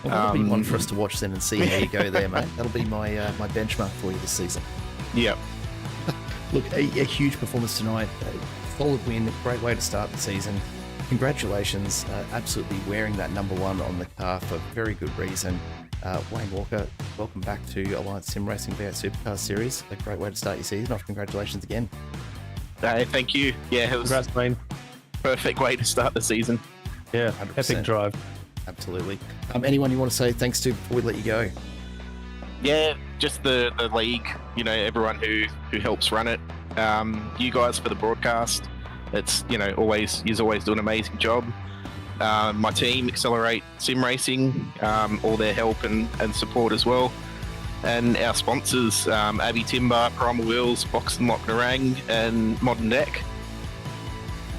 Well, that'll be one for us to watch then and see how you go there, mate. That'll be my benchmark for you this season. Yep. Look, a huge performance tonight. A solid win. Great way to start the season. Congratulations. Absolutely wearing that number 1 on the car for very good reason. Wayne Walker, welcome back to Alliance Sim Racing V8 Supercars Series. A great way to start your season off. Congratulations again. Thank you. Yeah, it was Congrats, Wayne. Perfect way to start the season. Yeah, 100%. epic drive. Absolutely. Anyone you want to say thanks to before we let you go? Yeah, just the league, everyone who helps run it. You guys for the broadcast. It's, you always do an amazing job. My team, Accelerate Sim Racing, all their help and support as well. And our sponsors, Abbey Timber, Primal Wheels, Box and Lock Narang, and Modern Deck.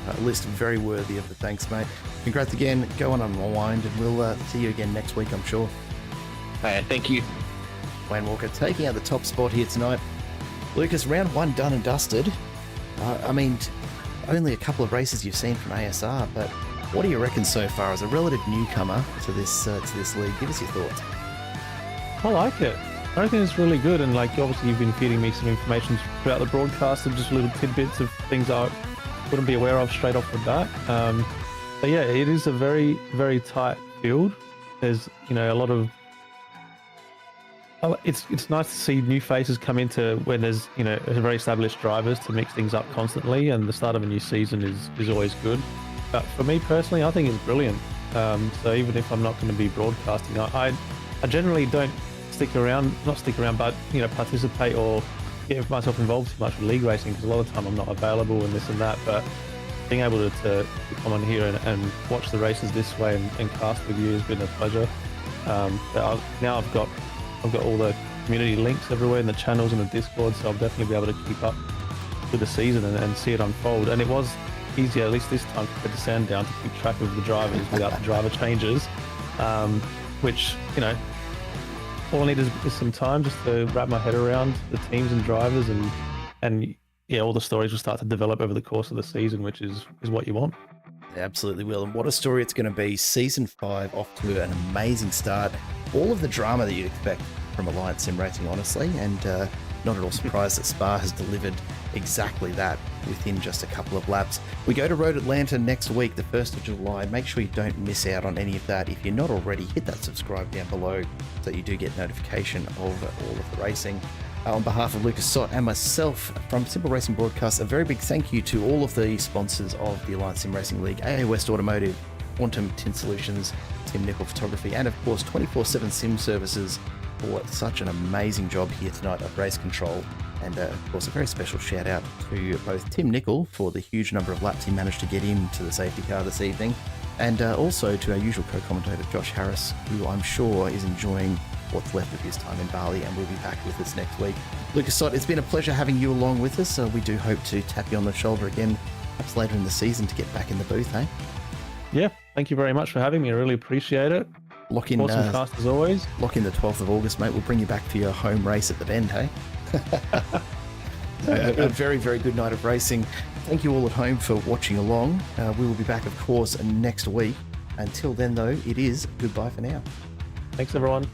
A list very worthy of the thanks, mate. Congrats again. Go on unwind, and we'll see you again next week, I'm sure. Thank you. Wayne Walker taking out the top spot here tonight. Lucas, round 1 done and dusted. Only a couple of races you've seen from ASR, but what do you reckon so far as a relative newcomer to this league? Give us your thoughts. I like it. I reckon it's really good, and obviously you've been feeding me some information throughout the broadcast of just little tidbits of things I wouldn't be aware of straight off the bat. But yeah, it is a very, very tight field. There's a lot of. It's nice to see new faces come into when there's very established drivers to mix things up constantly, and the start of a new season is always good. But for me personally, I think it's brilliant. So even if I'm not going to be broadcasting, I generally don't but participate or get myself involved too much with league racing, because a lot of the time I'm not available and this and that. But being able to come on here and watch the races this way and cast with you has been a pleasure. Now I've got all the community links everywhere in the channels and the Discord, so I'll definitely be able to keep up with the season and see it unfold. And it was easier, at least this time, compared to Sandown, to keep track of the drivers without the driver changes, which all I need is some time just to wrap my head around the teams and drivers, and all the stories will start to develop over the course of the season, which is what you want. They absolutely will. And what a story it's going to be. Season 5 off to an amazing start. All of the drama that you'd expect from Alliance Sim Racing, honestly, and not at all surprised that Spa has delivered exactly that within just a couple of laps. We go to Road Atlanta next week, the 1st of July. Make sure you don't miss out on any of that. If you're not already, hit that subscribe down below so that you do get notification of all of the racing. On behalf of Lucas Sott and myself from Simple Racing Broadcast, a very big thank you to all of the sponsors of the Alliance Sim Racing League, AA West Automotive, Quantum Tint Solutions, Nicol Photography, and of course 24/7 Sim Services for such an amazing job here tonight of race control. And of course a very special shout out to both Tim Nicol for the huge number of laps he managed to get into the safety car this evening, And also to our usual co-commentator, Josh Harris, who I'm sure is enjoying what's left of his time in Bali and will be back with us next week. Lucas Sott, it's been a pleasure having you along with us. We do hope to tap you on the shoulder again, perhaps later in the season, to get back in the booth, eh? Yeah, thank you very much for having me. I really appreciate it. Lock in, Awesome cast as always. Lock in the 12th of August, mate. We'll bring you back for your home race at the Bend, hey? A very, very good night of racing. Thank you all at home for watching along. We will be back, of course, next week. Until then, though, it is goodbye for now. Thanks, everyone.